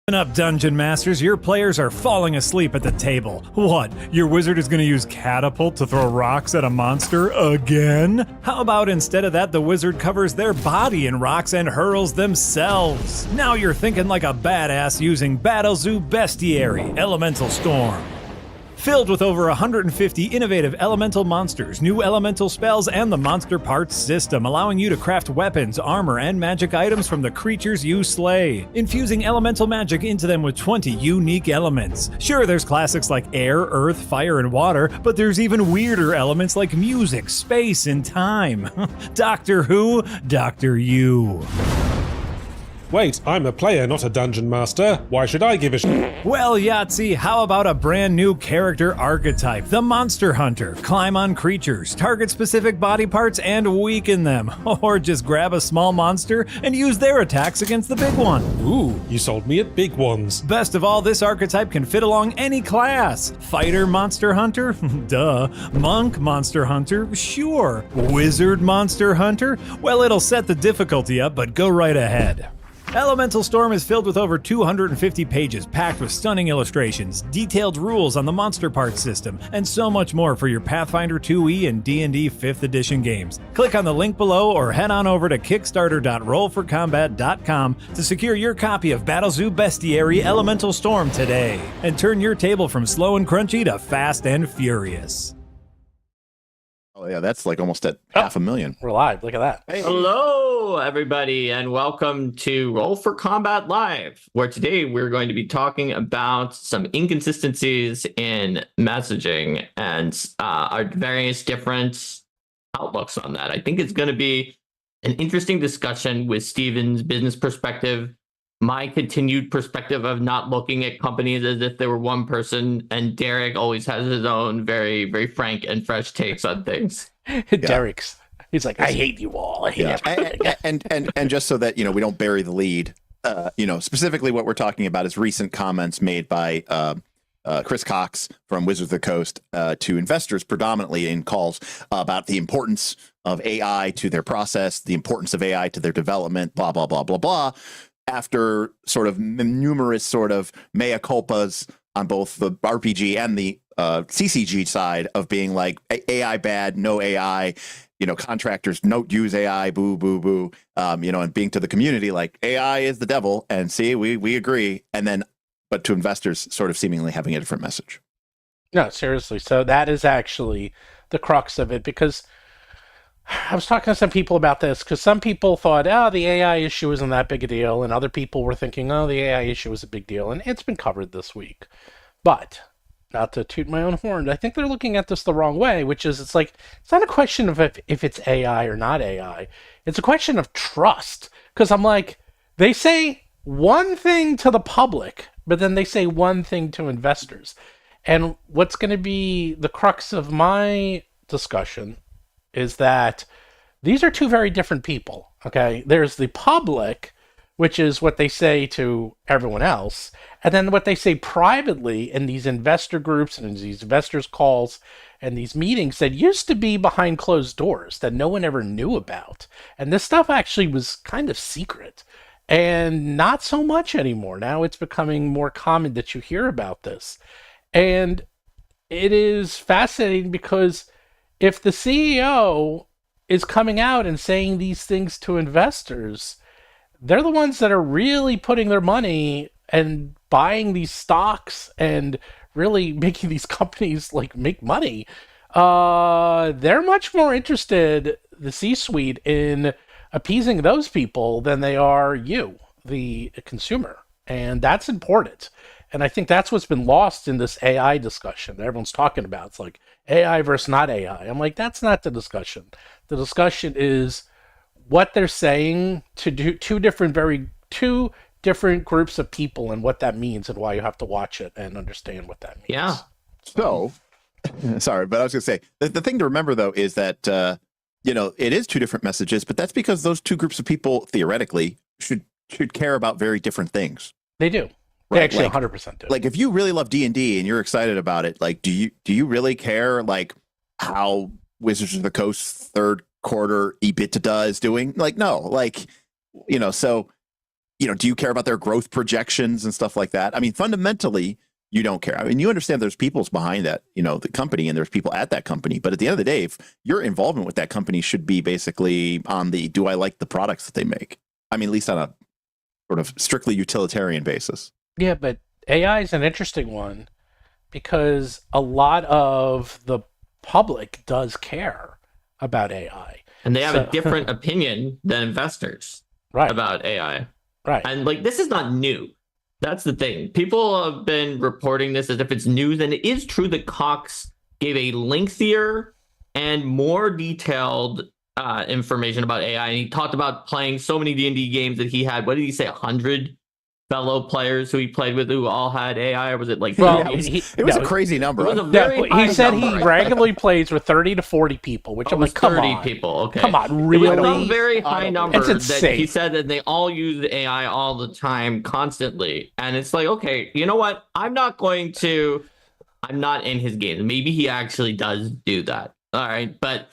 Listen up, Dungeon Masters. Your players are falling asleep at the table. What? Your wizard is going to use catapult to throw rocks at a monster again? How about instead of that, the wizard covers their body in rocks and hurls themselves? Now you're thinking like a badass using Battlezoo Bestiary, Elemental Storm. Filled with over 150 innovative elemental monsters, new elemental spells, and the monster parts system, allowing you to craft weapons, armor, and magic items from the creatures you slay, infusing elemental magic into them with 20 unique elements. Sure, there's classics like air, earth, fire, and water, but there's even weirder elements like music, space, and time. Doctor Who, Doctor You. Wait, I'm a player, not a dungeon master. Why should I give a sh**? Well, Yahtzee, how about a brand new character archetype, the Monster Hunter? Climb on creatures, target specific body parts, and weaken them. Or just grab a small monster and use their attacks against the big one. Ooh, you sold me at big ones. Best of all, this archetype can fit along any class. Fighter Monster Hunter? Duh. Monk Monster Hunter? Sure. Wizard Monster Hunter? Well, it'll set the difficulty up, but go right ahead. Elemental Storm is filled with over 250 pages packed with stunning illustrations, detailed rules on the monster parts system, and so much more for your Pathfinder 2e and D&D 5th edition games. Click on the link below or head on over to kickstarter.rollforcombat.com to secure your copy of Battlezoo Bestiary Elemental Storm today, and turn your table from slow and crunchy to fast and furious. Oh yeah, that's like almost at 500,000. We're live. Look at that. Hey. Hello, everybody, and welcome to Roll for Combat Live, where today we're going to be talking about some inconsistencies in messaging and our various different outlooks on that. I think it's going to be an interesting discussion with Steven's business perspective, my continued perspective of not looking at companies as if they were one person, and Derek always has his own very, very frank and fresh takes on things. Derek's. He's like, I hate you all. I hate everything. And just so that we don't bury the lead, specifically what we're talking about is recent comments made by Chris Cox from Wizards of the Coast to investors, predominantly in calls about the importance of AI to their process, the importance of AI to their development, blah blah blah blah blah. After sort of numerous sort of mea culpas on both the RPG and the CCG side of being like AI bad, no AI, contractors don't use AI, boo, boo, boo, and being to the community like AI is the devil, and see, we agree, and then, but to investors sort of seemingly having a different message. No, seriously. So that is actually the crux of it, because I was talking to some people about this, because some people thought, the AI issue isn't that big a deal, and other people were thinking, the AI issue is a big deal, and it's been covered this week. But, not to toot my own horn, I think they're looking at this the wrong way, which is, it's not a question of if it's AI or not AI. It's a question of trust, because I'm like, they say one thing to the public, but then they say one thing to investors. And what's going to be the crux of my discussion is that these are two very different people, okay? There's the public, which is what they say to everyone else, and then what they say privately in these investor groups and in these investors' calls and these meetings that used to be behind closed doors that no one ever knew about. And this stuff actually was kind of secret, and not so much anymore. Now it's becoming more common that you hear about this. And it is fascinating because if the CEO is coming out and saying these things to investors, they're the ones that are really putting their money and buying these stocks and really making these companies make money. They're much more interested, the C-suite, in appeasing those people than they are you, the consumer. And that's important. And I think that's what's been lost in this AI discussion that everyone's talking about. It's like AI versus not AI. I'm like, that's not the discussion. The discussion is what they're saying to do two different groups of people and what that means and why you have to watch it and understand what that means. Yeah. So, sorry, but I was going to say, the thing to remember, though, is that, it is two different messages, but that's because those two groups of people, theoretically, should care about very different things. They do. Right? They actually 100% do. Like, if you really love D&D and you're excited about it, like, do you really care, like, how Wizards of the Coast third quarter EBITDA is doing? Like, no. Like, so do you care about their growth projections and stuff like that? I mean, fundamentally, you don't care. I mean, you understand there's people's behind that, the company, and there's people at that company. But at the end of the day, if your involvement with that company should be basically on the, do I like the products that they make? I mean, at least on a sort of strictly utilitarian basis. Yeah, but AI is an interesting one because a lot of the public does care about AI. And they have a different opinion than investors about AI. Right. And this is not new. That's the thing. People have been reporting this as if it's news, and it is true that Cox gave a lengthier and more detailed information about AI, and he talked about playing so many D&D games that he had. What did he say? 100 fellow players who he played with who all had AI, or was it like? Well, it was a crazy number. It was a very high he said number, he regularly plays with 30 to 40 people, which I'm like, come 30 on, people. Okay, come on, It really? was a very high number. It's insane. That he said that they all use AI all the time, constantly, and it's like, okay, you know what? I'm not in his game. Maybe he actually does do that. All right, but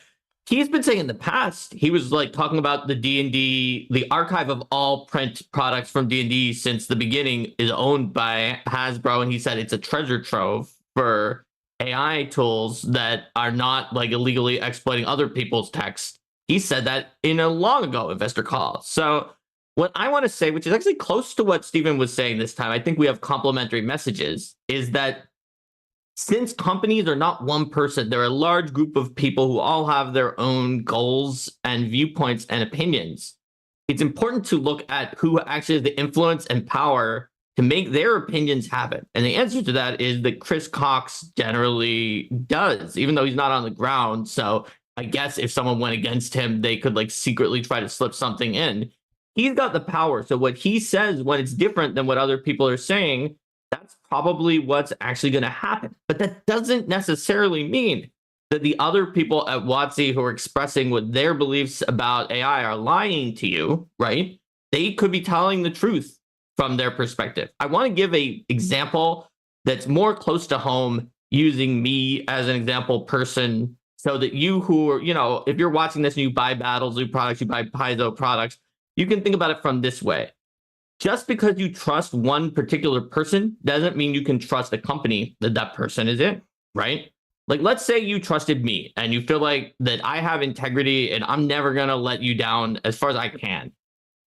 he's been saying in the past, he was talking about the D&D, the archive of all print products from D&D since the beginning is owned by Hasbro, and he said it's a treasure trove for AI tools that are not illegally exploiting other people's text. He said that in a long ago investor call. So what I want to say, which is actually close to what Stephen was saying this time, I think we have complementary messages, is that since companies are not one person, they're a large group of people who all have their own goals and viewpoints and opinions. It's important to look at who actually has the influence and power to make their opinions happen. And the answer to that is that Chris Cox generally does, even though he's not on the ground. So I guess if someone went against him, they could secretly try to slip something in. He's got the power. So what he says when it's different than what other people are saying, that's probably what's actually going to happen. But that doesn't necessarily mean that the other people at WoTC who are expressing what their beliefs about AI are lying to you, right? They could be telling the truth from their perspective. I want to give an example that's more close to home, using me as an example person, so that you who are, if you're watching this and you buy Battlezoo products, you buy Paizo products, you can think about it from this way. Just because you trust one particular person doesn't mean you can trust the company that that person is in, right? Let's say you trusted me and you feel like that I have integrity and I'm never going to let you down as far as I can.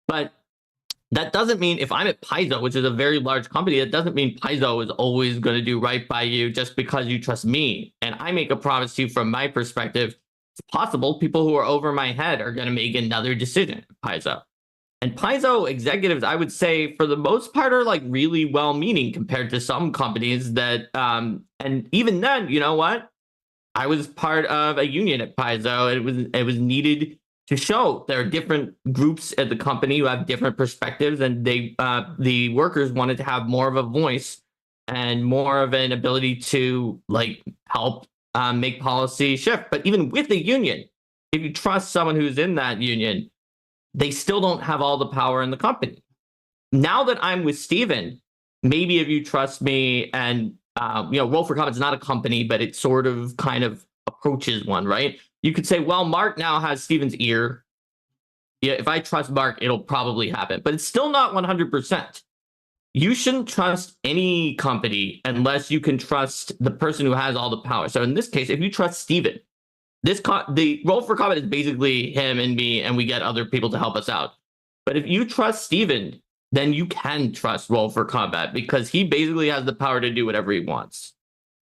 But that doesn't mean if I'm at Paizo, which is a very large company, that doesn't mean Paizo is always going to do right by you just because you trust me. And I make a promise to you from my perspective. It's possible people who are over my head are going to make another decision at Paizo. And Paizo executives, I would say, for the most part, are really well-meaning compared to some companies that, and even then, you know what? I was part of a union at Paizo. It was needed to show there are different groups at the company who have different perspectives, and the workers wanted to have more of a voice and more of an ability to help make policy shift. But even with the union, if you trust someone who's in that union, they still don't have all the power in the company. Now that I'm with Steven, maybe if you trust me and, Roll for Combat is not a company, but it sort of kind of approaches one, right? You could say, well, Mark now has Steven's ear. Yeah, if I trust Mark, it'll probably happen. But it's still not 100%. You shouldn't trust any company unless you can trust the person who has all the power. So in this case, if you trust Steven, the Roll for Combat is basically him and me, and we get other people to help us out. But if you trust Steven, then you can trust Roll for Combat because he basically has the power to do whatever he wants.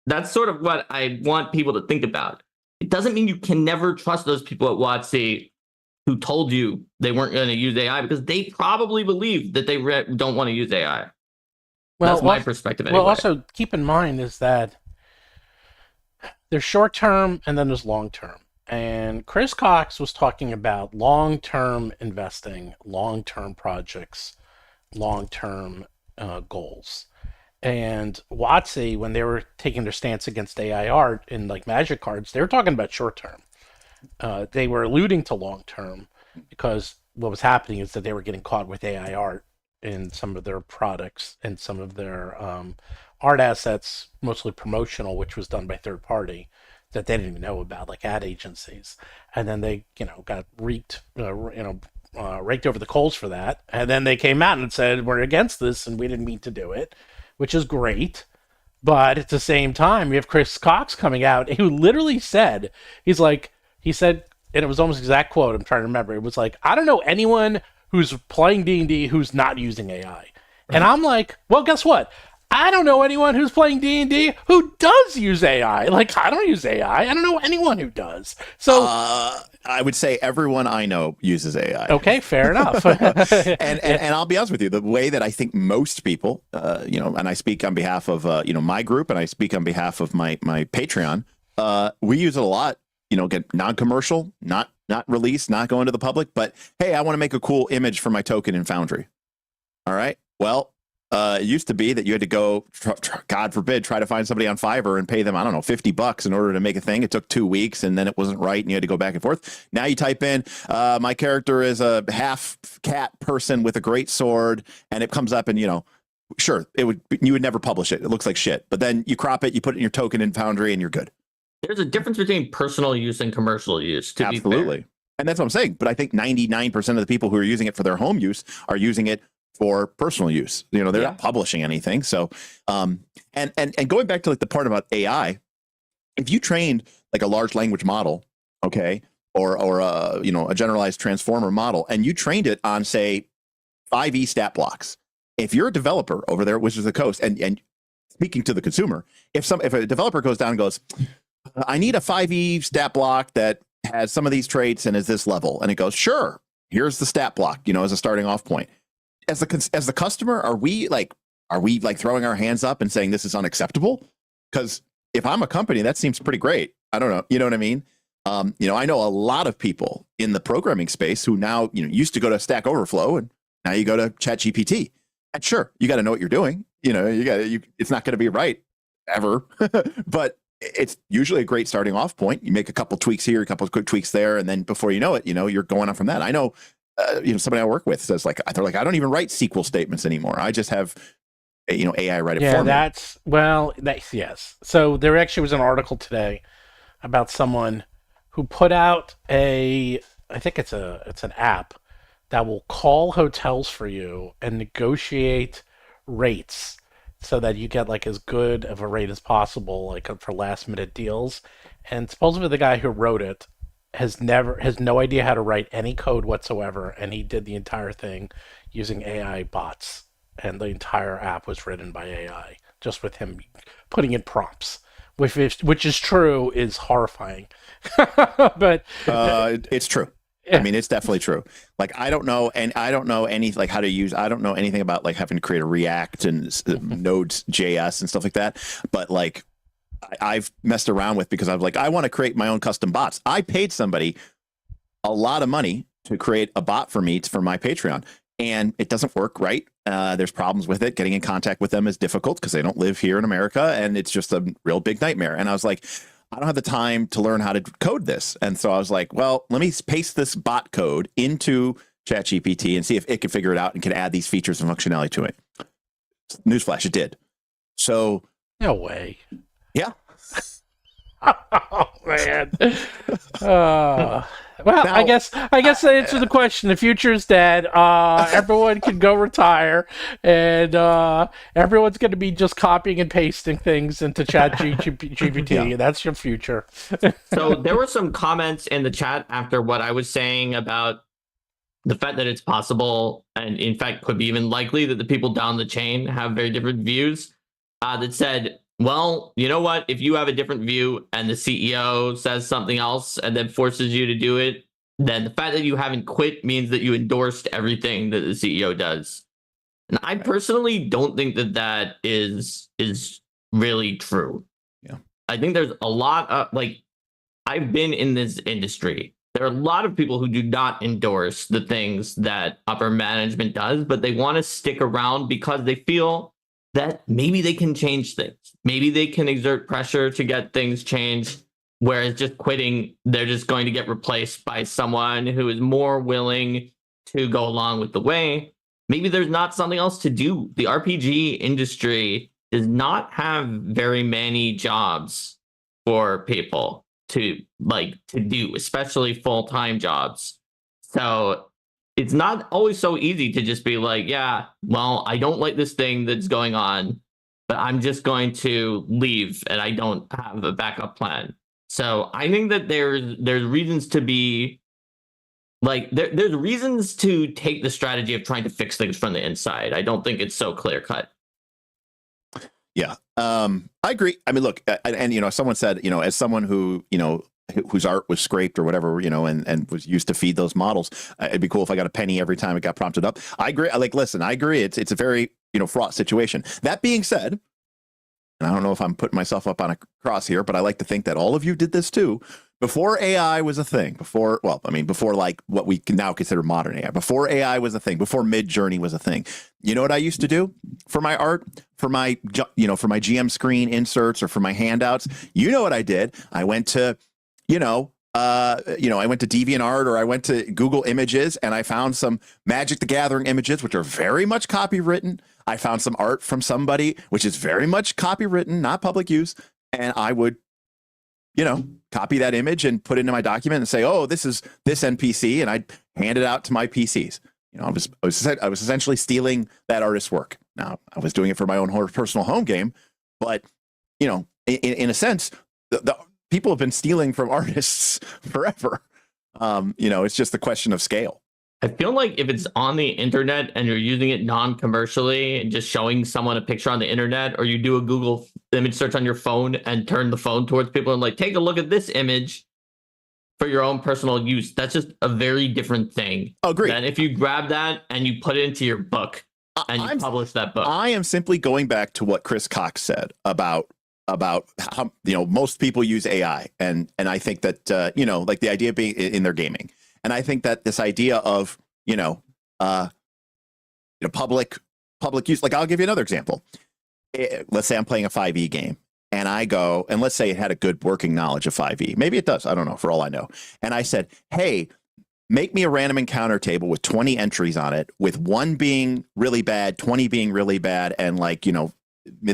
That's sort of what I want people to think about. It doesn't mean you can never trust those people at WoTC who told you they weren't going to use AI because they probably believe that they don't want to use AI. Well, that's my perspective anyway. Well, also keep in mind is that there's short term and then there's long term. And Chris Cox was talking about long term investing, long term projects, long term goals. And WoTC, when they were taking their stance against AI art in Magic cards, they were talking about short term. They were alluding to long term because what was happening is that they were getting caught with AI art in some of their products and some of their art assets, mostly promotional, which was done by third party that they didn't even know about, like ad agencies. And then they, got reeked, raked over the coals for that. And then they came out and said, we're against this and we didn't mean to do it, which is great. But at the same time, we have Chris Cox coming out who literally said, he said, and it was almost exact quote, I'm trying to remember. It was like, I don't know anyone who's playing D&D who's not using AI. Right. And I'm like, well, guess what? I don't know anyone who's playing D&D who does use AI. Like, I don't use AI. I don't know anyone who does. So I would say everyone I know uses AI. Okay, fair enough. and I'll be honest with you, the way that I think most people, and I speak on behalf of, my group, and I speak on behalf of my Patreon, we use it a lot, get non-commercial, not released, not going to the public, but hey, I want to make a cool image for my token in Foundry. All right. Well, it used to be that you had to go, God forbid, try to find somebody on Fiverr and pay them, I don't know, $50 in order to make a thing. It took 2 weeks and then it wasn't right and you had to go back and forth. Now you type in, my character is a half cat person with a great sword, and it comes up and, sure, you would never publish it. It looks like shit. But then you crop it, you put it in your token in Foundry, and you're good. There's a difference between personal use and commercial use, to be fair. Absolutely. And that's what I'm saying. But I think 99% of the people who are using it for their home use are using it for personal use. They're not publishing anything. So, and going back to like the part about AI, if you trained like a large language model, okay, or a generalized transformer model, and you trained it on, say, 5e stat blocks, if you're a developer over there at Wizards of the Coast, and speaking to the consumer, if a developer goes down and goes, I need a 5e stat block that has some of these traits and is this level, and it goes, sure, here's the stat block, as a starting off point. As the customer, are we throwing our hands up and saying this is unacceptable? Because if I'm a company, that seems pretty great. I don't know. You know what I mean? I know a lot of people in the programming space who now, used to go to Stack Overflow and now you go to ChatGPT. And sure, you got to know what you're doing. It's not going to be right ever, but it's usually a great starting off point. You make a couple tweaks here, a couple of quick tweaks there, and then before you know it, you're going on from that. I know. Somebody I work with says they're like, I don't even write SQL statements anymore. I just have, AI write it for me. Yes. So there actually was an article today about someone who put out I think it's an app that will call hotels for you and negotiate rates so that you get like as good of a rate as possible, like for last minute deals. And supposedly the guy who wrote it has no idea how to write any code whatsoever, and he did the entire thing using AI bots, and the entire app was written by AI, just with him putting in prompts, which is true, is horrifying. But it's true. I mean, it's definitely true. Like, I don't know any like how to use. I don't know anything about like having to create a React and Node.js and stuff like that. But like, I've messed around with, because I was like, I want to create my own custom bots. I paid somebody a lot of money to create a bot for me for my Patreon, and it doesn't work right. There's problems with it. Getting in contact with them is difficult because they don't live here in America, and it's just a real big nightmare. And I was like, I don't have the time to learn how to code this. And so I was like, well, let me paste this bot code into ChatGPT and see if it can figure it out and can add these features and functionality to it. Newsflash, it did. So no way. Yeah. Oh man. Well, now, I guess that answers the question. The future is dead. Everyone can go retire, and everyone's going to be just copying and pasting things into ChatGPT. Yeah. That's your future. So there were some comments in the chat after what I was saying about the fact that it's possible, and in fact could be even likely, that the people down the chain have very different views. That said, well, you know what? If you have a different view and the CEO says something else and then forces you to do it, then the fact that you haven't quit means that you endorsed everything that the CEO does. And I personally don't think that that is really true. Yeah. I think there's a lot of, like, I've been in this industry. There are a lot of people who do not endorse the things that upper management does, but they want to stick around because they feel that maybe they can change things. Maybe they can exert pressure to get things changed, whereas just quitting, they're just going to get replaced by someone who is more willing to go along with the way. Maybe there's not something else to do. The RPG industry does not have very many jobs for people to do, especially full-time jobs. So it's not always so easy to just be like, yeah, well, I don't like this thing that's going on, but I'm just going to leave and I don't have a backup plan. So I think that there's reasons to be like, there's reasons to take the strategy of trying to fix things from the inside. I don't think it's so clear cut. Yeah, I agree. I mean, look, and someone said, as someone who, whose art was scraped or whatever, and was used to feed those models, it'd be cool if I got a penny every time it got prompted up. I agree. Listen, I agree. It's a very, fraught situation. That being said, and I don't know if I'm putting myself up on a cross here, but I like to think that all of you did this too. Before AI was a thing, before like what we can now consider modern AI, before AI was a thing, before Midjourney was a thing, you know what I used to do for my art, for my GM screen inserts or for my handouts? You know what I did? I went to, I went to DeviantArt or I went to Google Images and I found some Magic the Gathering images, which are very much copywritten. I found some art from somebody, which is very much copywritten, not public use. And I would, copy that image and put it into my document and say, oh, this is this NPC. And I'd hand it out to my PCs. I was essentially stealing that artist's work. Now, I was doing it for my own personal home game, but, in a sense, the people have been stealing from artists forever. It's just the question of scale. I feel like if it's on the internet and you're using it non-commercially and just showing someone a picture on the internet, or you do a Google image search on your phone and turn the phone towards people and like, take a look at this image for your own personal use, that's just a very different thing. Agreed. Than if you grab that and you put it into your book and you publish that book. I am simply going back to what Chris Cox said about how most people use AI, and I think that like the idea of being in their gaming, and I think that this idea of public use, like I'll give you another example. Let's say I'm playing a 5e game and I go, and let's say it had a good working knowledge of 5e, maybe it does, I don't know, for all I know, and I said, hey, make me a random encounter table with 20 entries on it, with 1 being really bad, 20 being really bad, and like in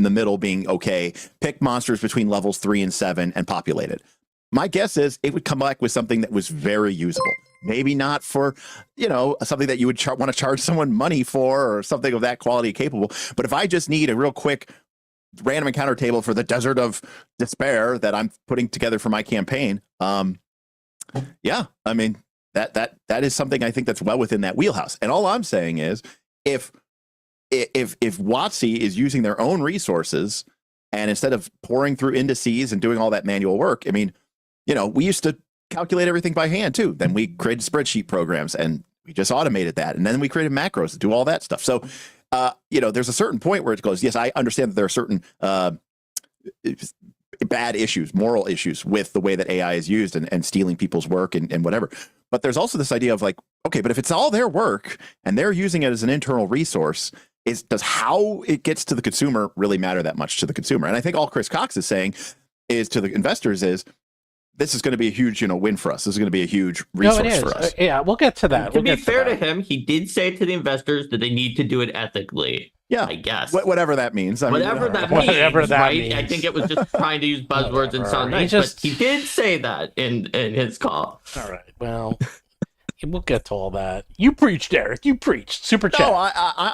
the middle being okay. Pick monsters between levels 3 and 7 and populate it. My guess is it would come back with something that was very usable. Maybe not for, something that you would want to charge someone money for or something of that quality capable. But if I just need a real quick random encounter table for the Desert of Despair that I'm putting together for my campaign, yeah, I mean, that is something I think that's well within that wheelhouse. And all I'm saying is if WoTC is using their own resources and instead of pouring through indices and doing all that manual work, I mean, we used to calculate everything by hand too. Then we created spreadsheet programs and we just automated that. And then we created macros to do all that stuff. So, there's a certain point where it goes, yes, I understand that there are certain bad issues, moral issues with the way that AI is used and stealing people's work and whatever. But there's also this idea of like, okay, but if it's all their work and they're using it as an internal resource, does how it gets to the consumer really matter that much to the consumer? And I think all Chris Cox is saying is to the investors is, this is going to be a huge, win for us. This is going to be a huge resource for us. Yeah, we'll get to that. To be fair to him, he did say to the investors that they need to do it ethically. Yeah, I guess. Whatever that means. Whatever that means. I think it was just trying to use buzzwords and sound nice, but he did say that in his call. All right, well, we'll get to all that. You preached, Eric. You preached. Super chat. No,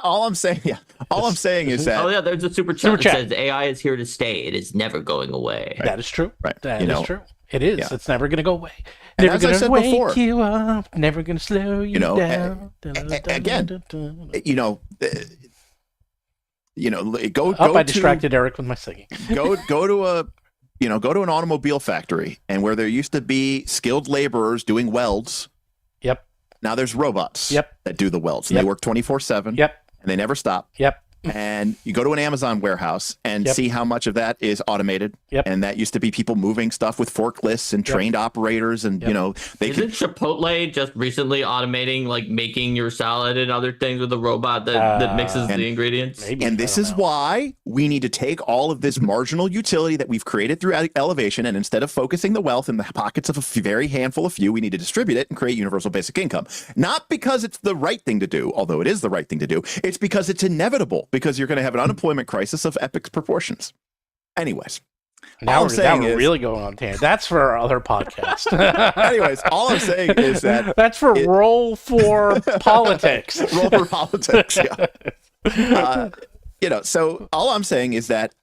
all I'm saying is that. Oh yeah, there's a super chat that says AI is here to stay. It is never going away. Right. That is true. Right. That is true. It is. Yeah. It's never going to go away. And never going to wake you up. Never going to slow you down. Again, I distracted Eric with my singing. go to an automobile factory, and where there used to be skilled laborers doing welds. Yep. Now there's robots. Yep. That do the welds. And they work 24/7. Yep. And they never stop. Yep. And you go to an Amazon warehouse and see how much of that is automated. Yep. And that used to be people moving stuff with forklifts and trained operators. And, Isn't Chipotle just recently automating, like making your salad and other things with a robot that mixes the ingredients? Maybe, and this is why we need to take all of this marginal utility that we've created through elevation, and instead of focusing the wealth in the pockets of a very handful of few, we need to distribute it and create universal basic income. Not because it's the right thing to do, although it is the right thing to do. It's because it's inevitable, because you're going to have an unemployment crisis of epic proportions. Anyways, Now I'm saying we're is, really going on tangent. That's for our other podcast. anyways, all I'm saying is that That's for roll for politics. roll for politics. Yeah. So all I'm saying is that,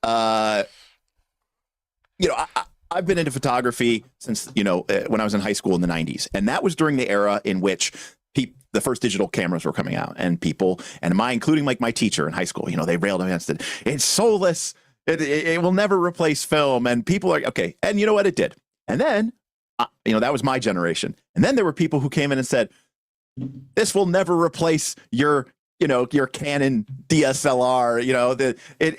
I've been into photography since, when I was in high school in the 90s. And that was during the era in which the first digital cameras were coming out, and people, and including like my teacher in high school, they railed against it. It's soulless. It will never replace film. And people are okay. And you know what? It did. And then, that was my generation. And then there were people who came in and said, this will never replace your Canon DSLR,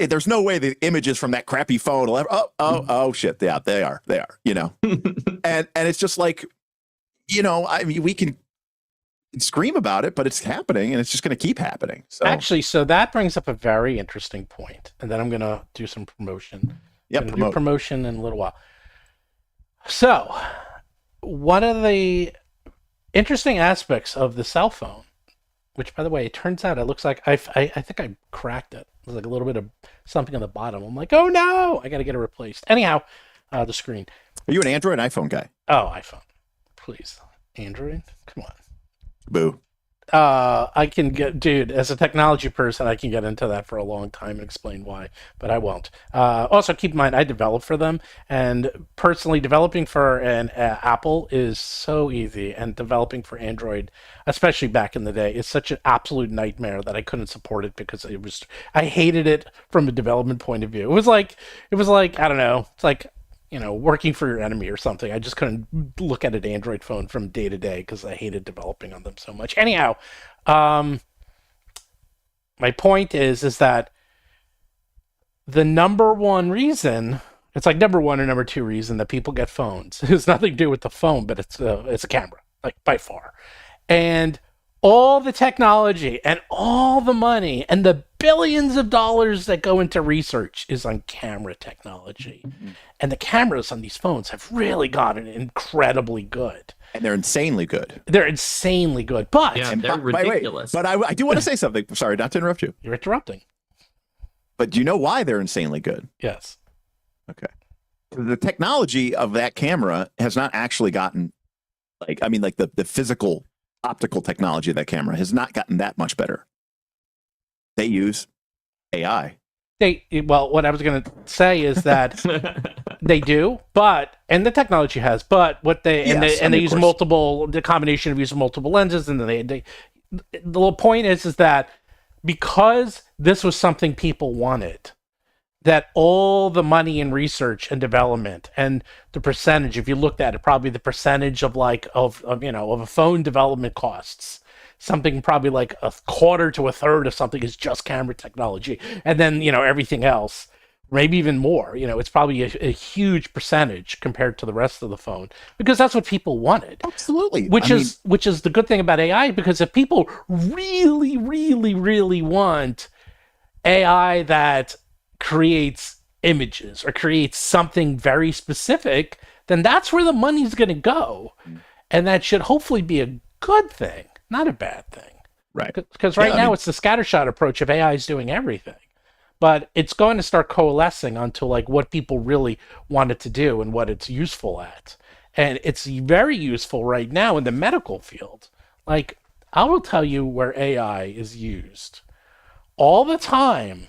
there's no way the images from that crappy phone will ever, oh shit. Yeah, they are, and it's just like, we can scream about it, but it's happening, and it's just going to keep happening. So actually, that brings up a very interesting point, and then I'm going to do some promotion. Yep, do promotion in a little while. So, one of the interesting aspects of the cell phone, which, by the way, it turns out it looks like I think I cracked it. There's like a little bit of something on the bottom. I'm like, oh no, I got to get it replaced. Anyhow, the screen. Are you an Android iPhone guy? Oh, iPhone, please. Android, come on. Boo. I can get, dude, as a technology person, I can get into that for a long time and explain why, but I won't. Also, keep in mind, I develop for them, and personally, developing for an Apple is so easy, and developing for Android, especially back in the day, is such an absolute nightmare that I couldn't support it because I hated it from a development point of view. It was like, I don't know, it's like, working for your enemy or something. I just couldn't look at an Android phone from day to day because I hated developing on them so much. Anyhow, my point is that the number one reason, it's like number one or number two reason that people get phones has nothing to do with the phone, but it's a camera, like by far. And all the technology and all the money and the billions of dollars that go into research is on camera technology. Mm-hmm. And the cameras on these phones have really gotten incredibly good. And they're insanely good. But they're ridiculous. But I do want to say something. Sorry, not to interrupt you. You're interrupting. But do you know why they're insanely good? Yes. Okay. The technology of that camera has not actually gotten, the physical optical technology of that camera has not gotten that much better. They use AI. What I was going to say is that they do, and the technology has, but what they use the combination of using multiple lenses, and then the whole point is that because this was something people wanted, that all the money in research and development and the percentage, if you looked at it, probably the percentage of a phone development costs, something probably like a quarter to a third of something is just camera technology. And then, everything else, maybe even more, it's probably a huge percentage compared to the rest of the phone, because that's what people wanted. Absolutely. Which is the good thing about AI, because if people really, really, really want AI that creates images or creates something very specific, then that's where the money's going to go. And that should hopefully be a good thing, not a bad thing. Right. Because now it's the scattershot approach of AI is doing everything. But it's going to start coalescing onto what people really want it to do and what it's useful at. And it's very useful right now in the medical field. I will tell you where AI is used all the time,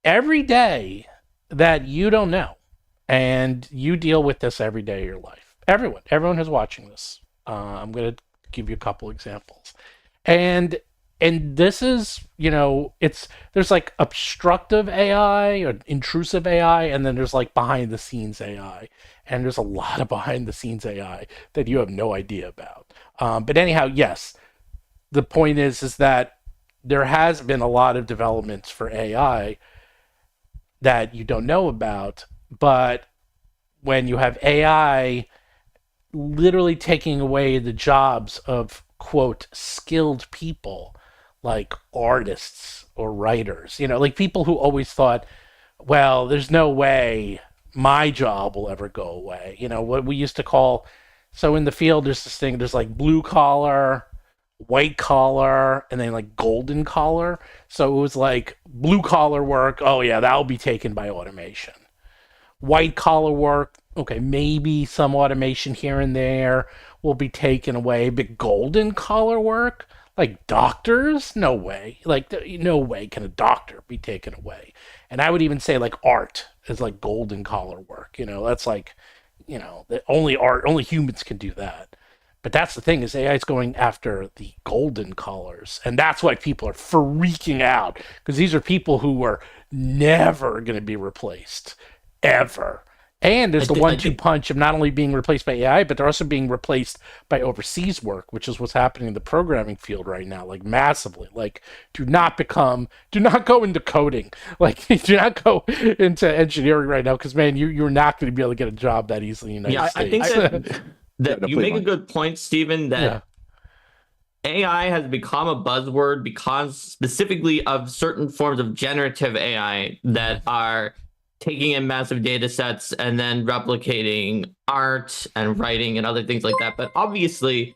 every day, that you don't know. And you deal with this every day of your life. Everyone who's watching this. I'm going to give you a couple examples. And this is, there's obstructive AI or intrusive AI, and then there's behind the scenes AI. And there's a lot of behind the scenes AI that you have no idea about. But anyhow, yes, the point is that there has been a lot of developments for AI that you don't know about, but when you have AI literally taking away the jobs of, quote, skilled people like artists or writers, people who always thought, well, there's no way my job will ever go away. What we used to call, so in the field, there's this thing, there's blue collar, white collar, and then golden collar. So it was blue collar work, oh yeah, that'll be taken by automation. white collar work, okay, maybe some automation here and there will be taken away, but golden collar work, like doctors, no way. Like, no way can a doctor be taken away. And I would even say like art is like golden collar work. That's like, only humans can do that. But that's the thing, is AI is going after the golden collars. And that's why people are freaking out, because these are people who are never going to be replaced, ever. And there's the 1-2 punch of not only being replaced by AI, but they're also being replaced by overseas work, which is what's happening in the programming field right now, like massively. Like, do not go into coding. Like, do not go into engineering right now, because, man, you're not going to be able to get a job that easily in the United States. I think that you make a good point, Stephen, that AI has become a buzzword because specifically of certain forms of generative AI that are taking in massive data sets and then replicating art and writing and other things like that. But obviously,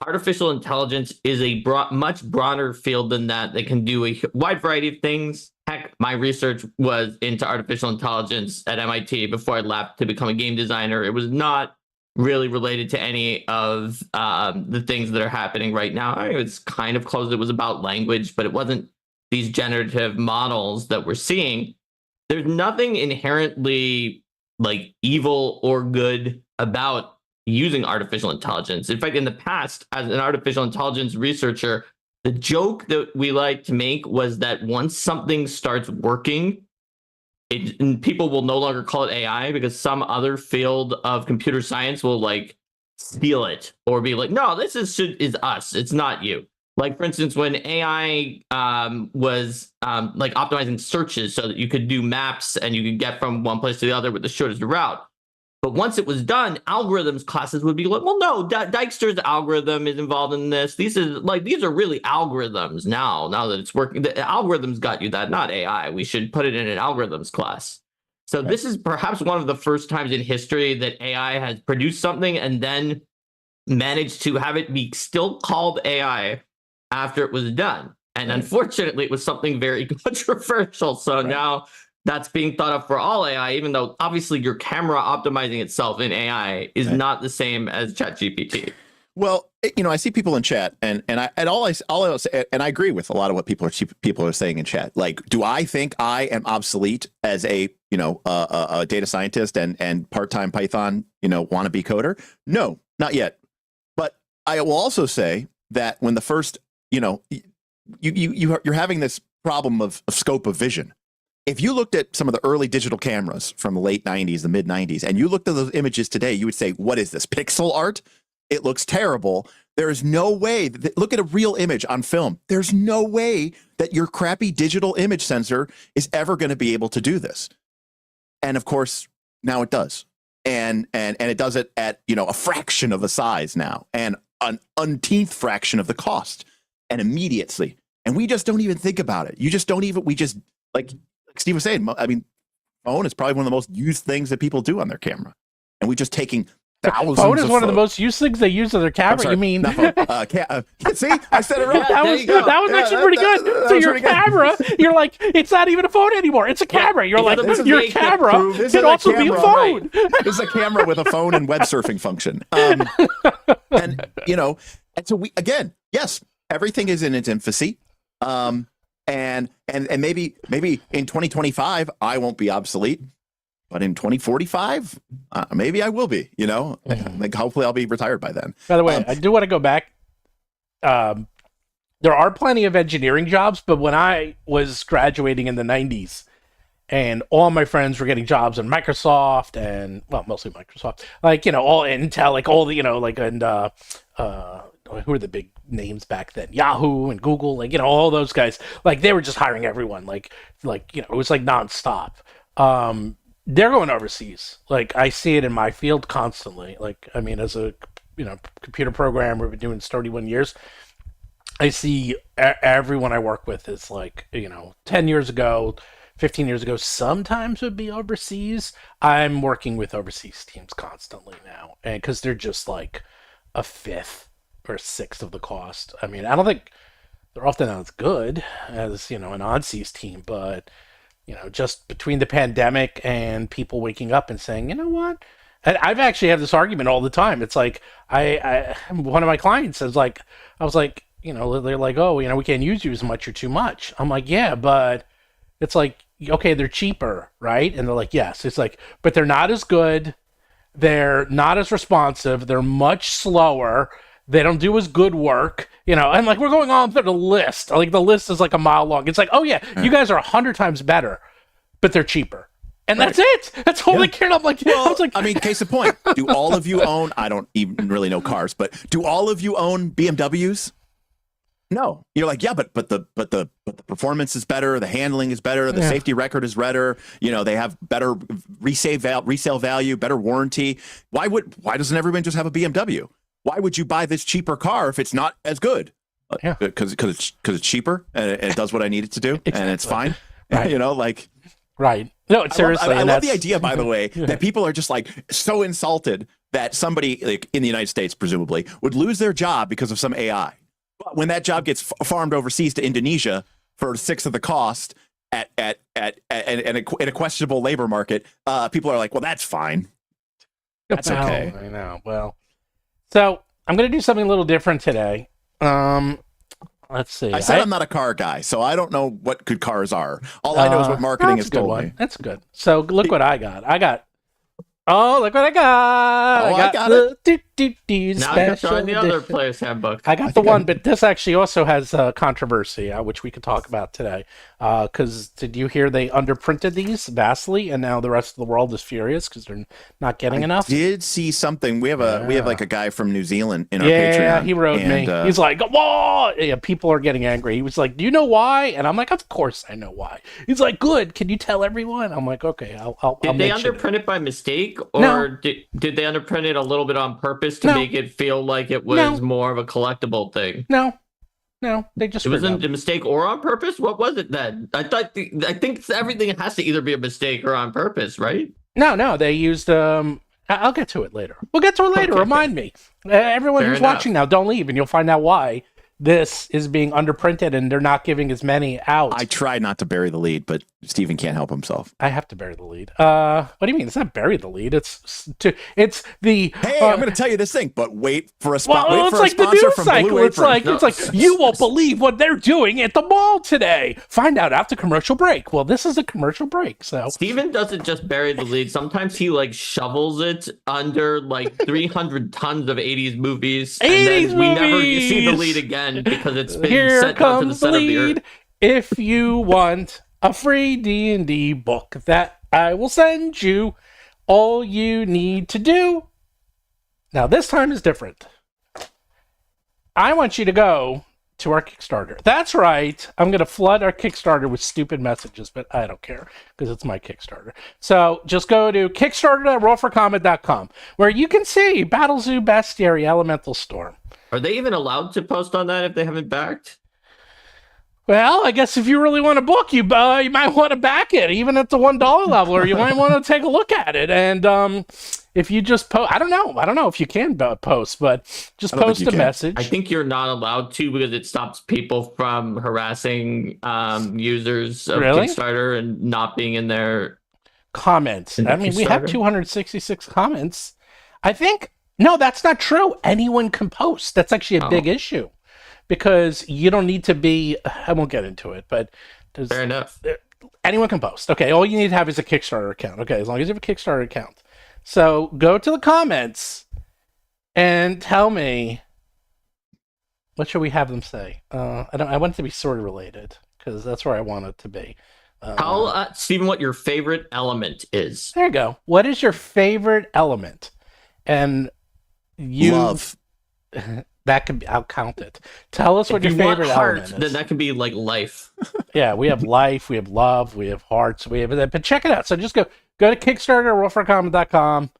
artificial intelligence is a much broader field than that. They can do a wide variety of things. Heck, my research was into artificial intelligence at MIT before I left to become a game designer. It was not really related to any of the things that are happening right now. It was kind of close. It was about language, but it wasn't these generative models that we're seeing. There's nothing inherently like evil or good about using artificial intelligence. In fact, in the past, as an artificial intelligence researcher, the joke that we like to make was that once something starts working, and people will no longer call it AI because some other field of computer science will like steal it or be like, no, this is us. It's not you. Like, for instance, when AI was like optimizing searches so that you could do maps and you could get from one place to the other with the shortest route. But once it was done, algorithms classes would be like, well, no, Dijkstra's algorithm is involved in this. These are really algorithms now that it's working. The algorithms got you that, not AI. We should put it in an algorithms class. So This is perhaps one of the first times in history that AI has produced something and then managed to have it be still called AI after it was done. And unfortunately, it was something very controversial. So now that's being thought of for all AI, even though obviously your camera optimizing itself in AI is not the same as ChatGPT. Well, I see people in chat, and I agree with a lot of what people are saying in chat. Like, do I think I am obsolete as a data scientist and part-time Python wannabe coder? No, not yet. But I will also say that when the first you're having this problem of scope of vision. If you looked at some of the early digital cameras from the late 90s, the mid 90s, and you looked at those images today, you would say, what is this, pixel art? It looks terrible. There is no way look at a real image on film. There's no way that your crappy digital image sensor is ever going to be able to do this. And of course, now it does. And it does it at, a fraction of the size now and an umpteenth fraction of the cost and immediately. And we just don't even think about it. Like Steve was saying, I mean, phone is probably one of the most used things that people do on their camera. And we're just taking thousands phone is one of the most used things they use on their camera. Sorry, you mean? See, I said it right. That was actually pretty good. So your camera, you're like, it's not even a phone anymore. It's a camera. You're like, your camera can also be a phone. Right. This is a camera with a phone and web surfing function. And so yes, everything is in its infancy. And maybe in 2025 I won't be obsolete, but in 2045 maybe I will be. Like hopefully I'll be retired by then. By the way, I do want to go back. There are plenty of engineering jobs, but when I was graduating in the 90s, and all my friends were getting jobs in Microsoft and mostly Microsoft, like all Intel, like all the who are the big names back then? Yahoo and Google, like all those guys, like they were just hiring everyone, like it was like nonstop. They're going overseas. Like I see it in my field constantly. Like I mean, as a computer programmer, we've been doing this 31 years. I see everyone I work with is like 10 years ago, 15 years ago, sometimes would be overseas. I'm working with overseas teams constantly now, and because they're just like a fifth or a sixth of the cost. I mean, I don't think they're often not as good as an on-seas team, but just between the pandemic and people waking up and saying, you know what? And I've actually had this argument all the time. It's like one of my clients says, like, I was like, they're like, oh, we can't use you as much or too much. I'm like, yeah, but it's like, okay, they're cheaper, right? And they're like, yes. It's like, but they're not as good. They're not as responsive. They're much slower. They don't do as good work, and like we're going on through the list. Like the list is like a mile long. It's like, oh yeah, you guys are 100 times better, but they're cheaper. And that's it. That's all they cared. I'm like, I mean, case in point, do all of you own, I don't even really know cars, but do all of you own BMWs? No. You're like, yeah, but the performance is better, the handling is better, the safety record is better, they have better resale value, better warranty. Why doesn't everyone just have a BMW? Why would you buy this cheaper car if it's not as good? Because it's cheaper and it does what I need it to do, and it's fine. Right. Right. No, seriously. I love the idea, by the way, that people are just like so insulted that somebody like in the United States, presumably, would lose their job because of some AI. But when that job gets farmed overseas to Indonesia for 1/6 of the cost in a questionable labor market, people are like, well, that's fine. That's okay. I know. Well, so I'm going to do something a little different today. Let's see. I said I'm not a car guy, so I don't know what good cars are. All I know is what marketing has told me. That's good. So look what I got. Oh, look what I got! I got it. Now you're showing the other player's handbook. I got the one, but this actually also has controversy, which we could talk about today. Because did you hear they underprinted these vastly, and now the rest of the world is furious because they're not getting enough? Did see something. We have like a guy from New Zealand in our Patreon. Yeah, he wrote me. He's like, "Whoa!" Yeah, people are getting angry. He was like, "Do you know why?" And I'm like, "Of course I know why." He's like, "Good. Can you tell everyone?" I'm like, "Okay, I'll." Did they underprint it by mistake, or did they underprint it a little bit on purpose to make it feel like it was more of a collectible thing? No, they just. It wasn't a mistake or on purpose. What was it then? I think everything has to either be a mistake or on purpose, right? No, they used. I'll get to it later. We'll get to it later. Okay. Remind me. Everyone who's watching now, don't leave, and you'll find out why this is being underprinted and they're not giving as many out. I tried not to bury the lead, but Steven can't help himself. I have to bury the lead. What do you mean? It's not bury the lead. It's the. Hey, I'm going to tell you this thing, but wait for a spot. Well, it's like the news cycle. It's like you won't believe what they're doing at the mall today. Find out after commercial break. Well, this is a commercial break, so Steven doesn't just bury the lead. Sometimes he shovels it under 300 tons of 80s movies, and then we never see the lead again. Because it's been sent down to the center of the earth. If you want a free D&D book that I will send you, all you need to do. Now this time is different. I want you to go to our Kickstarter. That's right. I'm going to flood our Kickstarter with stupid messages, but I don't care because it's my Kickstarter. So just go to kickstarter.rollforcombat.com where you can see Battlezoo Bestiary Elemental Storm. Are they even allowed to post on that if they haven't backed? Well, I guess if you really want a book, you might want to back it, even at the $1 level, or you might want to take a look at it. And if you just post, I don't know if you can post, but just post a message. I think you're not allowed to because it stops people from harassing users of Kickstarter and not being in their comments. I mean, we have 266 comments. I think. No, that's not true. Anyone can post. That's actually a big issue because you don't need to be. I won't get into it, but fair enough. Anyone can post. Okay, all you need to have is a Kickstarter account. Okay, as long as you have a Kickstarter account. So go to the comments and tell me what should we have them say. I want it to be sort of related because that's where I want it to be. Tell Steven what your favorite element is. There you go. What is your favorite element? And love. That could be. I'll count it. Tell us what your favorite element is. Then that can be like life. Yeah, we have life, we have love, we have hearts, we have that. But check it out. So just go to Kickstarter, rollforcombat.com.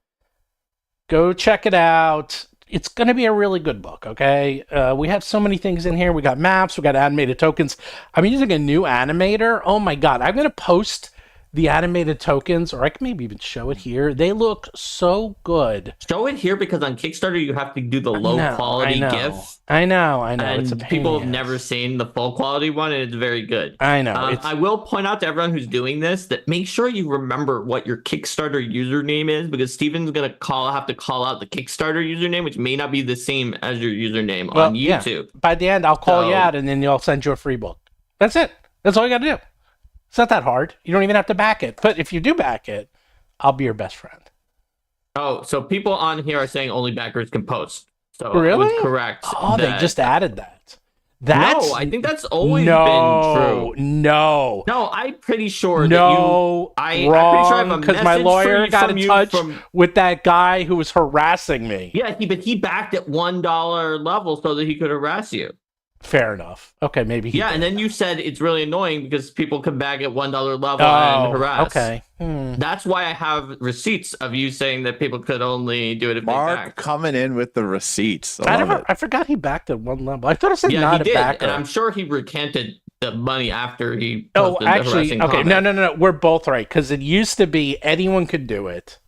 Go check it out. It's going to be a really good book. Okay, we have so many things in here. We got maps, we got animated tokens. I'm using a new animator. Oh my god, I'm going to post the animated tokens, or I can maybe even show it here. They look so good. Show it here because on Kickstarter you have to do the low quality GIF. I know. And it's a pain people in have the never ass. seen the full quality one, and it's very good. I know. I will point out to everyone who's doing this that make sure you remember what your Kickstarter username is, because Steven's gonna have to call out the Kickstarter username, which may not be the same as your username on YouTube. Yeah. By the end, I'll call you out, and then I'll send you a free book. That's it. That's all you got to do. It's not that hard. You don't even have to back it. But if you do back it, I'll be your best friend. Oh, so people on here are saying only backers can post. So really? I was correct. Oh, they just added that. No, I think that's always been true. No, I'm pretty sure wrong, because my lawyer got in touch with that guy who was harassing me. Yeah, but he backed at $1 level so that he could harass you. Fair enough. Okay, maybe. And then you said it's really annoying because people come back at $1 level and harass. Okay. That's why I have receipts of you saying that people could only do it if Mark they backed. coming in with the receipts. I forgot he backed at one level. I thought it said not he a did, backer. and I'm sure he recanted the money after he posted Oh, the actually, harassing okay. comment. No. We're both right, because it used to be anyone could do it.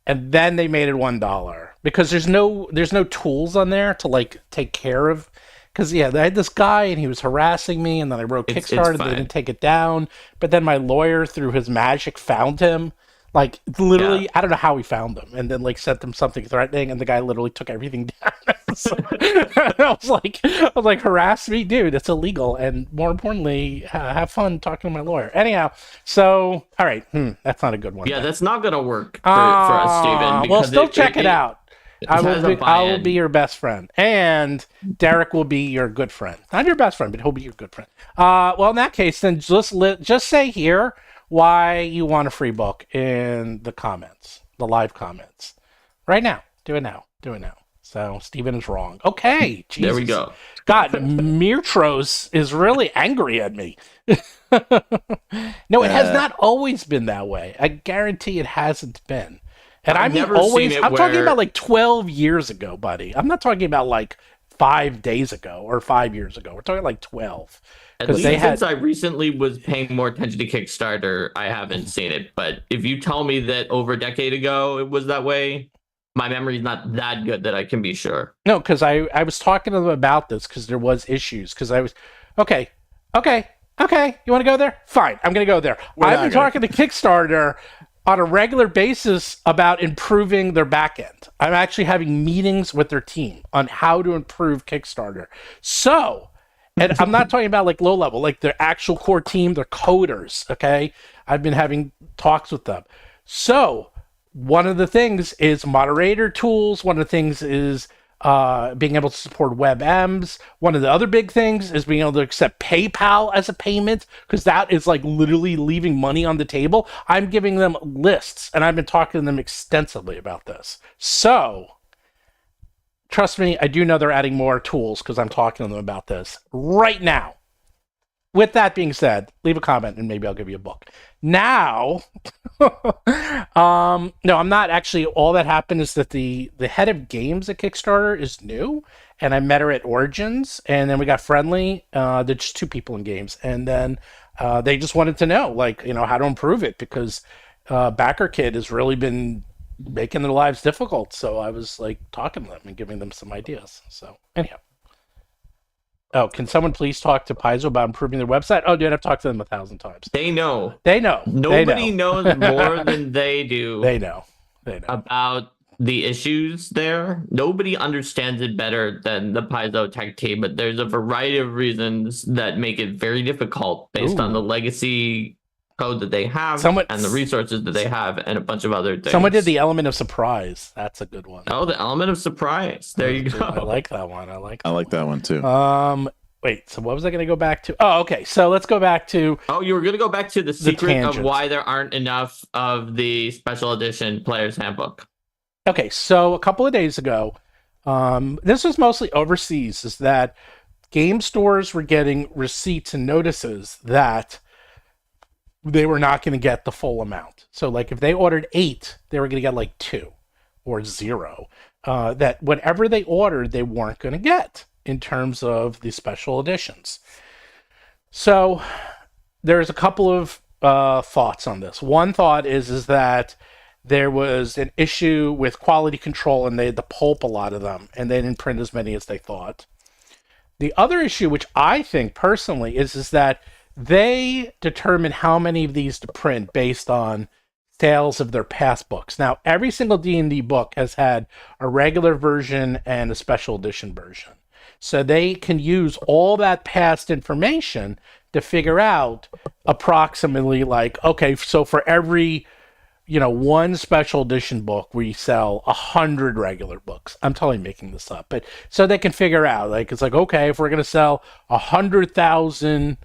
And then they made it $1 because there's no tools on there to like take care of. Because they had this guy and he was harassing me, and then I wrote Kickstarter. They didn't take it down, but then my lawyer, through his magic, found him. Like literally, I don't know how he found him, and then like sent him something threatening, and the guy literally took everything down. So, I was like, harass me, dude. It's illegal, and more importantly, have fun talking to my lawyer. Anyhow, so all right, that's not a good one. Yeah, that's not gonna work for us, Steven. Well, still check it out. I will be your best friend, and Derek will be your good friend. Not your best friend, but he'll be your good friend. Well, in that case, then just say here why you want a free book in the comments, the live comments, right now. Do it now. So Steven is wrong. Okay, Jesus. There we go. God, Mirtros is really angry at me. No, it has not always been that way. I guarantee it hasn't been. And I'm talking about like 12 years ago, buddy. I'm not talking about like 5 days ago or 5 years ago. We're talking like 12. At least since I recently was paying more attention to Kickstarter, I haven't seen it. But if you tell me that over a decade ago it was that way, my memory is not that good that I can be sure. No, because I was talking to them about this because there was issues. Because I was, okay. You want to go there? Fine, I'm going to go there. I've been talking to Kickstarter on a regular basis about improving their back end. I'm actually having meetings with their team on how to improve Kickstarter. So, and I'm not talking about like low level, like their actual core team, their coders, okay? I've been having talks with them. So, one of the things is moderator tools. One of the things is being able to support WebMs. One of the other big things is being able to accept PayPal as a payment, because that is like literally leaving money on the table. I'm giving them lists, and I've been talking to them extensively about this. So, trust me, I do know they're adding more tools because I'm talking to them about this right now. With that being said, leave a comment and maybe I'll give you a book. Now, no, I'm not actually. All that happened is that the head of games at Kickstarter is new, and I met her at Origins, and then we got friendly. There's just two people in games, and then they just wanted to know, like, how to improve it, because Backer Kid has really been making their lives difficult. So I was like talking to them and giving them some ideas. So anyhow. Oh, can someone please talk to Paizo about improving their website? Oh, dude, I've talked to them 1,000 times. They know. Nobody knows more than they do. They know about the issues there. Nobody understands it better than the Paizo tech team, but there's a variety of reasons that make it very difficult based on the legacy code that they have and the resources that they have and a bunch of other things. Someone did the element of surprise. That's a good one. Oh, the element of surprise. There you go. I like that one. I like that one too. Wait, so what was I going to go back to? Oh, okay. So let's go back to... Oh, you were going to go back to the secret of why there aren't enough of the special edition player's handbook. Okay, so a couple of days ago, this was mostly overseas, is that game stores were getting receipts and notices that they were not going to get the full amount. So like if they ordered 8, they were going to get like 2 or 0. That whatever they ordered, they weren't going to get in terms of the special editions. So there's a couple of thoughts on this. One thought is that there was an issue with quality control, and they had to pulp a lot of them, and they didn't print as many as they thought. The other issue, which I think personally, is that they determine how many of these to print based on sales of their past books. Now, every single D&D book has had a regular version and a special edition version. So they can use all that past information to figure out approximately like, okay, so for every, one special edition book, we sell 100 regular books. I'm totally making this up, but so they can figure out, like, it's like, okay, if we're going to sell 100,000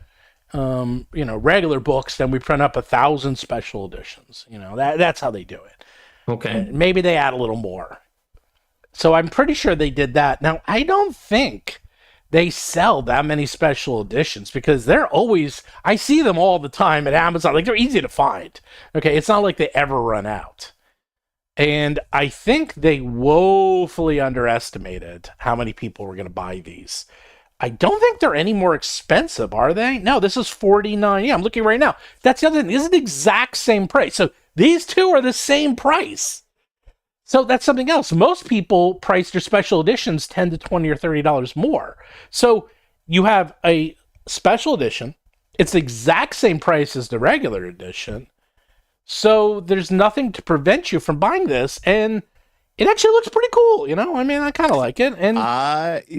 regular books, then we print up 1,000 special editions. That's how they do it. Okay. And maybe they add a little more. So I'm pretty sure they did that. Now, I don't think they sell that many special editions because I see them all the time at Amazon. Like, they're easy to find. Okay. It's not like they ever run out. And I think they woefully underestimated how many people were going to buy these. I don't think they're any more expensive, are they? No, this is $49. Yeah, I'm looking right now. That's the other thing. This is the exact same price. So these two are the same price. So that's something else. Most people price their special editions $10 to $20 or $30 more. So you have a special edition. It's the exact same price as the regular edition. So there's nothing to prevent you from buying this. And it actually looks pretty cool, I kind of like it. And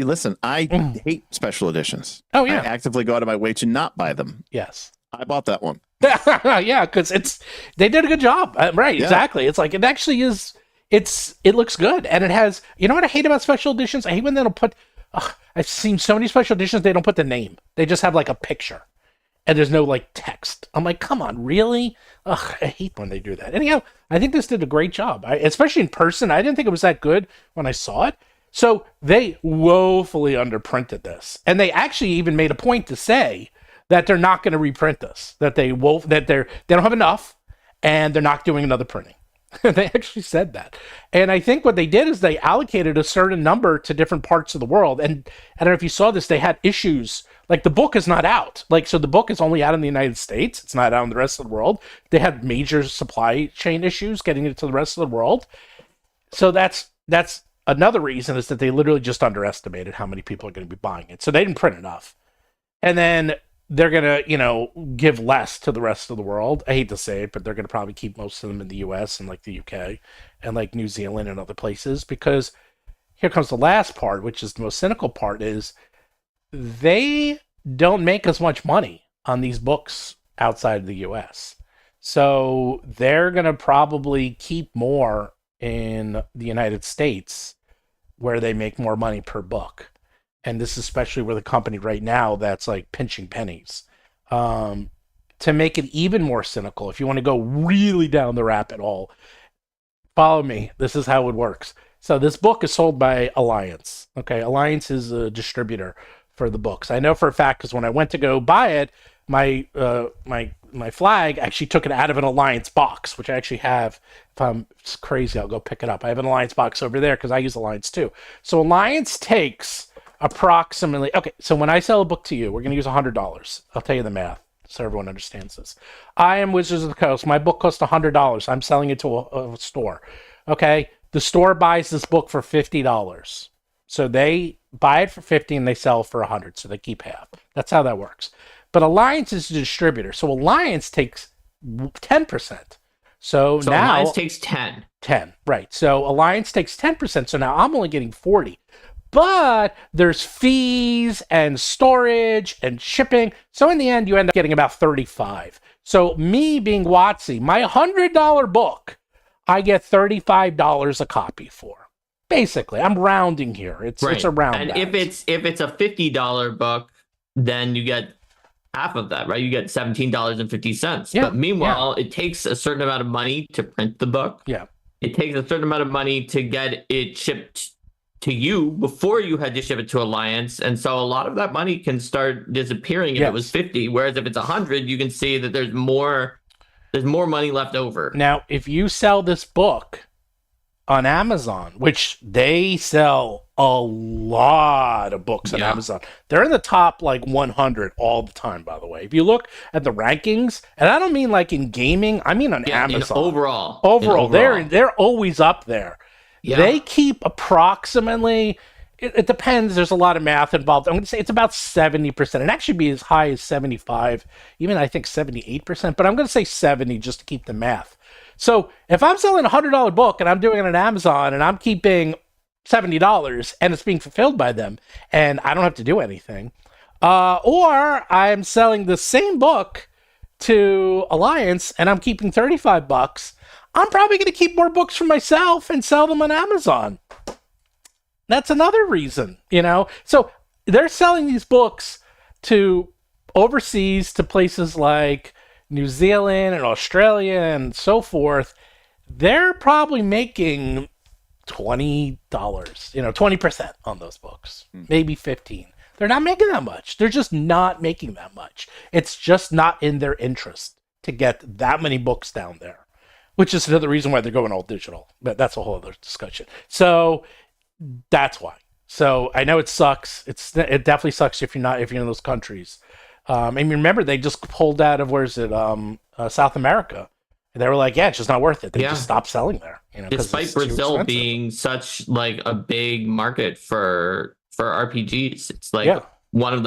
listen, I hate special editions. Oh, yeah. I actively go out of my way to not buy them. Yes. I bought that one. Yeah, because they did a good job. Right, yeah. Exactly. It's like, it actually is, it looks good. And it has, what I hate about special editions? I hate when they don't put, I've seen so many special editions, they don't put the name. They just have like a picture. And there's no like text. I'm like, come on, really? Ugh, I hate when they do that. Anyhow, I think this did a great job. Especially in person. I didn't think it was that good when I saw it. So they woefully underprinted this. And they actually even made a point to say that they're not going to reprint this. That they don't have enough and they're not doing another printing. They actually said that. And I think what they did is they allocated a certain number to different parts of the world. And I don't know if you saw this, they had issues. Like, the book is not out. So the book is only out in the United States. It's not out in the rest of the world. They had major supply chain issues getting it to the rest of the world. So that's another reason, is that they literally just underestimated how many people are going to be buying it. So they didn't print enough. And then they're going to, give less to the rest of the world. I hate to say it, but they're going to probably keep most of them in the US and like the UK and like New Zealand and other places, because here comes the last part, which is the most cynical part, is they don't make as much money on these books outside of the US. So they're going to probably keep more in the United States where they make more money per book. And this is especially with a company right now that's like pinching pennies. To make it even more cynical, if you want to go really down the rabbit hole, follow me. This is how it works. So this book is sold by Alliance. Okay, Alliance is a distributor for the books. I know for a fact because when I went to go buy it, my flag actually took it out of an Alliance box, which I actually have. If I'm crazy, I'll go pick it up. I have an Alliance box over there because I use Alliance too. So Alliance takes approximately, okay, so when I sell a book to you, we're going to use $100. I'll tell you the math so everyone understands this. I am Wizards of the Coast. My book costs $100. I'm selling it to a store. Okay, the store buys this book for $50. So they buy it for $50 and they sell it for $100. So they keep half. That's how that works. But Alliance is a distributor. So Alliance takes 10%. So now Alliance takes 10. 10, right. So Alliance takes 10%. So now I'm only getting 40. But there's fees and storage and shipping. So in the end, you end up getting about 35. So me being WoTC, my $100 book, I get $35 a copy for. Basically, I'm rounding here. It's around. And that. if it's a $50 book, then you get half of that, right? You get $17.50. Yeah, but meanwhile, it takes a certain amount of money to print the book. Yeah. It takes a certain amount of money to get it shipped to you before you had to ship it to Alliance. And so a lot of that money can start disappearing if it was 50. Whereas if it's 100, you can see that there's more money left over. Now, if you sell this book on Amazon, which they sell a lot of books on Amazon. They're in the top like 100 all the time, by the way. If you look at the rankings, and I don't mean like in gaming, I mean on Amazon. Overall, they're always up there. Yeah. They keep approximately, it depends, there's a lot of math involved. I'm going to say it's about 70%. It actually be as high as 75, even I think 78%, but I'm going to say 70 just to keep the math. So if I'm selling a $100 book and I'm doing it on Amazon and I'm keeping $70 and it's being fulfilled by them and I don't have to do anything, or I'm selling the same book to Alliance and I'm keeping $35, I'm probably going to keep more books for myself and sell them on Amazon. That's another reason, you know? So they're selling these books to overseas, to places like New Zealand and Australia and so forth. They're probably making $20, 20% on those books, maybe 15. They're not making that much. They're just not making that much. It's just not in their interest to get that many books down there, which is another reason why they're going all digital. But that's a whole other discussion. So that's why. So I know it sucks. It definitely sucks if you're in those countries. I mean, remember they just pulled out of South America. They were like, it's just not worth it. They just stopped selling there. Despite Brazil being such like a big market for RPGs, it's like one of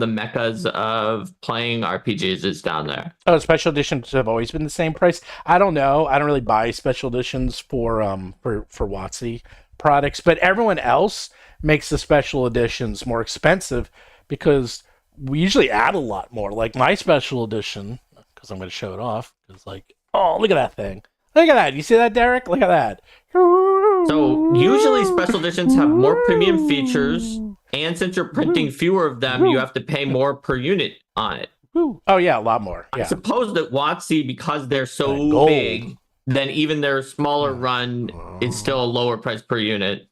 the meccas of playing RPGs is down there. Oh, special editions have always been the same price. I don't know. I don't really buy special editions for WoTC products, but everyone else makes the special editions more expensive because we usually add a lot more. Like my special edition, because I'm going to show it off. It's like, oh, look at that thing. Look at that. You see that, Derek? Look at that. So usually special editions have more premium features, and since you're printing fewer of them, you have to pay more per unit on it. Oh yeah, a lot more. Yeah. I suppose that WoTC, because they're so big, then even their smaller run is still a lower price per unit.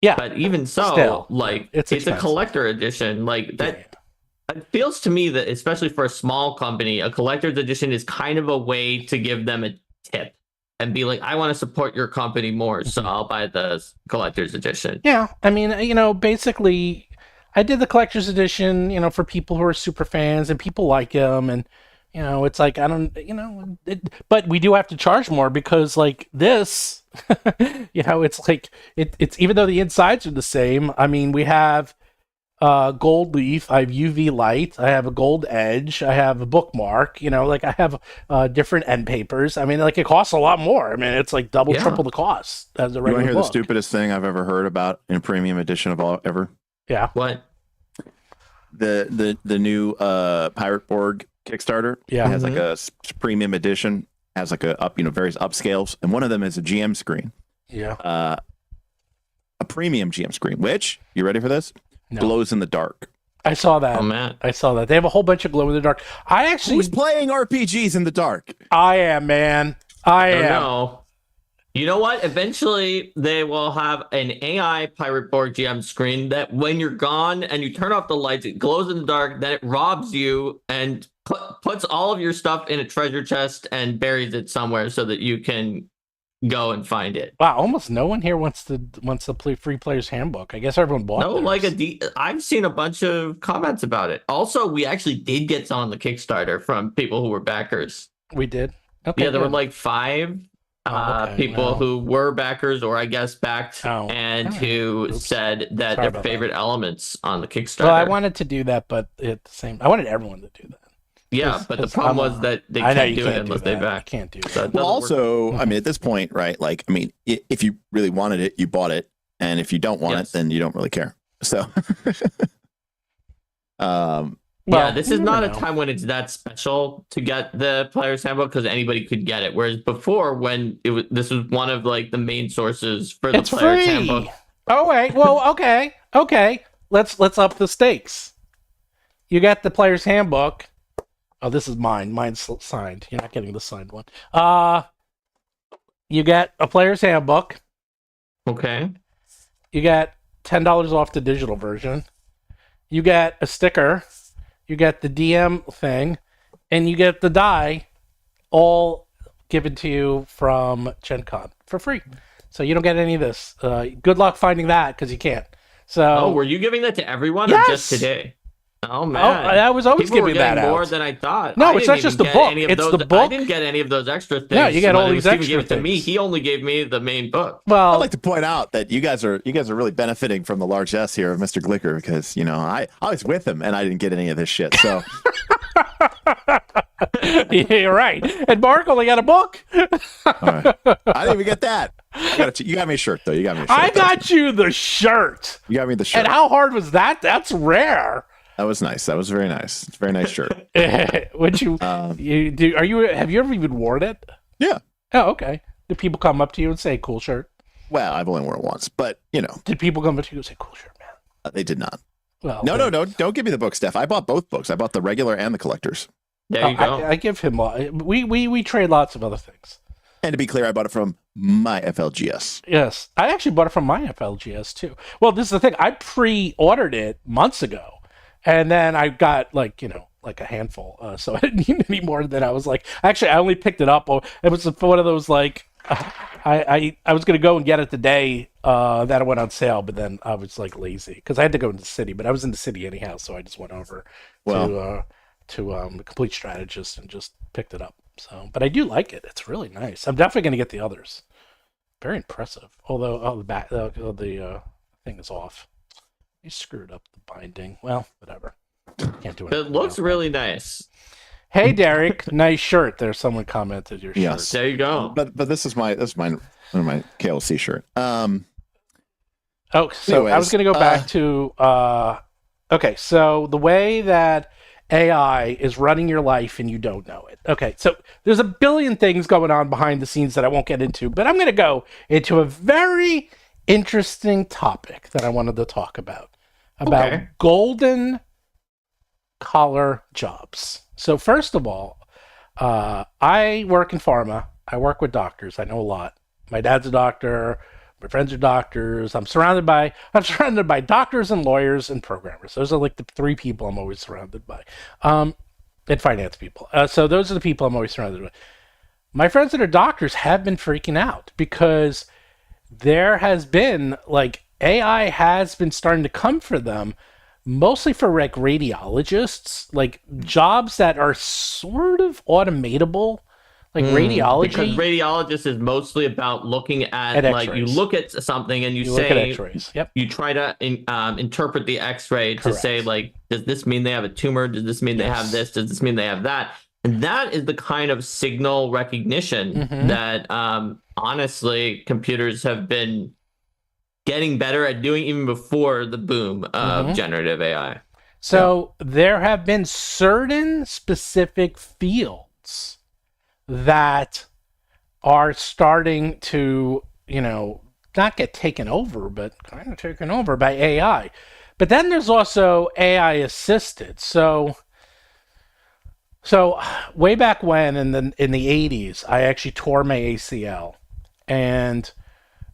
Yeah, but even so, still, like it's a collector edition. Like that, it feels to me that especially for a small company, a collector's edition is kind of a way to give them a tip and be like, I want to support your company more, so I'll buy the collector's edition. Yeah, I mean, basically, I did the collector's edition, for people who are super fans and people like them, and it's like I don't, but we do have to charge more because like this. It's like it's even though the insides are the same. I mean, we have gold leaf, I have UV light, I have a gold edge, I have a bookmark. I have different end papers. I mean, like it costs a lot more. I mean, it's like double, triple the cost as a regular book. You want to hear the stupidest thing I've ever heard about in a premium edition of all ever? Yeah. What? The new Pirate Borg Kickstarter. Yeah. It has like a premium edition. Has like various upscales, and one of them is a GM screen. Yeah. A premium GM screen, which, you ready for this? No. Glows in the dark. I saw that. Oh man, I saw that. They have a whole bunch of glow in the dark. Who's playing RPGs in the dark? I am, man. I am. No. You know what? Eventually, they will have an AI Pirate Borg GM screen that when you're gone and you turn off the lights, it glows in the dark. Then it robs you and puts all of your stuff in a treasure chest and buries it somewhere so that you can go and find it. Wow, almost no one here wants to play Free Player's Handbook. I guess everyone bought theirs. Like I've seen a bunch of comments about it. Also, we actually did get some on the Kickstarter from people who were backers. We did? Okay, there were like 5 people who were backers or I guess backed who said that their favorite elements on the Kickstarter. Well, I wanted to do that, but I wanted everyone to do that. Yeah, but the problem was that they can't do it unless they back. I can't do it. So well, also, I mean, at this point, right? Like, I mean, if you really wanted it, you bought it, and if you don't want it, then you don't really care. So, this is not a time when it's that special to get the Player's Handbook because anybody could get it. Whereas before, when this was one of like the main sources for the Player's Handbook. Oh wait, well, okay. Let's up the stakes. You got the Player's Handbook. Oh, this is mine. Mine's signed. You're not getting the signed one. You get a Player's Handbook. Okay. You get $10 off the digital version. You get a sticker. You get the DM thing. And you get the die all given to you from Gen Con for free. So you don't get any of this. Good luck finding that because you can't. So were you giving that to everyone Yes! or just today? Oh man, I was always People were giving that getting more out. than I thought. No, I it's didn't not even just the get book. any of It's those. the book. I didn't get any of those extra things. Yeah, you get all when these Steven extra gave it to me. things. He only gave me the main book. Well, I'd like to point out that you guys are really benefiting from the largesse here of Mr. Glicker because I was with him and I didn't get any of this shit. So you're right. And Mark only got a book. all right. I didn't even get that. You got me a shirt though. You got me a shirt. I got you the shirt. You got me the shirt. And how hard was that? That's rare. That was nice. That was very nice. It's a very nice shirt. Would you have you ever even worn it? Yeah. Oh, okay. Did people come up to you and say, "Cool shirt"? Well, I've only worn it once, but Did people come up to you and say, "Cool shirt, man"? they did not. Well, No. Don't give me the book, Steph. I bought both books. I bought the regular and the collector's. There you go. I give him. We trade lots of other things. And to be clear, I bought it from my FLGS. Yes, I actually bought it from my FLGS too. Well, this is the thing. I pre-ordered it months ago, and then I got like a handful. So I didn't need any more than I was like. Actually, I only picked it up. It was one of those like. I was gonna go and get it the day that it went on sale, but then I was like lazy because I had to go into the city. But I was in the city anyhow, so I just went over to the Complete Strategist and just picked it up. So, but I do like it. It's really nice. I'm definitely gonna get the others. Very impressive. Although the thing is off. He screwed up the binding. Well, whatever. Can't do it. It looks really nice. Hey, Derek, nice shirt. There, someone commented your shirt. Yes. There you go. But this is my KLC shirt. Oh, so Anyways, I was going to go back to. Okay, so the way that AI is running your life and you don't know it. Okay, so there's a billion things going on behind the scenes that I won't get into, but I'm going to go into a very interesting topic that I wanted to talk about Okay. golden collar jobs. So first of all, I work in pharma. I work with doctors. I know a lot. My dad's a doctor. My friends are doctors. I'm surrounded by doctors and lawyers and programmers. Those are like the three people I'm always surrounded by. And finance people. So those are the people I'm always surrounded by. My friends that are doctors have been freaking out because there has been AI has been starting to come for them, mostly for like radiologists, like jobs that are sort of automatable, like radiology. Because radiologist is mostly about looking at like X-rays. you look at something and you look at say X-rays. Yep. you try to interpret the X-ray to say like, does this mean they have a tumor? Does this mean they have this? Does this mean they have that? And that is the kind of signal recognition that honestly computers have been getting better at doing even before the boom of generative AI. So there have been certain specific fields that are starting to, not get taken over, but kind of taken over by AI. But then there's also AI assisted. So way back when in the 80s, I actually tore my ACL, and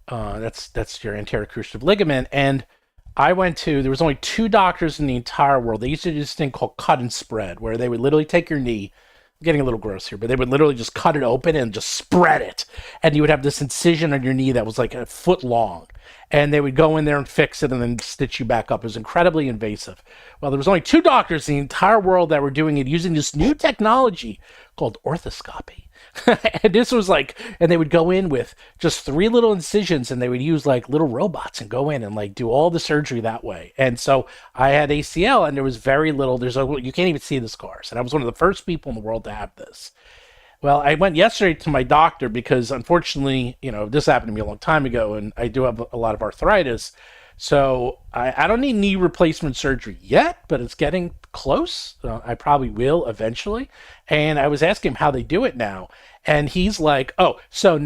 that's your anterior cruciate ligament. And there was only two doctors in the entire world. They used to do this thing called cut and spread, where they would literally take your knee. I'm getting a little gross here, but they would literally just cut it open and just spread it. And you would have this incision on your knee that was like a foot long. And they would go in there and fix it and then stitch you back up. It was incredibly invasive. Well, there was only two doctors in the entire world that were doing it using this new technology called orthoscopy. And this was and they would go in with just 3 little incisions, and they would use like little robots and go in and like do all the surgery that way. And so I had ACL, and there was very little. You can't even see the scars. And I was one of the first people in the world to have this. Well, I went yesterday to my doctor because unfortunately, this happened to me a long time ago, and I do have a lot of arthritis. So I don't need knee replacement surgery yet, but it's getting close. I probably will eventually. And I was asking him how they do it now. And he's like, so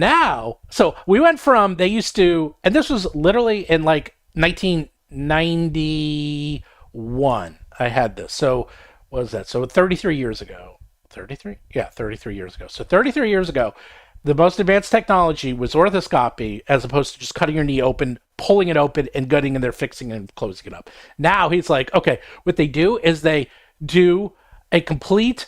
we went from, they used to, and this was literally in like 1991, I had this. So what was that? So 33 years ago. 33? Yeah, 33 years ago. So 33 years ago, the most advanced technology was orthoscopy, as opposed to just cutting your knee open, pulling it open, and getting in there, fixing it, and closing it up. Now he's like, okay, what they do is they do a complete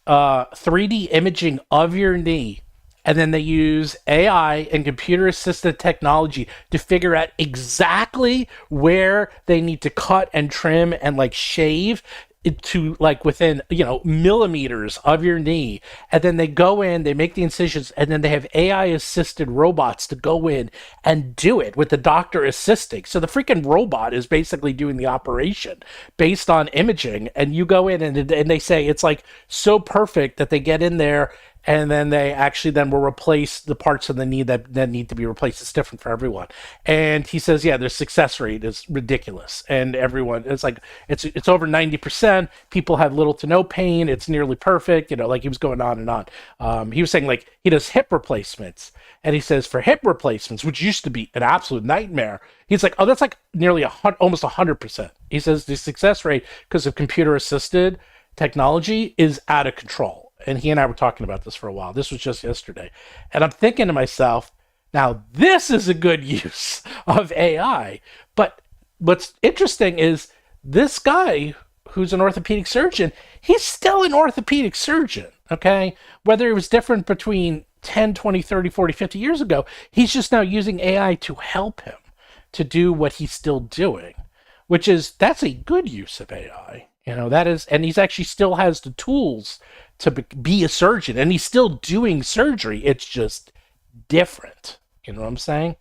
3D imaging of your knee and then they use AI and computer assisted technology to figure out exactly where they need to cut and trim and like shave it to like within millimeters of your knee, and then they go in, they make the incisions, and then they have AI assisted robots to go in and do it with the doctor assisting. So the freaking robot is basically doing the operation based on imaging, and you go in and they say it's like so perfect that they get in there, and then they actually then will replace the parts of the knee that need to be replaced. It's different for everyone. And he says, yeah, their success rate is ridiculous. And everyone, it's like, it's over 90%. People have little to no pain. It's nearly perfect. Like he was going on and on. He was saying like he does hip replacements. And he says for hip replacements, which used to be an absolute nightmare, he's like, oh, that's like nearly almost 100%. He says the success rate, because of computer assisted technology, is out of control. And he and I were talking about this for a while. This was just yesterday. And I'm thinking to myself, now this is a good use of AI. But what's interesting is this guy who's an orthopedic surgeon, he's still an orthopedic surgeon, okay? Whether it was different between 10, 20, 30, 40, 50 years ago, he's just now using AI to help him to do what he's still doing, that's a good use of AI. That is, and he's actually still has the tools to be a surgeon, and he's still doing surgery. It's just different. You know what I'm saying?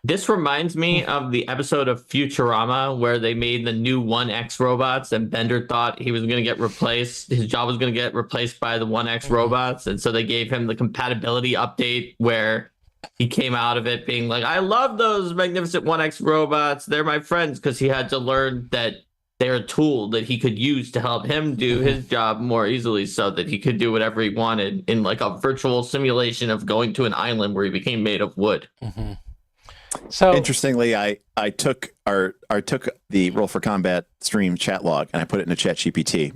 This reminds me of the episode of Futurama where they made the new 1X robots, and Bender thought he was going to get replaced. His job was going to get replaced by the 1X robots. And so they gave him the compatibility update where he came out of it being like, I love those magnificent 1X robots. They're my friends, because he had to learn that they're a tool that he could use to help him do his job more easily so that he could do whatever he wanted in like a virtual simulation of going to an island where he became made of wood. Mm-hmm. So interestingly, I took the Roll for Combat stream chat log and I put it in a chat GPT.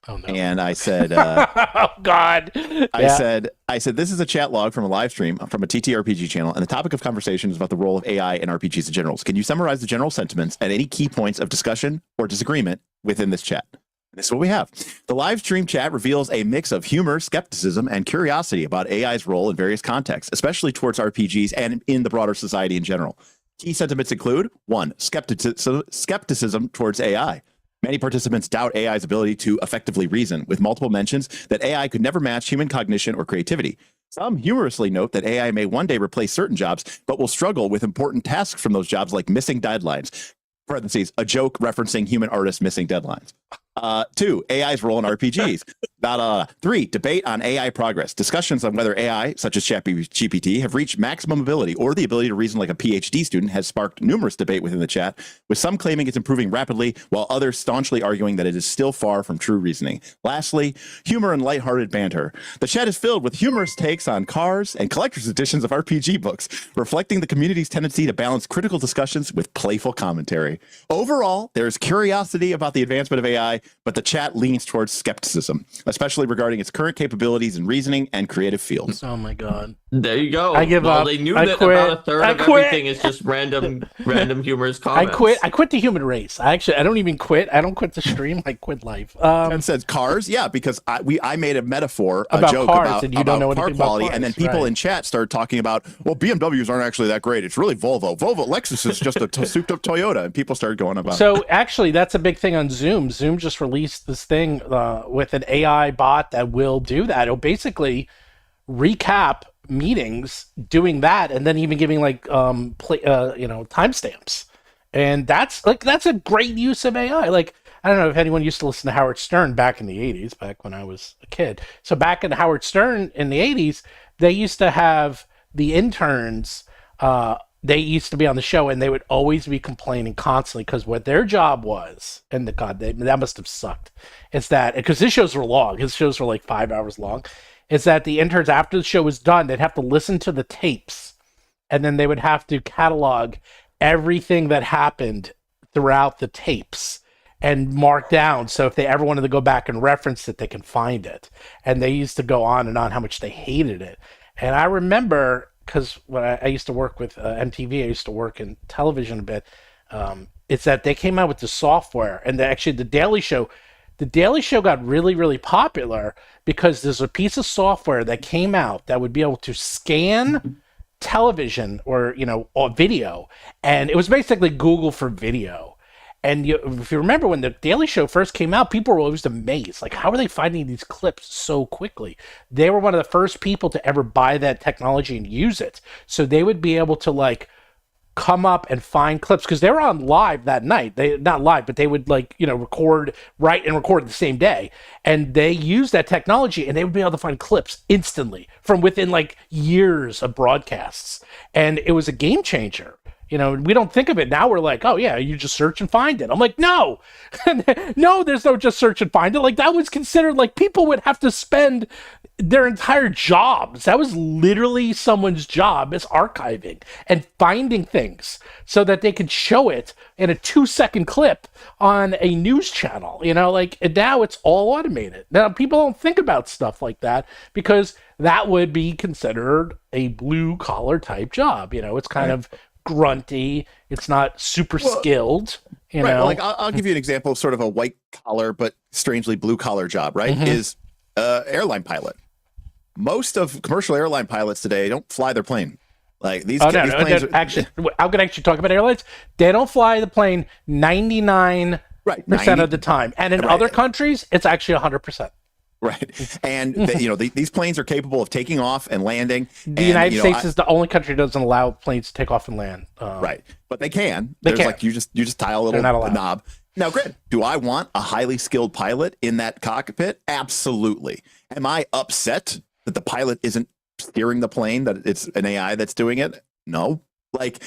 Oh, no. And I said, oh God. I said, this is a chat log from a live stream from a TTRPG channel, and the topic of conversation is about the role of AI in RPGs in general. Can you summarize the general sentiments and any key points of discussion or disagreement within this chat? This is what we have. The live stream chat reveals a mix of humor, skepticism, and curiosity about AI's role in various contexts, especially towards RPGs and in the broader society in general. Key sentiments include 1. Skepticism towards AI. Many participants doubt AI's ability to effectively reason, with multiple mentions that AI could never match human cognition or creativity. Some humorously note that AI may one day replace certain jobs, but will struggle with important tasks from those jobs like missing deadlines. Parentheses, a joke referencing human artists missing deadlines. 2, AI's role in RPGs. 3, debate on AI progress. Discussions on whether AI, such as ChatGPT, have reached maximum ability or the ability to reason like a PhD student has sparked numerous debate within the chat, with some claiming it's improving rapidly, while others staunchly arguing that it is still far from true reasoning. Lastly, humor and lighthearted banter. The chat is filled with humorous takes on cars and collector's editions of RPG books, reflecting the community's tendency to balance critical discussions with playful commentary. Overall, there is curiosity about the advancement of AI, but the chat leans towards skepticism, especially regarding its current capabilities in reasoning and creative fields. Oh my God. There you go. I give up. They knew I that quit. about a third I of quit. everything is just random humorous comments. I quit the human race. I don't even quit. I don't quit the stream. I quit life. And says cars, yeah, because I made a metaphor, a about joke cars, about, and you don't know car anything quality, about cars, and then people right. in chat started talking about, well, BMWs aren't actually that great. It's really Volvo. Lexus is just a souped-up Toyota, and people started going about. So actually, that's a big thing on Zoom. Zoom just released this thing with an AI bot that will do that. It'll basically recap meetings doing that, and then even giving like timestamps. And that's a great use of AI. Like, I don't know if anyone used to listen to Howard Stern back in the 80s, back when I was a kid. So back in Howard Stern in the 80s, they used to have the interns, they used to be on the show, and they would always be complaining constantly because what their job was, and that must have sucked, is that, because his shows were long, his shows were like 5 hours long, is that the interns, after the show was done, they'd have to listen to the tapes, and then they would have to catalog everything that happened throughout the tapes and mark down, so if they ever wanted to go back and reference it, they can find it. And they used to go on and on how much they hated it. And I remember, because when I used to work with MTV, I used to work in television a bit, it's that they came out with the software, and actually the Daily Show, The Daily Show got really, really popular because there's a piece of software that came out that would be able to scan television or video, and it was basically Google for video. And if you remember when the Daily Show first came out, people were always amazed, like, how are they finding these clips so quickly? They were one of the first people to ever buy that technology and use it, so they would be able to like come up and find clips, because they were on live that night. They not live, but they would record the same day, and they used that technology, and they would be able to find clips instantly from within like years of broadcasts, and it was a game changer. We don't think of it now. We're like, oh yeah, you just search and find it. I'm like, no, no, there's no just search and find it. Like, that was considered, like, people would have to spend their entire jobs. That was literally someone's job, is archiving and finding things so that they could show it in a 2-second clip on a news channel. And now it's all automated. Now people don't think about stuff like that because that would be considered a blue collar type job. It's kind of grunty, it's not super skilled, know. Like, I'll give you an example of sort of a white collar but strangely blue collar job, right? Is airline pilot. Most of commercial airline pilots today don't fly their plane. Like, these planes actually, I'm gonna actually talk about airlines. They don't fly the plane 99% of the time, and in other countries it's actually 100%. Right. And these planes are capable of taking off and landing. The United States is the only country that doesn't allow planes to take off and land. Right. But they can. Like, you just tie a little knob. Now, granted, do I want a highly skilled pilot in that cockpit? Absolutely. Am I upset that the pilot isn't steering the plane, that it's an AI that's doing it? No. Like,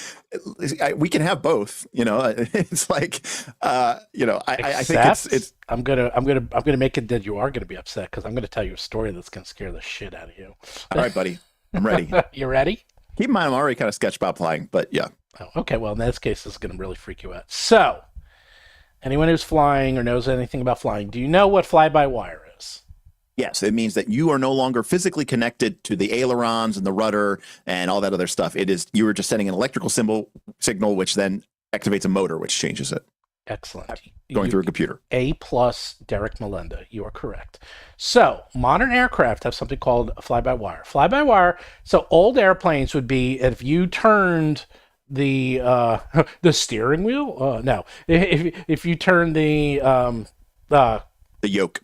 we can have both. It's like, I think it's. I'm gonna make it that you are gonna be upset, because I'm gonna tell you a story that's gonna scare the shit out of you. All right, buddy, I'm ready. You ready? Keep in mind, I'm already kind of sketched about flying, but yeah. Oh, okay. Well, in this case, this is gonna really freak you out. So, anyone who's flying or knows anything about flying, do you know what fly-by-wire is? Yes, it means that you are no longer physically connected to the ailerons and the rudder and all that other stuff. You are just sending an electrical signal, which then activates a motor, which changes it. Excellent. Going through a computer. A+, Derek Melinda. You are correct. So, modern aircraft have something called fly-by-wire. Fly-by-wire, so old airplanes would be, if you turned the steering wheel? No. If you turn the yoke.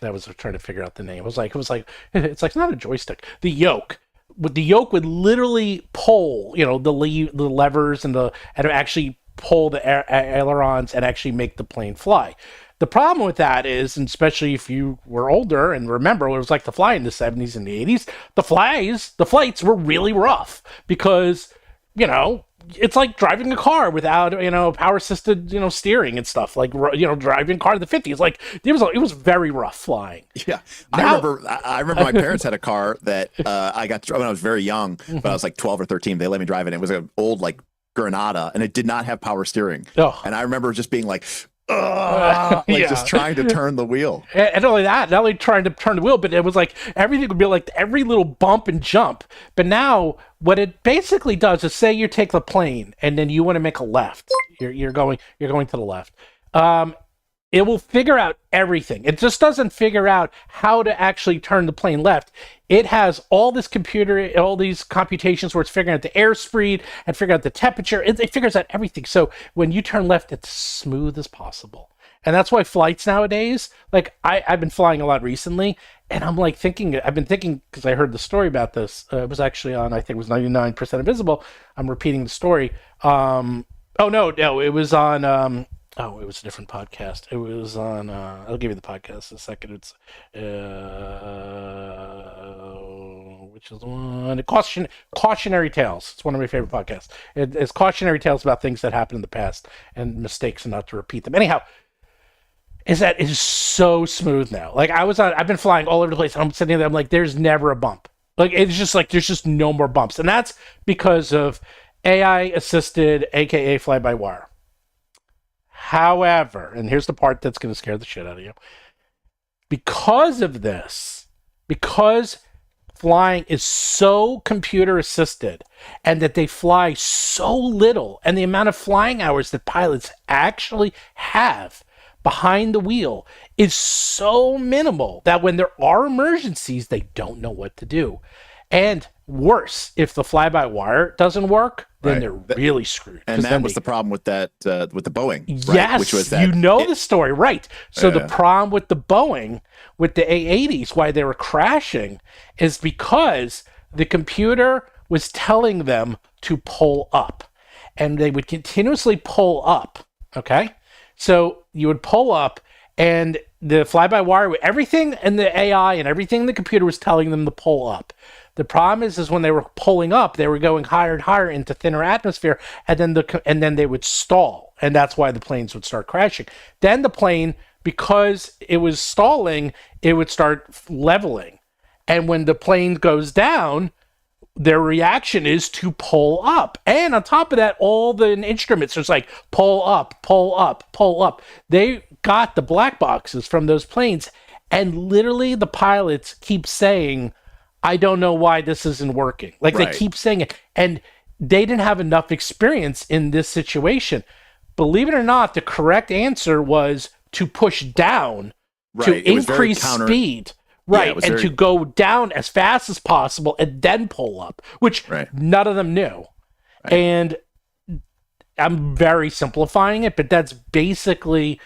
That was trying to figure out the name. It's like it's not a joystick. The yoke would literally pull, the levers and actually pull the ailerons and actually make the plane fly. The problem with that is, and especially if you were older and remember what it was like to fly in the 70s and the 80s, the flights were really rough because, it's like driving a car without, power assisted, steering and stuff. Like, driving a car in the 50s. Like, it was very rough flying. Yeah. I remember my parents had a car that I got when I was very young, but I was like 12 or 13. They let me drive it. It was an old, like, Granada, and it did not have power steering. Oh. And I remember just being like, just trying to turn the wheel. And not only trying to turn the wheel, but it was like everything would be like every little bump and jump. But now what it basically does is, say you take the plane and then you want to make a left. You're going to the left. It will figure out everything. It just doesn't figure out how to actually turn the plane left. It has all these computations where it's figuring out the airspeed and figuring out the temperature. It figures out everything. So when you turn left, it's smooth as possible. And that's why flights nowadays, like I've been flying a lot recently, and I've been thinking, because I heard the story about this. It was actually on, I think it was 99% Invisible. I'm repeating the story. It was on... it was a different podcast. It was on, I'll give you the podcast in a second. It's, which is the one? Cautionary Tales. It's one of my favorite podcasts. It's cautionary tales about things that happened in the past and mistakes and not to repeat them. Anyhow, it is so smooth now. Like, I've been flying all over the place, and I'm sitting there, I'm like, there's never a bump. Like, it's just like, there's just no more bumps. And that's because of AI assisted, AKA fly-by-wire. However, and here's the part that's going to scare the shit out of you. Because of this, because flying is so computer assisted and that they fly so little, and the amount of flying hours that pilots actually have, behind the wheel is so minimal that when there are emergencies, they don't know what to do. And worse, if the fly-by-wire doesn't work, then they're really screwed. And that was the problem with that with the Boeing. Yes, right? Which was that the story, right? So the problem with the Boeing, with the A80s, why they were crashing, is because the computer was telling them to pull up, and they would continuously pull up. Okay, so you would pull up, and the fly-by-wire, everything in the AI and everything in the computer was telling them to pull up. The problem is when they were pulling up, they were going higher and higher into thinner atmosphere, and then they would stall, and that's why the planes would start crashing. Then the plane, because it was stalling, it would start leveling, and when the plane goes down, their reaction is to pull up. And on top of that, all the instruments, it's like pull up, pull up, pull up. They got the black boxes from those planes, and literally the pilots keep saying, I don't know why this isn't working. Like they keep saying it. And they didn't have enough experience in this situation. Believe it or not, the correct answer was to push down to increase speed. Right, and to go down as fast as possible and then pull up, which none of them knew. Right. And I'm very simplifying it, but that's basically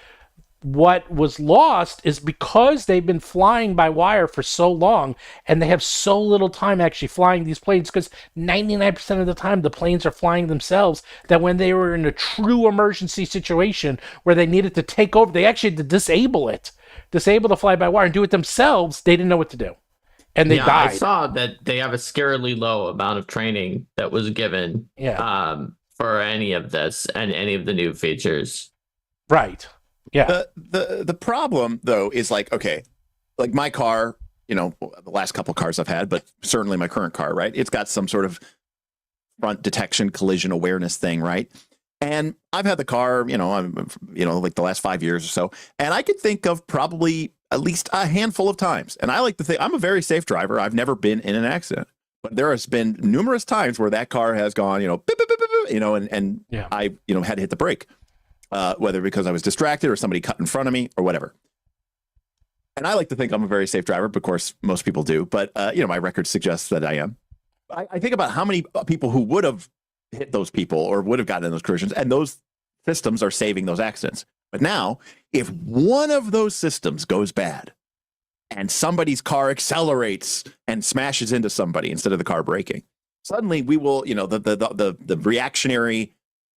what was lost, is because they've been flying by wire for so long and they have so little time actually flying these planes, because 99% of the time the planes are flying themselves, that when they were in a true emergency situation where they needed to take over, they actually had to disable the fly-by-wire and do it themselves. They didn't know what to do, and they died. I saw that they have a scarily low amount of training that was given for any of this and any of the new features. Right. Yeah. The problem though is like my car, the last couple cars I've had, but certainly my current car, right? It's got some sort of front detection collision awareness thing, right? And I've had the car, like the last 5 years or so, and I could think of probably at least a handful of times. And I like to think I'm a very safe driver. I've never been in an accident, but there has been numerous times where that car has gone, beep, beep, beep, beep, and I, had to hit the brake, whether because I was distracted or somebody cut in front of me or whatever. And I like to think I'm a very safe driver. But of course, most people do. But, my record suggests that I am. I think about how many people who would have hit those people or would have gotten in those collisions, and those systems are saving those accidents. But now, if one of those systems goes bad and somebody's car accelerates and smashes into somebody instead of the car braking, suddenly we will, the reactionary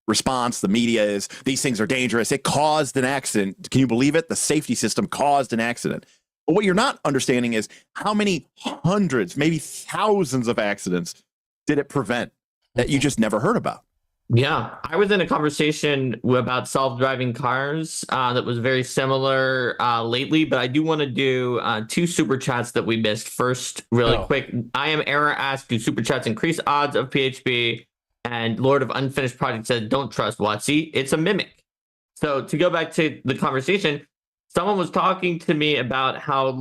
response, the media is, these things are dangerous. It caused an accident. Can you believe it? The safety system caused an accident. But what you're not understanding is how many hundreds, maybe thousands of accidents did it prevent that you just never heard about. Yeah, I was in a conversation about self-driving cars that was very similar lately, but I do want to do two super chats that we missed. First, really quick, I am Era asked, do super chats increase odds of PHP? And Lord of Unfinished Project said, don't trust WoTC, it's a mimic. So to go back to the conversation, someone was talking to me about how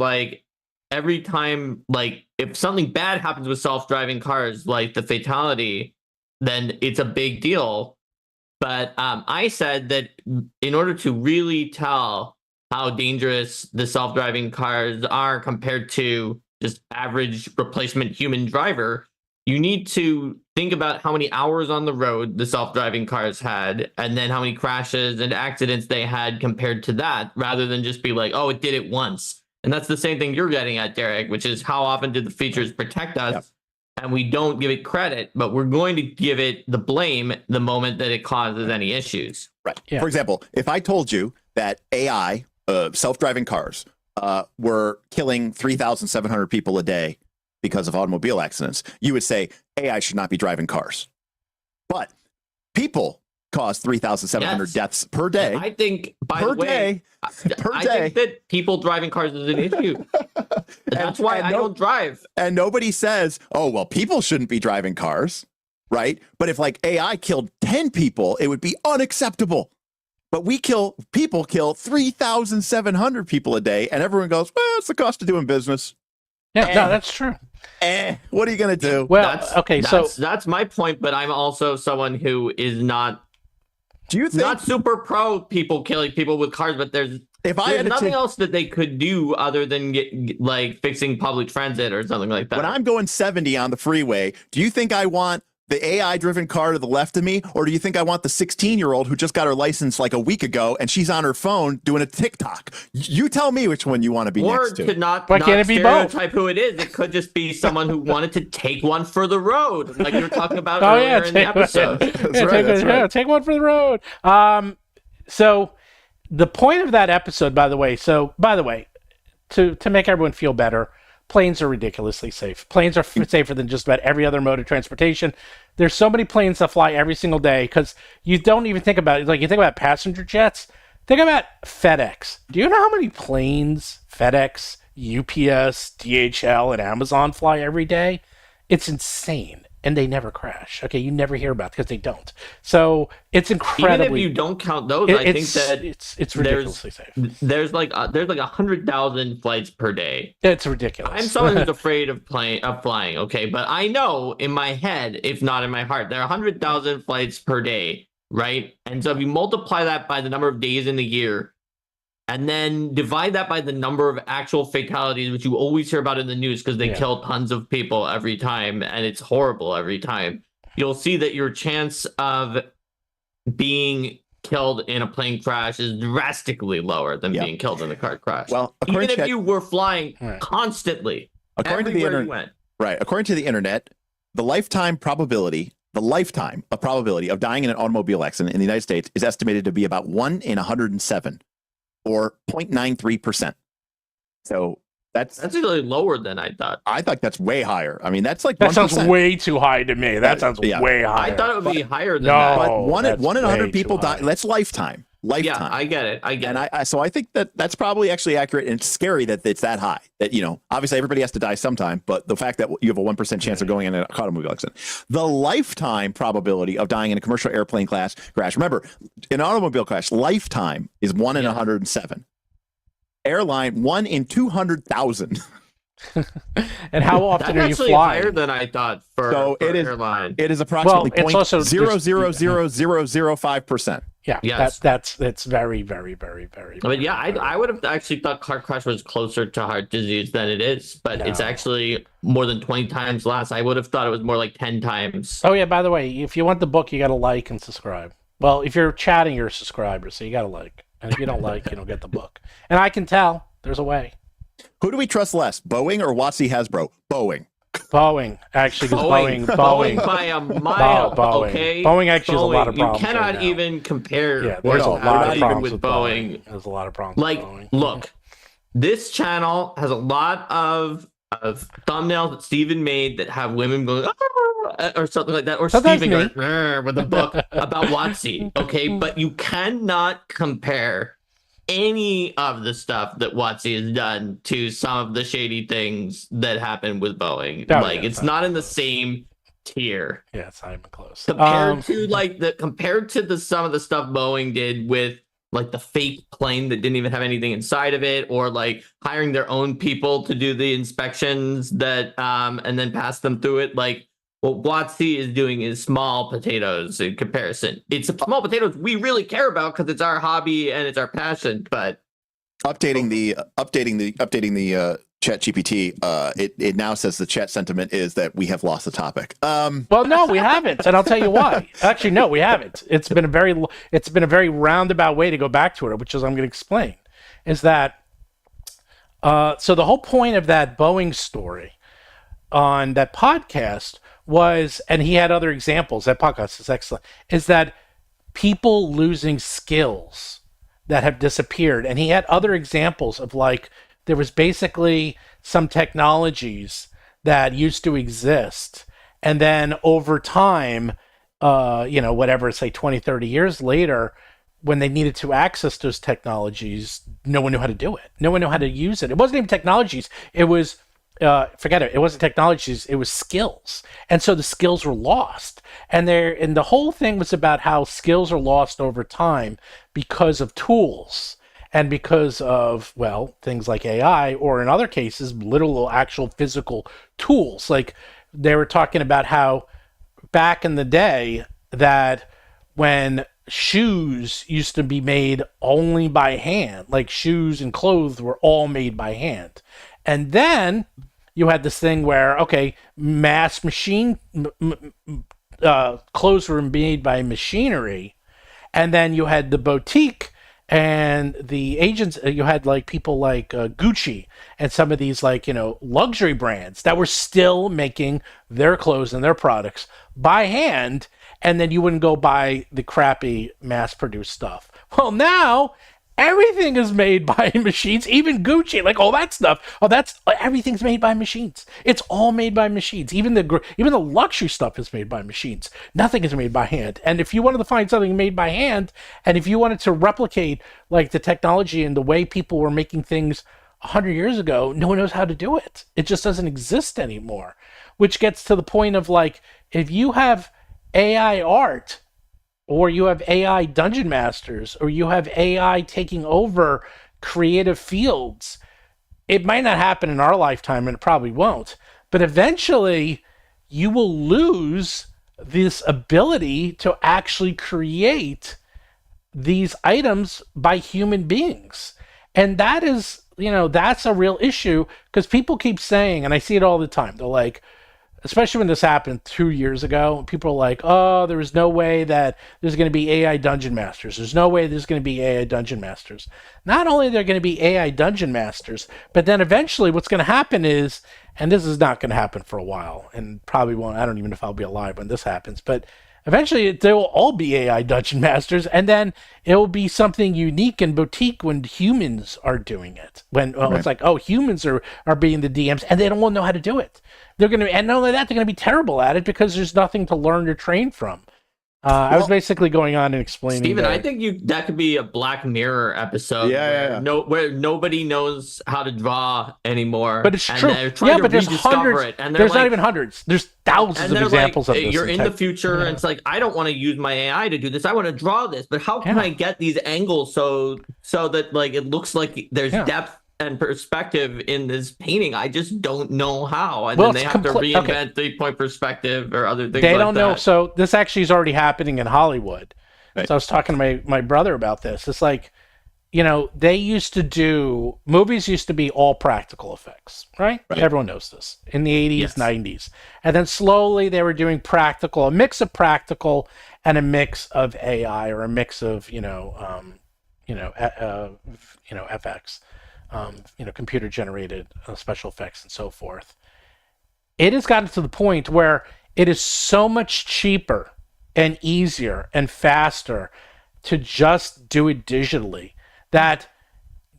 every time, if something bad happens with self-driving cars, like the fatality, then it's a big deal. But I said that in order to really tell how dangerous the self-driving cars are compared to just average replacement human driver, you need to think about how many hours on the road the self-driving cars had, and then how many crashes and accidents they had compared to that, rather than just be like, oh, it did it once. And that's the same thing you're getting at, Derek, which is how often did the features protect us? Yep. And we don't give it credit, but we're going to give it the blame the moment that it causes any issues. Right. Yeah. For example, if I told you that AI, self-driving cars, were killing 3,700 people a day because of automobile accidents, you would say AI should not be driving cars. But people cause 3,700 deaths per day. I think, by the way, I think that people driving cars is an issue. That's why I don't drive. And nobody says, oh, well, people shouldn't be driving cars, right? But if AI killed 10 people, it would be unacceptable. But people kill 3,700 people a day, and everyone goes, well, it's the cost of doing business. Yeah, no, that's true. What are you going to do? Well, that's my point, but I'm also someone who is not. Do you think not super pro people killing people with cars, but there's if I There's had to nothing take, else that they could do other than like fixing public transit or something like that. when I'm going 70 on the freeway, do you think I want the AI-driven car to the left of me, or do you think I want the 16-year-old who just got her license like a week ago and she's on her phone doing a TikTok? You tell me which one you want to be Or next to. to not, Why not can't it be both? stereotype who it is. It could just be someone who wanted to take one for the road, like you were talking about Oh earlier yeah, in the episode. take one for the road. So the point of that episode, by the way, to make everyone feel better, planes are ridiculously safe. Planes are safer than just about every other mode of transportation. There's so many planes that fly every single day because you don't even think about it. Like you think about passenger jets, think about FedEx. Do you know how many planes FedEx, UPS, DHL, and Amazon fly every day? It's insane. And they never crash. Okay, you never hear about it because they don't. So it's incredibly. Even if you don't count those, I think that it's ridiculously safe. There's like 100,000 flights per day. It's ridiculous. I'm someone who's afraid of flying. Okay, but I know in my head, if not in my heart, there are 100,000 flights per day, right? And so if you multiply that by the number of days in the year, and then divide that by the number of actual fatalities, which you always hear about in the news because they kill tons of people every time, and it's horrible every time. You'll see that your chance of being killed in a plane crash is drastically lower than being killed in a car crash. Well, even if you were flying constantly, according to the internet, according to the internet, the lifetime probability of dying in an automobile accident in the United States is estimated to be about 1 in 107. Or 0.93%. So that's really lower than I thought. I thought that's way higher. I mean, that's like that 1%. sounds way too high to me. That sounds way higher. I thought it would be higher than that. But one in 100 people die. That's lifetime. Yeah, I get it. So I think that's probably actually accurate, and it's scary that it's that high. That obviously everybody has to die sometime, but the fact that you have a 1% chance of going in an automobile accident, the lifetime probability of dying in a commercial airplane crash. Remember, an automobile crash lifetime is 1 in 107. Airline 1 in 200,000. And how often are you flying? Higher than I thought for airline. It is approximately it's also 0.00005%. Yeah, yes. that's very, very, very, very. But yeah, I would have actually thought car crash was closer to heart disease than it is, but it's actually more than 20 times less. I would have thought it was more like 10 times. Oh yeah, by the way, if you want the book, you got to like and subscribe. Well, if you're chatting, you're a subscriber, so you got to like. And if you don't like, you don't get the book. And I can tell there's a way. Who do we trust less, Boeing or WoTC Hasbro? Boeing, actually, because Boeing by a mile. Boeing. Okay, Boeing actually has a lot of problems. You cannot right even compare. Yeah, there's a lot of problems with Boeing. There's a lot of problems. Like, with Boeing. look, this channel has a lot of thumbnails that Steven made that have women going or something like that, or Sometimes Steven going with a book about WoTC. Okay, but you cannot compare any of the stuff that WoTC has done to some of the shady things that happen with Boeing. It's not in the same tier. Yeah, it's not even close. Compared to some of the stuff Boeing did with like the fake plane that didn't even have anything inside of it, or like hiring their own people to do the inspections that and then pass them through it. Like what WoTC is doing is small potatoes in comparison. It's small potatoes we really care about because it's our hobby and it's our passion. But updating the chat GPT, it now says the chat sentiment is that we have lost the topic. Well, no, we haven't, and I'll tell you why. Actually, no, we haven't. It's been a very roundabout way to go back to it, which is I'm going to explain. Is that so? The whole point of that Boeing story on that podcast was, and he had other examples. That podcast is excellent. Is that people losing skills that have disappeared, and he had other examples of like. There was basically some technologies that used to exist. And then over time, whatever, say 20, 30 years later, when they needed to access those technologies, no one knew how to do it. No one knew how to use it. It wasn't even technologies. It was, forget it. It wasn't technologies. It was skills. And so the skills were lost. And the whole thing was about how skills are lost over time because of tools. And because of, well, things like AI, or in other cases, literal, actual physical tools. Like they were talking about how back in the day that when shoes used to be made only by hand. Like shoes and clothes were all made by hand. And then you had this thing where, okay, mass machine clothes were made by machinery. And then you had the boutique and the agents. You had like people like Gucci and some of these like, luxury brands that were still making their clothes and their products by hand. And then you wouldn't go buy the crappy mass-produced stuff. Well, now everything is made by machines, even Gucci, like all that stuff. Everything's made by machines. It's all made by machines. Even the luxury stuff is made by machines. Nothing is made by hand. And if you wanted to find something made by hand, and if you wanted to replicate like the technology and the way people were making things 100 years ago, no one knows how to do it. It just doesn't exist anymore. Which gets to the point of like, if you have AI art, or you have AI dungeon masters, or you have AI taking over creative fields, it might not happen in our lifetime, and it probably won't, but eventually you will lose this ability to actually create these items by human beings. And that is, that's a real issue, because people keep saying, and I see it all the time, they're like, especially when this happened 2 years ago, people are like, oh, there is no way that there's going to be AI Dungeon Masters. There's no way there's going to be AI Dungeon Masters. Not only are there going to be AI Dungeon Masters, but then eventually what's going to happen is, and this is not going to happen for a while, and probably won't, I don't even know if I'll be alive when this happens, but eventually they will all be AI Dungeon Masters, and then it will be something unique and boutique when humans are doing it. When It's like, oh, humans are being the DMs, and they don't know how to do it. They're going to, and not only that, they're going to be terrible at it because there's nothing to learn or train from. I was basically going on and explaining. Steven, I think that could be a Black Mirror episode. Where nobody knows how to draw anymore. But it's true. But there's hundreds. And there's not even hundreds. There's thousands of examples of this. You're in the future, and it's like, I don't want to use my AI to do this. I want to draw this, but how can I get these angles so that like it looks like there's depth and perspective in this painting? I just don't know how. And then they have to reinvent 3-point perspective or other things. They don't know. So this actually is already happening in Hollywood. Right. So I was talking to my brother about this. It's like, they used to do, movies used to be all practical effects, right? Everyone knows this. In the 80s, 90s. And then slowly they were doing practical, a mix of practical and a mix of AI, or a mix of, FX. Computer generated special effects and so forth. It has gotten to the point where it is so much cheaper and easier and faster to just do it digitally that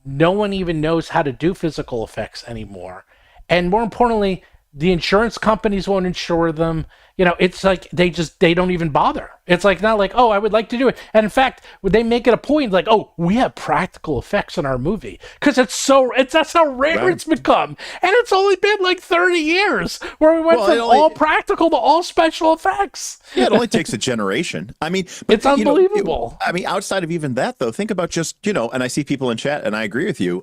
no one even knows how to do physical effects anymore. And more importantly, the insurance companies won't insure them. It's like they don't even bother. It's like not like, oh, I would like to do it. And in fact, would they make it a point like, oh, we have practical effects in our movie, because that's how rare it's become. And it's only been like 30 years where we went from all practical to all special effects. Yeah, it only takes a generation. I mean, it's unbelievable. Outside of even that, though, think about just, and I see people in chat, and I agree with you.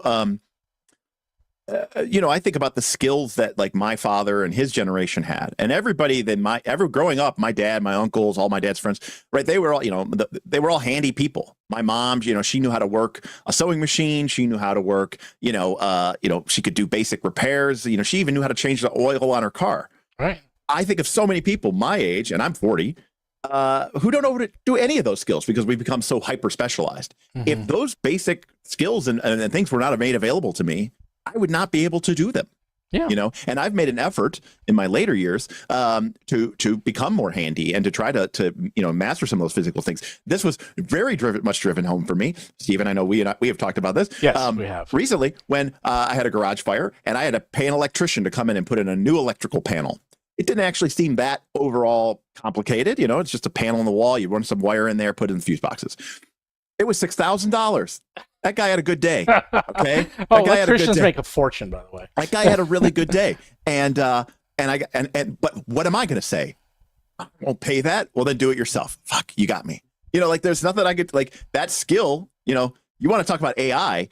I think about the skills that like my father and his generation had, and everybody growing up, my dad, my uncles, all my dad's friends, right? They were all, they were all handy people. My mom, she knew how to work a sewing machine. She knew how to work, she could do basic repairs. She even knew how to change the oil on her car. Right. I think of so many people my age, and I'm 40, who don't know how to do any of those skills because we've become so hyper specialized. Mm-hmm. If those basic skills and things were not made available to me, I would not be able to do them. Yeah. And I've made an effort in my later years to become more handy and to try to master some of those physical things. This was very much driven home for me. Stephen, I know we have talked about this. Yes, we have. Recently, when I had a garage fire and I had to pay an electrician to come in and put in a new electrical panel. It didn't actually seem that overall complicated. It's just a panel on the wall. You run some wire in there, put it in the fuse boxes. It was $6,000. That guy had a good day. Okay. Electricians make a fortune, by the way. That guy had a really good day. But what am I going to say? I won't pay that. Well, then do it yourself. Fuck, you got me. There's nothing I could like that skill. You want to talk about AI.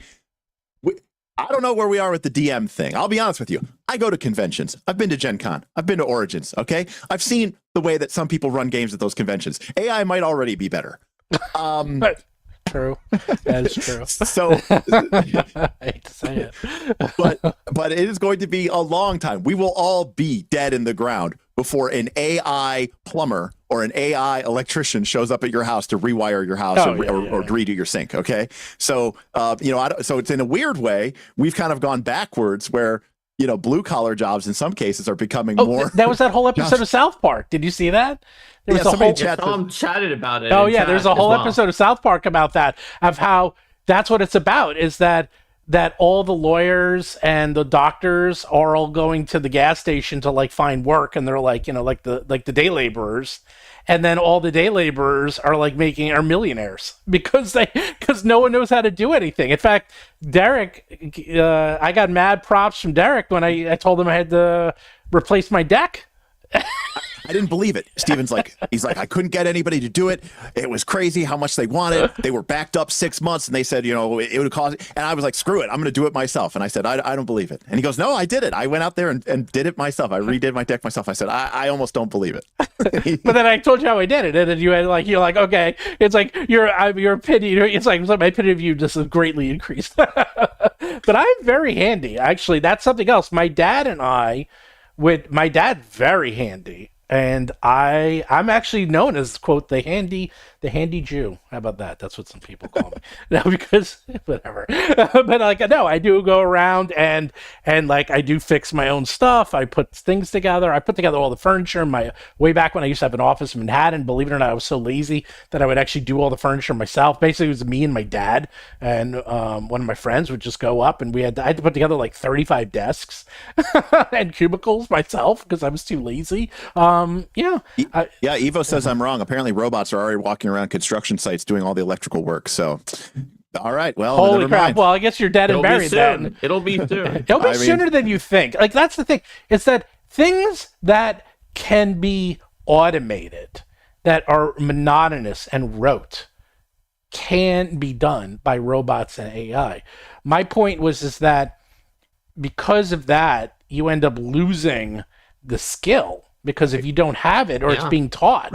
I don't know where we are with the DM thing. I'll be honest with you. I go to conventions. I've been to Gen Con. I've been to Origins. Okay. I've seen the way that some people run games at those conventions. AI might already be better. True. That is true. So, I hate to say it. but it is going to be a long time. We will all be dead in the ground before an AI plumber or an AI electrician shows up at your house to rewire your house or redo your sink. Okay, so so it's in a weird way we've kind of gone backwards where blue collar jobs in some cases are becoming more. That was that whole episode of South Park. Did you see that? There was someone chatted about it. Oh yeah, there's a whole episode of South Park about that, of how that's what it's about, is that all the lawyers and the doctors are all going to the gas station to like find work, and they're like, like the day laborers, and then all the day laborers are like are millionaires because no one knows how to do anything. In fact, Derek, I got mad props from Derek when I told him I had to replace my deck. I didn't believe it. Steven's he's like, I couldn't get anybody to do it. It was crazy how much they wanted. They were backed up 6 months, and they said, it would cost. And I was like, screw it, I'm going to do it myself. And I said, I don't believe it. And he goes, no, I did it. I went out there and did it myself. I redid my deck myself. I said, I almost don't believe it. But then I told you how I did it, and then you're like, okay, it's like your opinion. It's like my opinion of you just greatly increased. But I'm very handy. Actually, that's something else. My dad very handy. And I'm actually known as, quote, the handy Jew. How about that? That's what some people call me. No, because whatever. But I do go around and I do fix my own stuff. I put things together. I put together all the furniture. Way back when I used to have an office in Manhattan, believe it or not, I was so lazy that I would actually do all the furniture myself. Basically, it was me and my dad and one of my friends would just go up, and I had to put together like 35 desks and cubicles myself because I was too lazy. Evo says I'm wrong. Apparently robots are already walking around construction sites doing all the electrical work. So, all right. Well, holy crap. Mind. Well, I guess you're dead and buried then. It'll be soon. It'll be sooner than you think. Like, that's the thing. It's that things that can be automated, that are monotonous and rote, can be done by robots and AI. My point is that because of that, you end up losing the skill. Because if you don't have it, or it's being taught,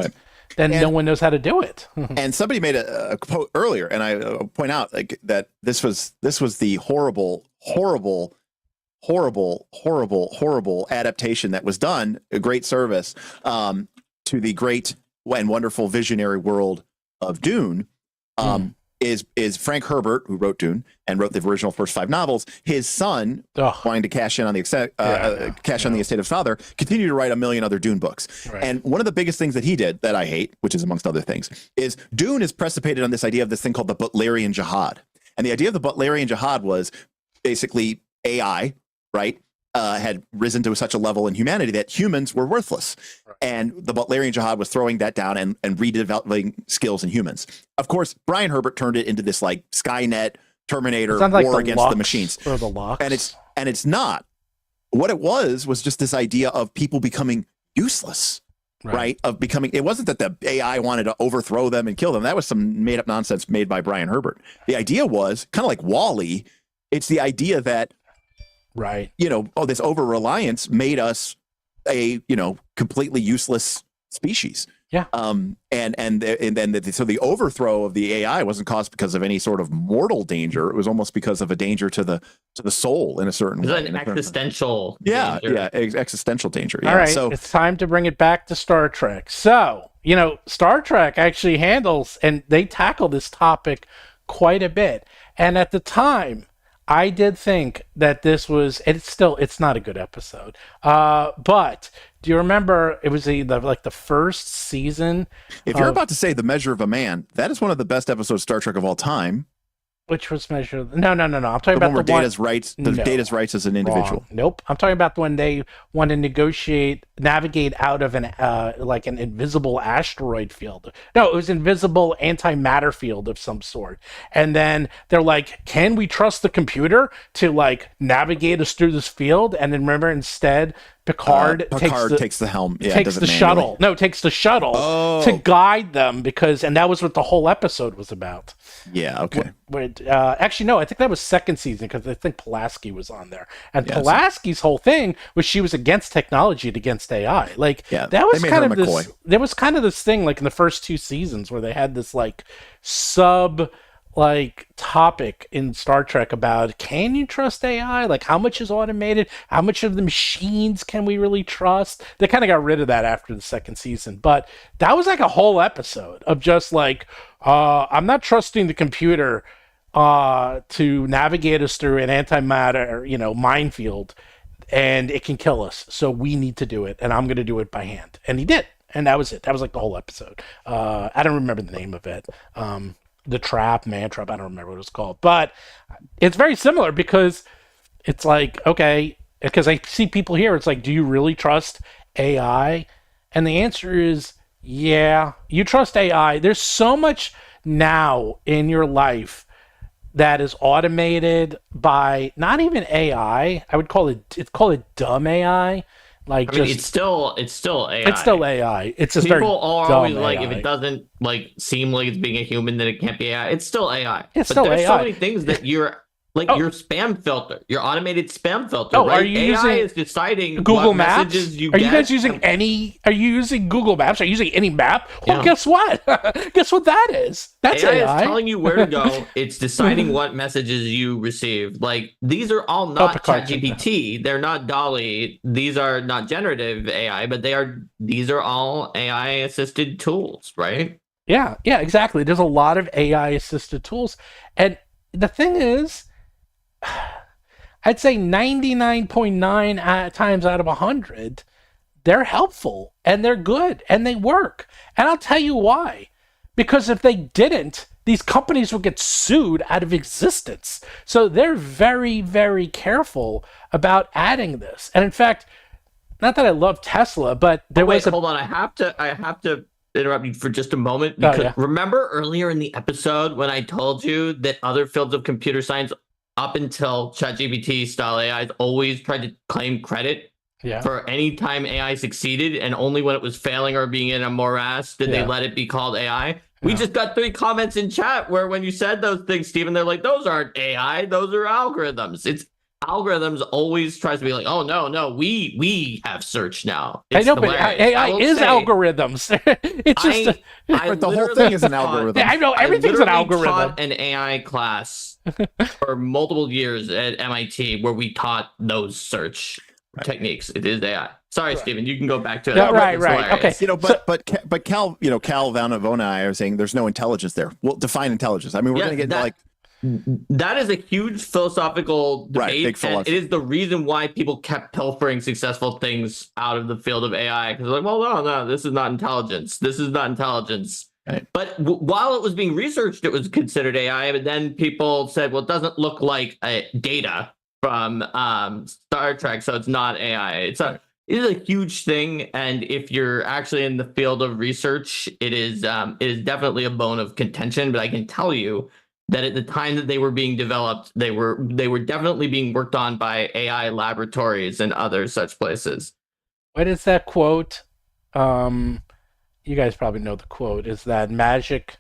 then no one knows how to do it. And somebody made a quote earlier, and I point out that this was the horrible adaptation that was done, a great service to the great and wonderful visionary world of Dune. Is Frank Herbert, who wrote Dune and wrote the original first 5 novels. His son, wanting to cash in on the estate of his father, continued to write a million other Dune books. Right. And one of the biggest things that he did that I hate, which is amongst other things, is Dune is precipitated on this idea of this thing called the Butlerian Jihad. And the idea of the Butlerian Jihad was basically AI, right? Had risen to such a level in humanity that humans were worthless. Right. And the Butlerian Jihad was throwing that down and redeveloping skills in humans. Of course, Brian Herbert turned it into this like Skynet, Terminator, war against the machines. Or the Locks. And it's not. What it was just this idea of people becoming useless. Right? Of becoming, it wasn't that the AI wanted to overthrow them and kill them. That was some made up nonsense made by Brian Herbert. The idea was kind of like WALL-E. It's the idea that this over reliance made us a completely useless species. Yeah. So the overthrow of the AI wasn't caused because of any sort of mortal danger. It was almost because of a danger to the soul in a certain way. It's an existential danger. Existential danger. Yeah. All right, so it's time to bring it back to Star Trek. So, Star Trek actually handles and they tackle this topic quite a bit. And at the time, I did think that this was, it's not a good episode. But do you remember it was the first season? If you're about to say The Measure of a Man, that is one of the best episodes of Star Trek of all time. Which was Measure? No. I'm talking about where Data's rights. Data's rights as an individual. Wrong. Nope. I'm talking about when they want to navigate out of an invisible asteroid field. No, it was invisible antimatter field of some sort. And then they're like, "Can we trust the computer to navigate us through this field?" And then remember, instead, Picard takes the helm. Yeah, takes the shuttle. No, takes the shuttle to guide them and that was what the whole episode was about. Yeah. Okay. Actually, no. I think that was second season because I think Pulaski was on there, and Pulaski's whole thing was she was against technology and against against AI. Like Yeah, that was they made kind her of this. McCoy. There was kind of this thing like in the first 2 seasons where they had this like sub like topic in Star Trek about can you trust AI? Like how much is automated? How much of the machines can we really trust? They kind of got rid of that after the second season, but that was like a whole episode of just like I'm not trusting the computer to navigate us through an antimatter, minefield, and it can kill us. So we need to do it, and I'm going to do it by hand. And he did, and that was it. That was like the whole episode. I don't remember the name of it. The Trap, Man Trap, I don't remember what it was called. But it's very similar because it's like, okay, because I see people here, it's like, do you really trust AI? And the answer is, yeah, you trust AI. There's so much now in your life that is automated by not even AI. I would call it dumb AI. Like I mean, it's still AI. It's still AI. It's just People are always dumb like, AI. if it doesn't like seem like it's being a human, then it can't be AI. It's still AI. It's but still there's AI. so many things that you're like your spam filter, your automated spam filter. Oh, right? are you AI using is deciding Google what Maps? messages you Are get. you guys using any? Are you using Google Maps? Are you using any map? Well, Yeah. guess what? Guess what that is? That's AI AI. is telling you where to go. It's deciding what messages you receive. Like these are all not Picard. ChatGPT. They're not Dolly. These are not generative AI, but these are all AI assisted tools, right? Yeah, exactly. There's a lot of AI assisted tools, and the thing is, I'd say 99.9 times out of 100, they're helpful and they're good and they work. And I'll tell you why. Because if they didn't, these companies would get sued out of existence. So they're very, very careful about adding this. And in fact, not that I love Tesla, but there was hold on. I have to interrupt you for just a moment because remember earlier in the episode when I told you that other fields of computer science up until ChatGPT style AIs always tried to claim credit for any time AI succeeded, and only when it was failing or being in a morass did they let it be called AI. We just got 3 comments in chat where when you said those things, Stephen, they're like, those aren't AI, those are algorithms. It's algorithms alwas tries to be like, oh no, we have search now. I know, but AI is algorithms. It's just but the whole thing is an algorithm. I know everything's an algorithm. Taught an AI class for multiple years at MIT where we taught those search techniques. It is AI. Sorry, Stephen, you can go back to it. Yeah, right. Okay. But Cal, Cal Vanavona and I are saying there's no intelligence there. We'll define intelligence. I mean, we're going to get that is a huge philosophical debate, big philosophy. and it is the reason why people kept pilfering successful things out of the field of AI, because they're like, well, no, this is not intelligence. This is not intelligence. Right. But while it was being researched, it was considered AI, but then people said, well, it doesn't look like data from Star Trek, so it's not AI. It is a huge thing, and if you're actually in the field of research, it is definitely a bone of contention, but I can tell you that at the time that they were being developed, they were definitely being worked on by AI laboratories and other such places. What is that quote? You guys probably know the quote. Is that magic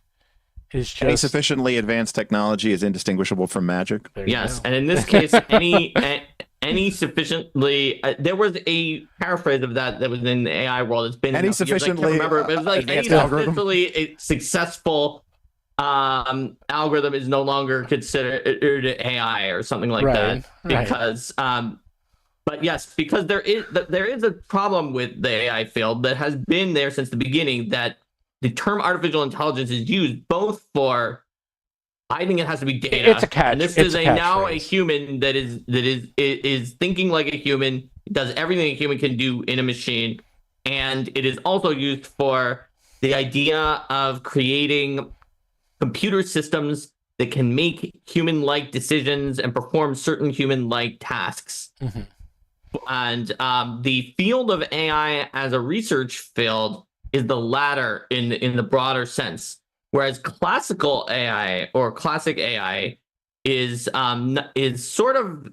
is just any sufficiently advanced technology is indistinguishable from magic? Yes, and in this case, any sufficiently there was a paraphrase of that was in the AI world. It's been any sufficiently years, I can't remember, but it was like any sufficiently a successful algorithm is no longer considered AI or something like that, because but yes, because there is a problem with the AI field that has been there since the beginning, that the term artificial intelligence is used both for, I think it has to be data. It's a catch. And this is now a human that is thinking like a human, does everything a human can do in a machine, and it is also used for the idea of creating computer systems that can make human-like decisions and perform certain human-like tasks. Mm-hmm. And the field of AI as a research field is the latter in the broader sense, whereas classical AI or classic AI is sort of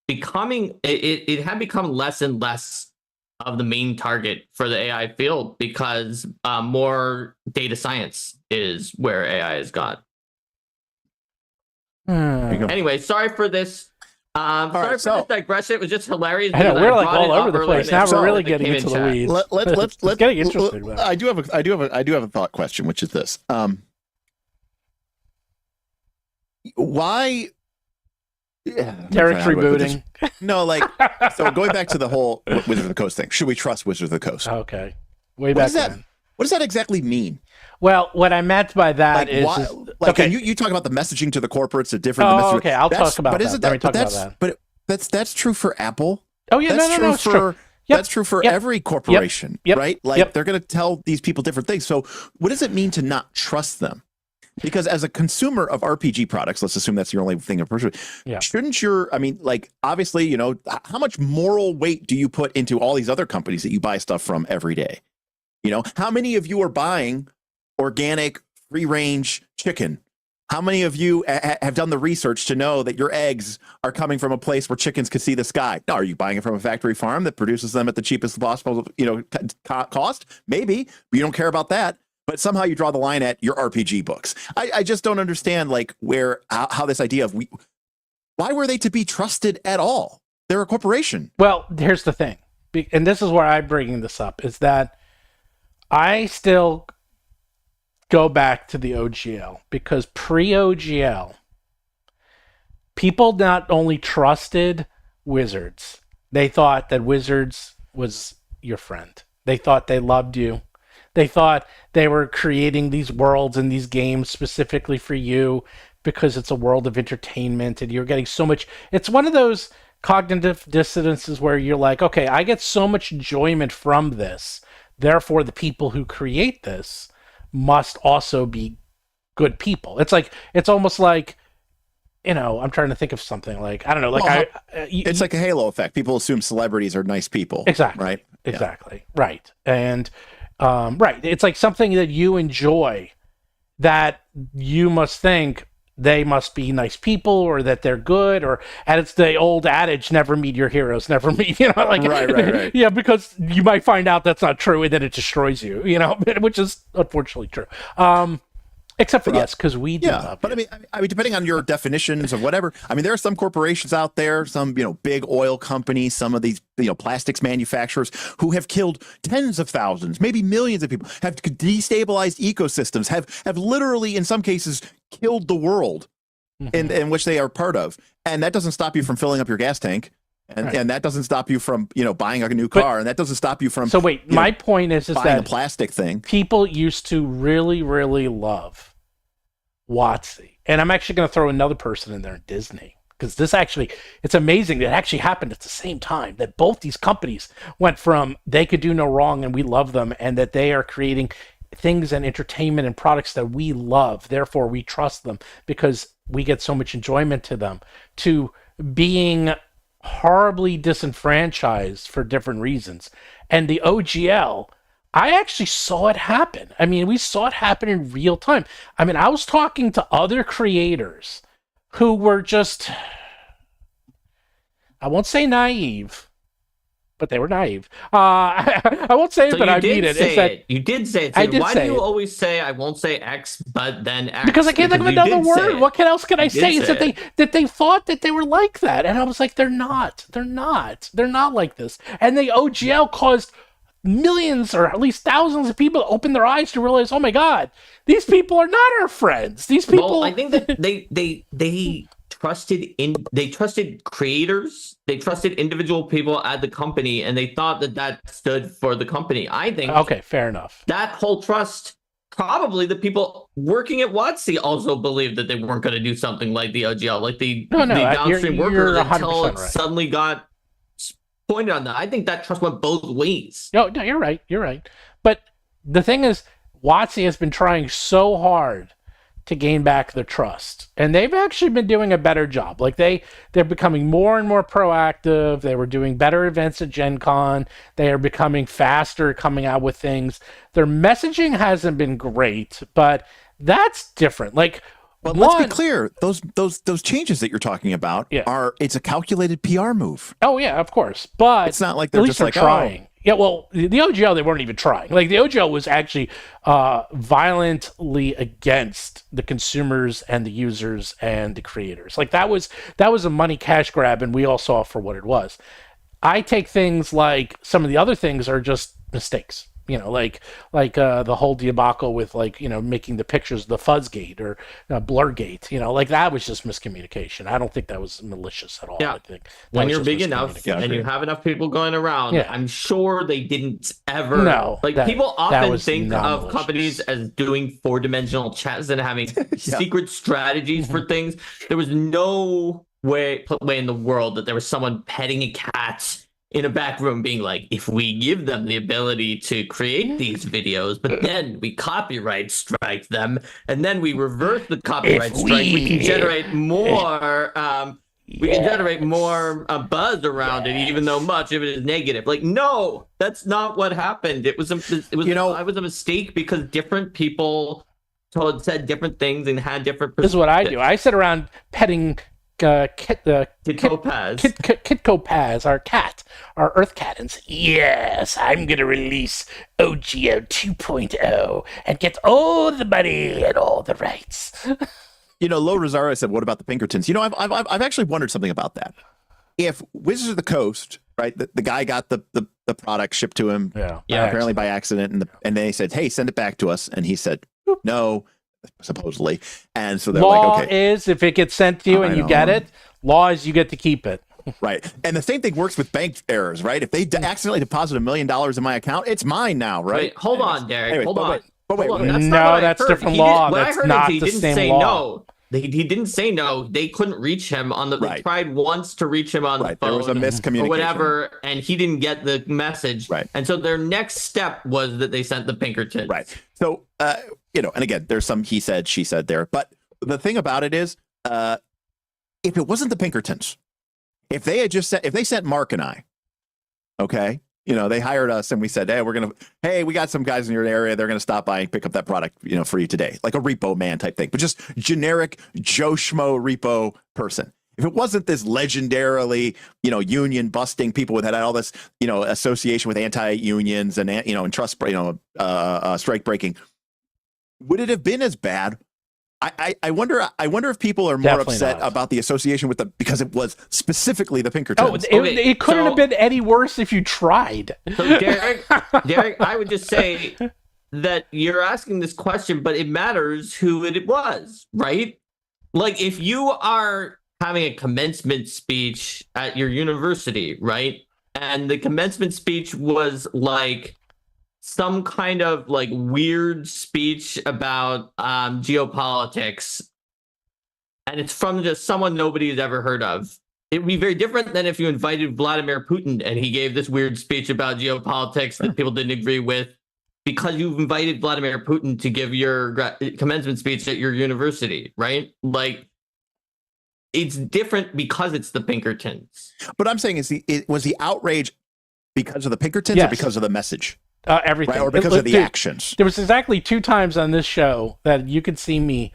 becoming, it had become less and less of the main target for the AI field, because more data science is where AI has gone. Anyway, sorry for this Sorry right, for so- this digression. It was just hilarious. I know, because we're like brought all it over up the earlier place. Now and we're it really came getting in into the chat. weeds. Let's It's getting interesting. Though. I do have a thought question, which is this: why? Derek's rebooting. No, like so. Going back to the whole Wizard of the Coast thing, should we trust Wizard of the Coast? Okay, way What back does that? then. What does that exactly mean? Well, what I meant by that Like, is, why, is- like, okay. and you talk about the messaging to the corporates, the different. Oh, the messaging, okay, I'll talk about but that. Isn't Let me that? talk But about that's that. but that's true for Apple. Oh yeah, That's no, it's for true. Yep. that's true for Yep. every corporation, Yep. right? Like Yep. they're going to tell these people different things. So, what does it mean to not trust them? Because as a consumer of RPG products, let's assume that's your only thing of purchase. Yeah. Shouldn't your? I mean, like obviously, you know, how much moral weight do you put into all these other companies that you buy stuff from every day? You know, how many of you are buying organic, free-range chicken? How many of you have done the research to know that your eggs are coming from a place where chickens can see the sky? Now, are you buying it from a factory farm that produces them at the cheapest possible, you know, cost? Maybe, but you don't care about that. But somehow you draw the line at your RPG books. I just don't understand, like, how this idea of why were they to be trusted at all? They're a corporation. Well, here's the thing, and this is where I'm bringing this up, is that I still go back to the OGL, because pre-OGL, people not only trusted Wizards, they thought that Wizards was your friend. They thought they loved you. They thought they were creating these worlds and these games specifically for you because it's a world of entertainment and you're getting so much. It's one of those cognitive dissonances where you're like, okay, I get so much enjoyment from this. Therefore, the people who create this must also be good people. It's almost like, you know, I'm trying to think of something like, I don't know, like Well, it's like a halo effect. People assume celebrities are nice people. Exactly. Right. Exactly. Yeah. Right. And right. It's like something that you enjoy that you must think they must be nice people or that they're good, and it's the old adage, never meet your heroes, never meet, you know, like, right. Yeah, because you might find out that's not true and then it destroys you, you know, which is unfortunately true. Except for yes, because we do love but you. I mean, depending on your definitions of whatever. I mean, there are some corporations out there, some big oil companies, some of these plastics manufacturers who have killed tens of thousands, maybe millions of people, have destabilized ecosystems, have literally in some cases killed the world in which they are part of, and that doesn't stop you from filling up your gas tank. And that doesn't stop you from buying a new car, and that doesn't stop you from. So wait, my point is buying that a plastic thing. People used to really, really love WoTC, and I'm actually going to throw another person in there, Disney, because it's amazing that it actually happened at the same time, that both these companies went from they could do no wrong and we love them, and that they are creating things and entertainment and products that we love, therefore we trust them because we get so much enjoyment to them, to being horribly disenfranchised for different reasons. And the OGL, I actually saw it happen. I mean, we saw it happen in real time. I mean, I was talking to other creators who were just, I won't say naive, but they were naive. I won't say it, but I mean it. You did say it. I did Why say do you it. always say I won't say X, but then X? Because I can't think of you another did say word. it. What else can I say? did It's say that they thought that they were like that, and I was like, they're not. They're not like this. And the OGL caused millions, or at least thousands of people to open their eyes to realize, oh my God, these people are not our friends. These people. Well, I think that they trusted creators, they trusted individual people at the company, and they thought that stood for the company. I think Okay, fair enough. that whole trust, probably the people working at WoTC also believed that they weren't going to do something like the OGL, like the downstream you're workers, 100% until it right. suddenly got pointed on that. I think that trust went both ways. No, you're right. You're right. But the thing is, WoTC has been trying so hard to gain back the trust, and they've actually been doing a better job. Like they're becoming more and more proactive. They were doing better events at Gen Con. They are becoming faster coming out with things. Their messaging hasn't been great, but that's different. Like, But let's be clear, those changes that you're talking about Yeah. it's a calculated PR move. Oh yeah, of course. But It's not like at they're least just like, trying. Yeah, well, the OGL, they weren't even trying. Like, the OGL was actually violently against the consumers and the users and the creators. Like, that was a money cash grab, and we all saw it for what it was. I take things like some of the other things are just mistakes. Like the whole debacle with, like, making the pictures the Fuzzgate or Blurgate. Like, that was just miscommunication. I don't think that was malicious at all. Yeah. I think when you're big enough and you have enough people going around, I'm sure they didn't ever. No, people often think of malicious. companies as doing 4-dimensional chess and having secret strategies for things. There was no way in the world that there was someone petting a cat in a back room being like, if we give them the ability to create these videos, but then we copyright strike them, and then we reverse the copyright strike, we can generate more buzz around it, even though much of it is negative. Like, no, that's not what happened. It was a mistake because different people said different things and had different perspectives. This is what I do. I sit around petting Kit Kopaz, our cat, our Earth cat, and say, yes, I'm going to release OGO 2.0 and get all the money and all the rights. Lo Rosario said, what about the Pinkertons? I've actually wondered something about that. If Wizards of the Coast, right, the guy got the product shipped to him, apparently by accident, and they said, hey, send it back to us. And he said, no. Supposedly, and so they're law like, okay, is if it gets sent to you and you get it, law is you get to keep it. Right, and the same thing works with bank errors, right? If they accidentally deposit $1 million in my account, it's mine now, right? Wait, hold on, Derek. Hold on. That's different law. That's not the same law. No. He didn't say no. They couldn't reach him on the. They tried once to reach him on the phone. There was a miscommunication or whatever, and he didn't get the message. Right. And so their next step was that they sent the Pinkertons. Right. So and again, there's some he said, she said there, but the thing about it is, if it wasn't the Pinkertons, if they sent Mark and I, okay. They hired us and we said, hey, we got some guys in your area. They're going to stop by and pick up that product, for you today, like a repo man type thing, but just generic Joe Schmo repo person. If it wasn't this legendarily, union busting people with had all this, association with anti-unions and trust, strike breaking, would it have been as bad? I wonder if people are more Definitely upset not. about the association with because it was specifically the Pinkertons. It couldn't have been any worse if you tried. So Derek, I would just say that you're asking this question, but it matters who it was, right? Like, if you are having a commencement speech at your university, right? And the commencement speech was like some kind of like weird speech about geopolitics, and it's from just someone nobody has ever heard of. It'd be very different than if you invited Vladimir Putin and he gave this weird speech about geopolitics that people didn't agree with, because you've invited Vladimir Putin to give your commencement speech at your university, right? Like, it's different because it's the Pinkertons. But I'm saying was the outrage because of the Pinkertons or because of the message? Everything. Right, or because of the actions. There was exactly 2 times on this show that you could see me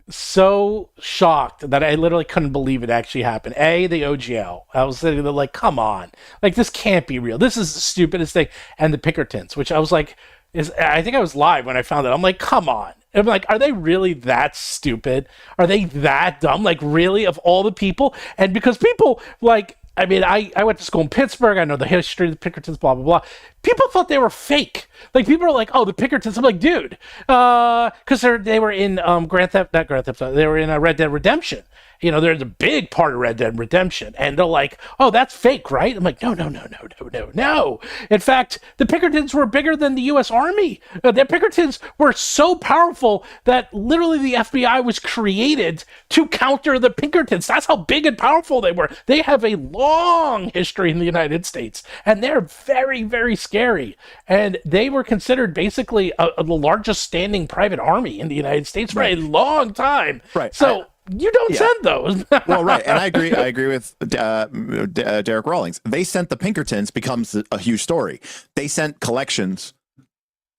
so shocked that I literally couldn't believe it actually happened. The OGL. I was sitting there like, come on. Like, this can't be real. This is the stupidest thing. And the Pinkertons, which I was like, I think I was live when I found it. I'm like, come on. I'm like, are they really that stupid? Are they that dumb? Like, really, of all the people? And because people, like, I mean, I went to school in Pittsburgh. I know the history of the Pinkertons, blah, blah, blah. People thought they were fake. Like, people are like, oh, the Pinkertons. I'm like, dude, because they were in they were in Red Dead Redemption. They're the big part of Red Dead Redemption. And they're like, oh, that's fake, right? I'm like, no. In fact, the Pinkertons were bigger than the U.S. Army. The Pinkertons were so powerful that literally the FBI was created to counter the Pinkertons. That's how big and powerful they were. They have a long history in the United States, and they're very, very scary. And they were considered basically the largest standing private army in the United States for a long time. Right. So you don't send those. Well, right. And I agree with Derek Rawlings. They sent the Pinkertons becomes a huge story. They sent collections.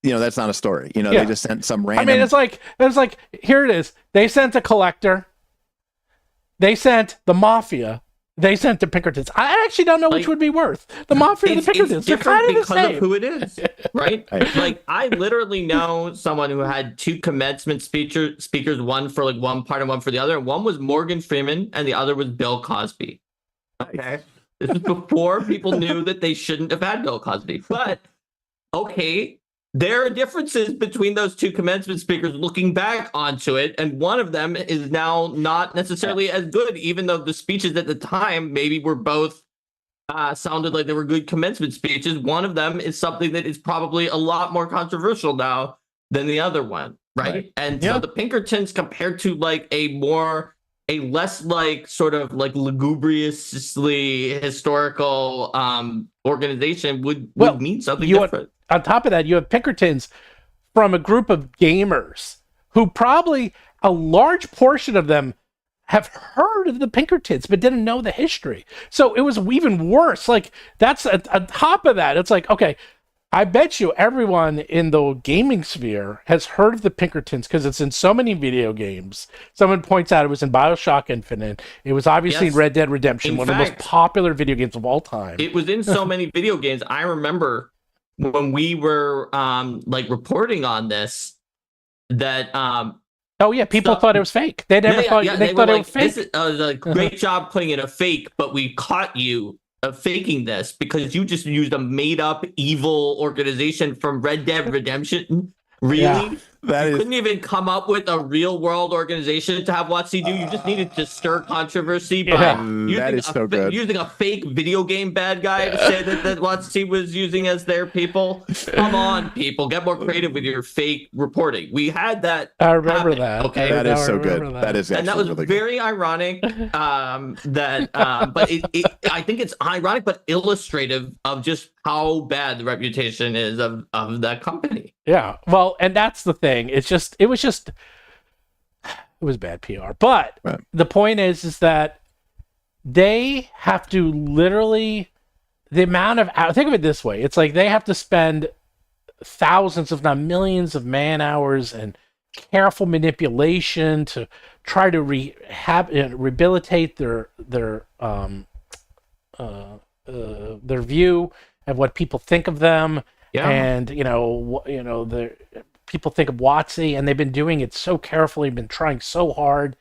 That's not a story. They just sent some random. I mean, it's like here it is. They sent a collector. They sent the mafia. They sent the Pinkertons. I actually don't know which would be worse. The Mafia or the Pinkertons. It's They're kind of the because same. of who it is, right? Like, I literally know someone who had two commencement speakers, one for like one part and one for the other. And one was Morgan Freeman and the other was Bill Cosby. Okay. This was before people knew that they shouldn't have had Bill Cosby. But, okay, there are differences between those two commencement speakers looking back onto it, and one of them is now not necessarily as good, even though the speeches at the time maybe were both sounded like they were good commencement speeches. One of them is something that is probably a lot more controversial now than the other one, right? And so the Pinkertons, compared to like a less like sort of like lugubriously historical organization would mean something different. On top of that, you have Pinkertons from a group of gamers who probably a large portion of them have heard of the Pinkertons but didn't know the history. So it was even worse. Like, that's on top of that. It's like, okay, I bet you everyone in the gaming sphere has heard of the Pinkertons because it's in so many video games. Someone points out it was in BioShock Infinite. It was obviously in Red Dead Redemption, one of the most popular video games of all time. It was in so many video games. I remember when we were like reporting on this that people thought it was fake. They never thought they thought it was fake. This is a great job putting in a fake, but we caught you faking this because you just used a made-up evil organization from Red Dead Redemption. Really? Yeah. You couldn't even come up with a real-world organization to have WoTC do. You just needed to stir controversy by using a fake video game bad guy to say that WoTC was using as their people. Come on, people. Get more creative with your fake reporting. We had that. I remember that. Okay, that is so good. That is and that was really very ironic. But I think it's ironic but illustrative of just how bad the reputation is of that company. Yeah, well, and that's the thing. It was bad PR. But the point is that they have to literally, the amount of, think of it this way. It's like they have to spend thousands, if not millions of man hours and careful manipulation to try to rehabilitate their view of what people think of them. Yeah. And the people think of WoTC, and they've been doing it so carefully, been trying so hard,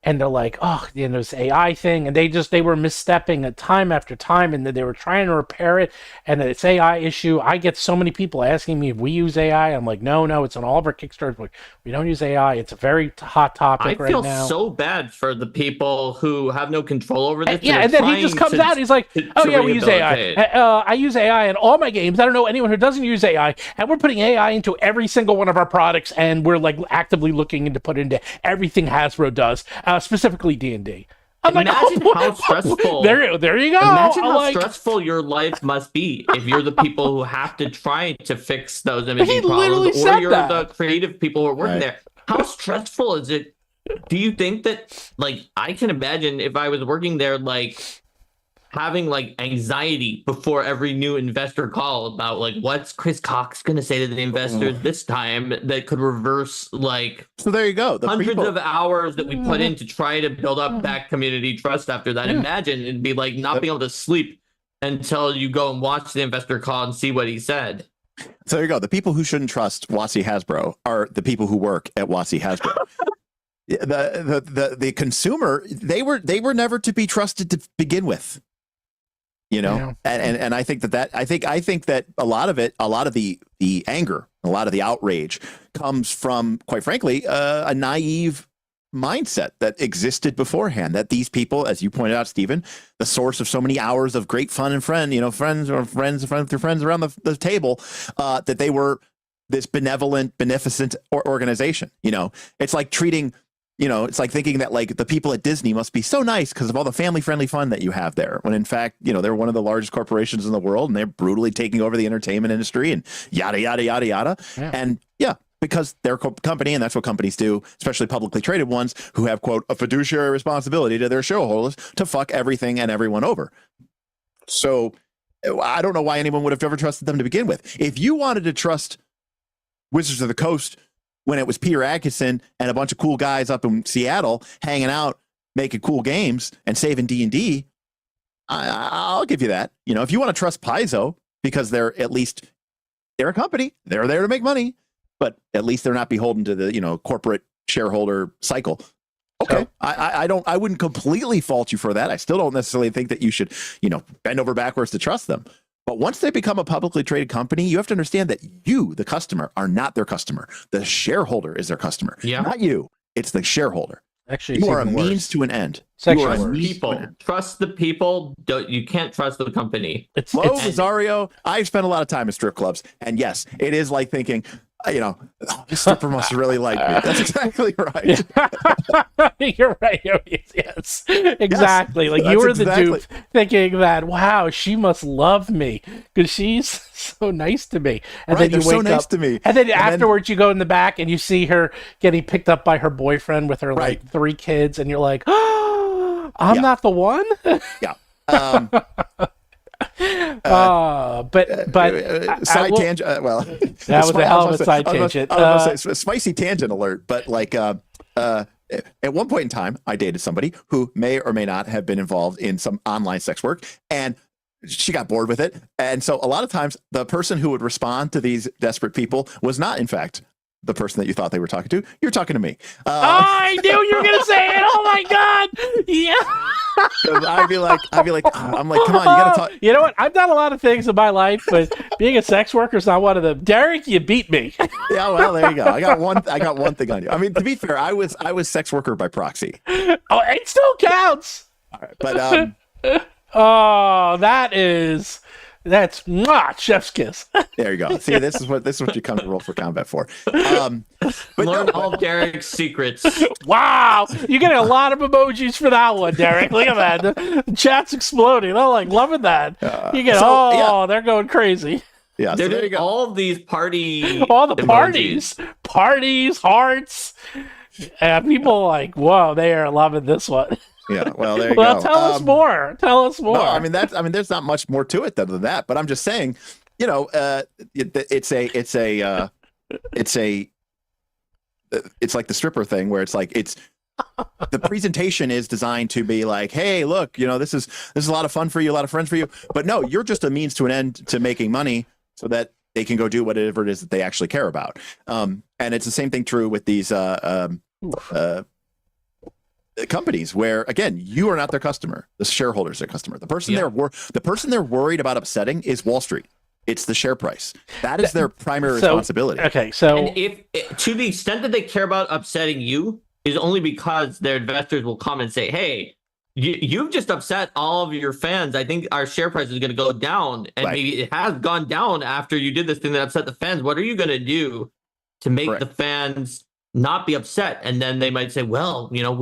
and they're like, this AI thing, and they were misstepping at time after time, and they were trying to repair it, and it's AI issue. I get so many people asking me if we use AI. I'm like, no, it's on all of our Kickstarters. Like, we don't use AI. It's a very hot topic right now. I feel so bad for the people who have no control over this. And then he just comes out. He's like, we use AI. I use AI in all my games. I don't know anyone who doesn't use AI, and we're putting AI into every single one of our products, and we're like actively looking into put into everything Hasbro does. Specifically D&D. Imagine how stressful. There you go. Imagine how stressful your life must be if you're the people who have to try to fix those imaging problems, or you're the creative people who are working there. How stressful is it? Do you think that, like, I can imagine if I was working there, like, having like anxiety before every new investor call about like what's Chris Cox going to say to the investors this time that could reverse like so there you go hundreds of hours that we put in to try to build up that community trust after that. Imagine it'd be like not being able to sleep until you go and watch the investor call and see what he said. So there you go. The people who shouldn't trust WoTC Hasbro are the people who work at WoTC Hasbro. The consumer, they were never to be trusted to begin with. And I think that a lot of the anger, a lot of the outrage comes from, quite frankly, a naive mindset that existed beforehand, that these people, as you pointed out, Stephen, the source of so many hours of great fun and friends around the table, that they were this beneficent organization. It's like treating, it's like thinking that like the people at Disney must be so nice because of all the family-friendly fun that you have there. When in fact, they're one of the largest corporations in the world and they're brutally taking over the entertainment industry and yada, yada, yada, yada. Yeah. And because they're a company and that's what companies do, especially publicly traded ones who have, quote, a fiduciary responsibility to their shareholders to fuck everything and everyone over. So I don't know why anyone would have ever trusted them to begin with. If you wanted to trust Wizards of the Coast when it was Peter Atkinson and a bunch of cool guys up in Seattle hanging out, making cool games and saving D&D, I'll give you that. You know, if you want to trust Paizo because they're a company, they're there to make money, but at least they're not beholden to the, you know, corporate shareholder cycle. Okay. I wouldn't completely fault you for that. I still don't necessarily think that you should, you know, bend over backwards to trust them. But once they become a publicly traded company, you have to understand that you, the customer, are not their customer. The shareholder is their customer. Yeah. Not you. It's the shareholder. Actually, You are a means to an end. Trust people. Trust the people. You can't trust the company. Rosario, I've spent a lot of time in strip clubs, and yes, it is like thinking, you know, this stripper must really like me. That's exactly right. You're right. Yes, exactly. Yes, like you were the dupe thinking that, wow, she must love me because she's so nice to me. And then you wake so nice up, to me. And then afterwards you go in the back and you see her getting picked up by her boyfriend with her like 3 kids, and you're like, oh, I'm not the one. Yeah. Side tangent. Well, that was a hell of a side tangent. I was going to say spicy tangent alert, but like at one point in time, I dated somebody who may or may not have been involved in some online sex work, and she got bored with it. And so a lot of times, the person who would respond to these desperate people was not, in fact, the person that you thought they were talking to. You're talking to me. I knew you were gonna say it. Oh my god! Yeah. I'd be like, I'm like, come on, you gotta talk. You know what? I've done a lot of things in my life, but being a sex worker is not one of them. Derek, you beat me. Yeah, well, there you go. I got one thing on you. I mean, to be fair, I was sex worker by proxy. Oh, it still counts. All right, but oh, that's chef's kiss. There you go. See, this is what you come to Roll for Combat for. But learn all Derek's secrets. Wow, you're getting a lot of emojis for that one, Derek. Look at that. The chat's exploding. I'm like loving that. You get they're going crazy. Yeah, they're so there you doing go. all these all the parties, hearts. People like, whoa, they are loving this one. Yeah, well, there you go. Well, tell us more. No, I mean there's not much more to it than that. But I'm just saying, you know, it's like the stripper thing where it's like the presentation is designed to be like, hey, look, you know, this is a lot of fun for you, a lot of friends for you. But no, you're just a means to an end to making money so that they can go do whatever it is that they actually care about. And it's the same thing true with these companies where, again, you are not their customer. The shareholders are their customer. The person they're worried about upsetting is Wall Street. It's the share price. That is their primary responsibility. Okay, so and if to the extent that they care about upsetting you is only because their investors will come and say, hey, you've just upset all of your fans. I think our share price is going to go down, and maybe it has gone down after you did this thing that upset the fans. What are you going to do to make the fans not be upset? And then they might say, well, you know,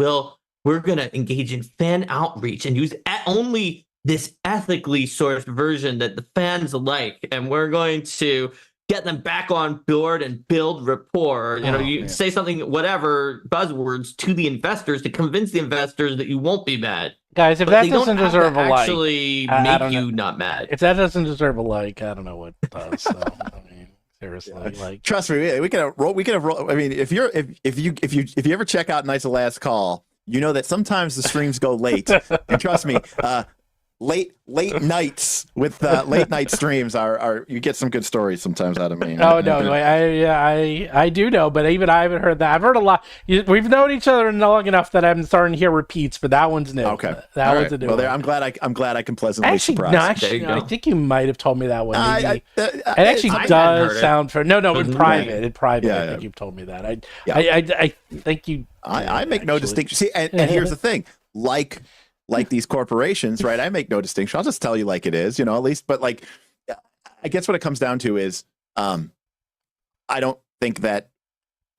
we're going to engage in fan outreach and use only this ethically sourced version that the fans like, and we're going to get them back on board and build rapport. You know, say something, whatever buzzwords to the investors to convince the investors that you won't be mad. Guys, if that doesn't deserve a like, actually make you not mad. If that doesn't deserve a like, I don't know what does. So, I mean, seriously, like, trust me, we can have roll. I mean, if you ever check out Knights of Last Call, you know that sometimes the streams go late, and trust me, late nights with late night streams are you get some good stories sometimes out of me. Oh no, I do know, but even I haven't heard that. I've heard a lot. We've known each other long enough that I'm starting to hear repeats, but that one's new. Okay, that one's a new one. I'm glad I can pleasantly surprise. No, I think you might have told me that one. It actually does sound for no, in private. In private, I think you've told me that. I think you. I make no distinction. See, and here's the thing, like these corporations, right? I make no distinction. I'll just tell you like it is, you know, at least. But like, I guess what it comes down to is, I don't think that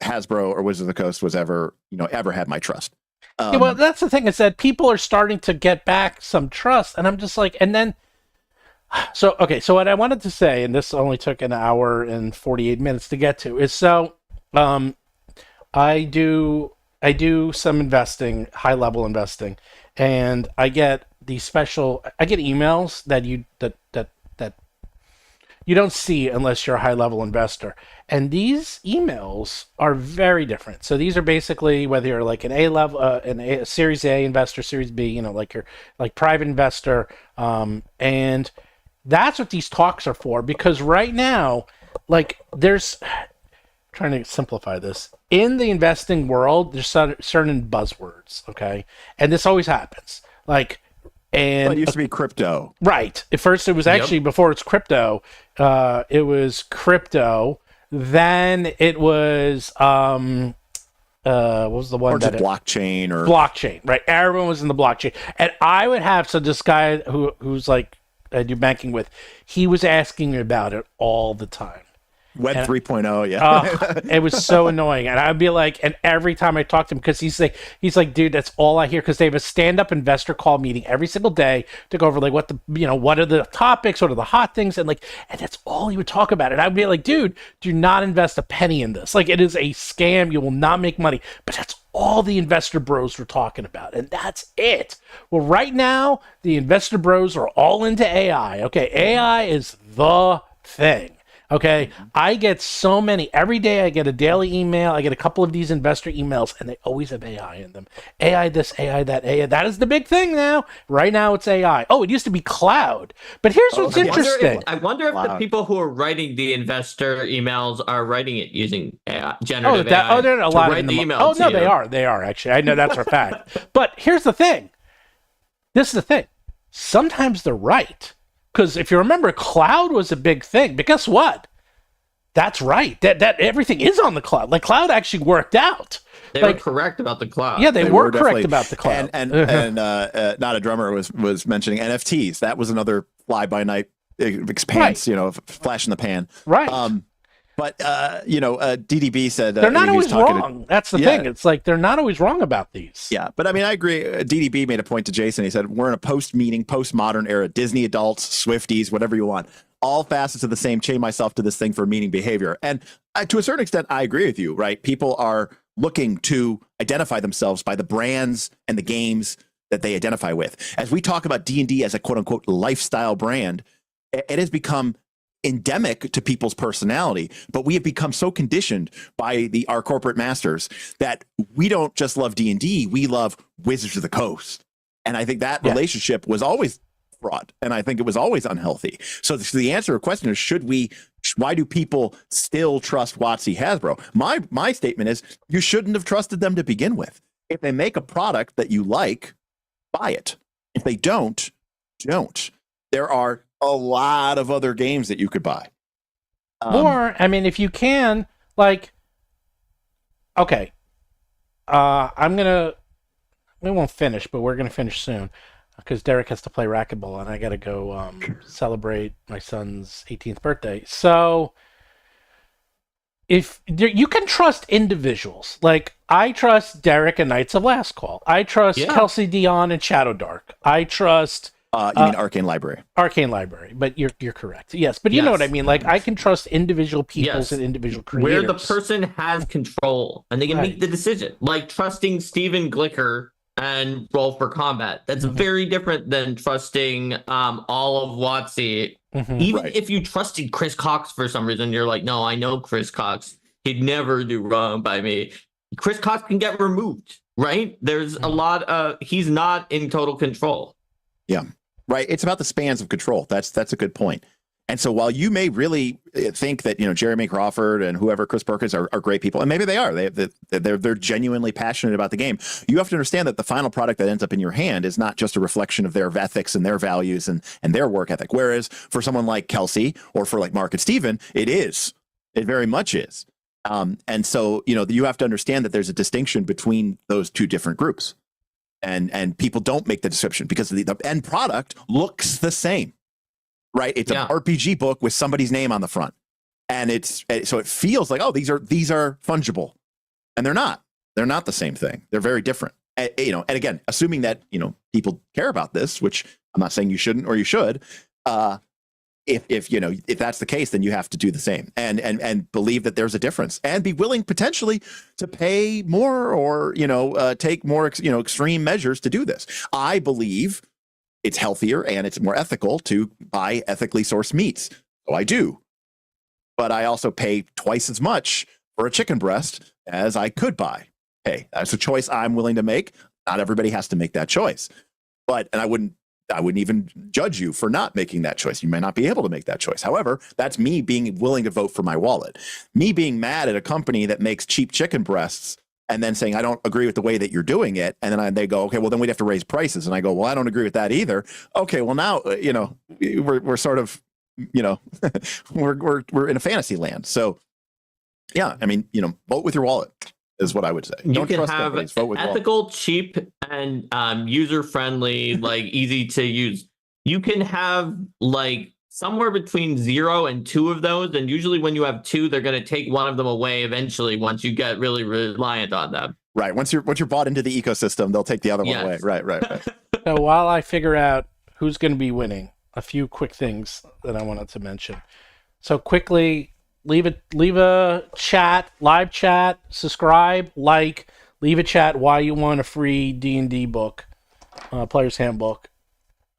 Hasbro or Wizards of the Coast was ever had my trust. Well, that's the thing, is that people are starting to get back some trust, and I'm just like, and then, so what I wanted to say, and this only took an hour and 48 minutes to get to, is I do some investing, high level investing, and I get these emails that you don't see unless you're a high level investor. And these emails are very different. So these are basically whether you're like an a Series A investor, Series B, you know, like you're like private investor, and that's what these talks are for. Because right now, like there's trying to simplify this in the investing world, there's certain buzzwords, okay, and this always happens, like. And well, it used to be crypto. Right. At first, it was actually before it's crypto. It was crypto. Then it was what was the one or just blockchain or blockchain? Right. Everyone was in the blockchain, and I would have this guy who's like I do banking with. He was asking me about it all the time. Web 3.0, yeah. It was so annoying, and I'd be like, and every time I talk to him, because he's like, dude, that's all I hear, because they have a stand-up investor call meeting every single day to go over like what are the topics, what are the hot things, and that's all he would talk about. And I'd be like, dude, do not invest a penny in this. Like, it is a scam. You will not make money. But that's all the investor bros were talking about, and that's it. Well, right now, the investor bros are all into AI. Okay, AI is the thing. Okay, I get so many. Every day I get a daily email. I get a couple of these investor emails, and they always have AI in them. AI this, AI that, AI. That is the big thing now. Right now it's AI. Oh, it used to be cloud. But here's what's interesting. I wonder if the people who are writing the investor emails are writing it using AI, generative AI. Oh, there are a lot of them. Oh, no, they are. They are, actually. I know that's for a fact. But here's the thing. This is the thing. Sometimes they're right. Because if you remember, cloud was a big thing. But guess what? That's right. That everything is on the cloud. Like, cloud actually worked out. They were correct about the cloud. Yeah, they were correct about the cloud. And Not a Drummer was mentioning NFTs. That was another fly-by-night expanse, right. Flash in the pan. Right. But DDB said they're not always wrong. That's the thing. It's like they're not always wrong about these. Yeah, but I mean, I agree. DDB made a point to Jason. He said we're in a postmodern era. Disney adults, Swifties, whatever you want, all facets of the same. Chain myself to this thing for meaning behavior, and to a certain extent, I agree with you. Right? People are looking to identify themselves by the brands and the games that they identify with. As we talk about D&D as a quote unquote lifestyle brand, it has become endemic to people's personality, but we have become so conditioned by our corporate masters that we don't just love D&D, we love Wizards of the Coast. And I think that relationship was always fraught, and I think it was always unhealthy. So the answer to the question is, why do people still trust WoTC Hasbro? My statement is, you shouldn't have trusted them to begin with. If they make a product that you like, buy it. If they don't. There are a lot of other games that you could buy. Or, I mean, if you can, like, okay, we won't finish, but we're going to finish soon because Derek has to play racquetball and I got to go celebrate my son's 18th birthday. So if you can trust individuals, like I trust Derek and Knights of Last Call. I trust Kelsey Dion and Shadow Dark. I trust you mean Arcane Library? Arcane Library, but you're correct. Yes, but you know what I mean. Like, I can trust individual peoples and individual creators. Where the person has control and they can make the decision. Like trusting Steven Glicker and Roll for Combat. That's very different than trusting all of WoTC. Even if you trusted Chris Cox for some reason, you're like, no, I know Chris Cox. He'd never do wrong by me. Chris Cox can get removed, right? There's a lot of... He's not in total control. Yeah. Right. It's about the spans of control. That's a good point. And so while you may really think that, Jeremy Crawford and whoever, Chris Perkins are great people, and maybe they are, they're genuinely passionate about the game. You have to understand that the final product that ends up in your hand is not just a reflection of their ethics and their values and their work ethic. Whereas for someone like Kelsey or for like Mark and Steven, it is. It very much is. And so, you have to understand that there's a distinction between those two different groups. And people don't make the distinction because the end product looks the same, right? It's an RPG book with somebody's name on the front, and so it feels like, oh, these are fungible, and they're not. They're not the same thing. They're very different. And again, assuming that people care about this, which I'm not saying you shouldn't or you should. If that's the case, then you have to do the same and believe that there's a difference and be willing potentially to pay more or, take more, extreme measures to do this. I believe it's healthier and it's more ethical to buy ethically sourced meats. So I do. But I also pay twice as much for a chicken breast as I could buy. Hey, that's a choice I'm willing to make. Not everybody has to make that choice. And I wouldn't even judge you for not making that choice. You may not be able to make that choice. However, that's me being willing to vote for my wallet. Me being mad at a company that makes cheap chicken breasts and then saying, I don't agree with the way that you're doing it. And then they go, okay, well, then we'd have to raise prices. And I go, well, I don't agree with that either. Okay, well, now, we're sort of, we're in a fantasy land. So, yeah, I mean, vote with your wallet is what I would say. You Don't can trust have companies. Vote with ethical, wallet. cheap, and user-friendly, like easy to use. You can have like somewhere between 0 and 2 of those, and usually when you have 2, they're going to take one of them away eventually once you get really reliant on them. Right. Once you're bought into the ecosystem, they'll take the other one away. Right. So while I figure out who's going to be winning, a few quick things that I wanted to mention. So quickly, leave a chat, live chat, subscribe, leave a chat why you want a free D&D book, Player's Handbook,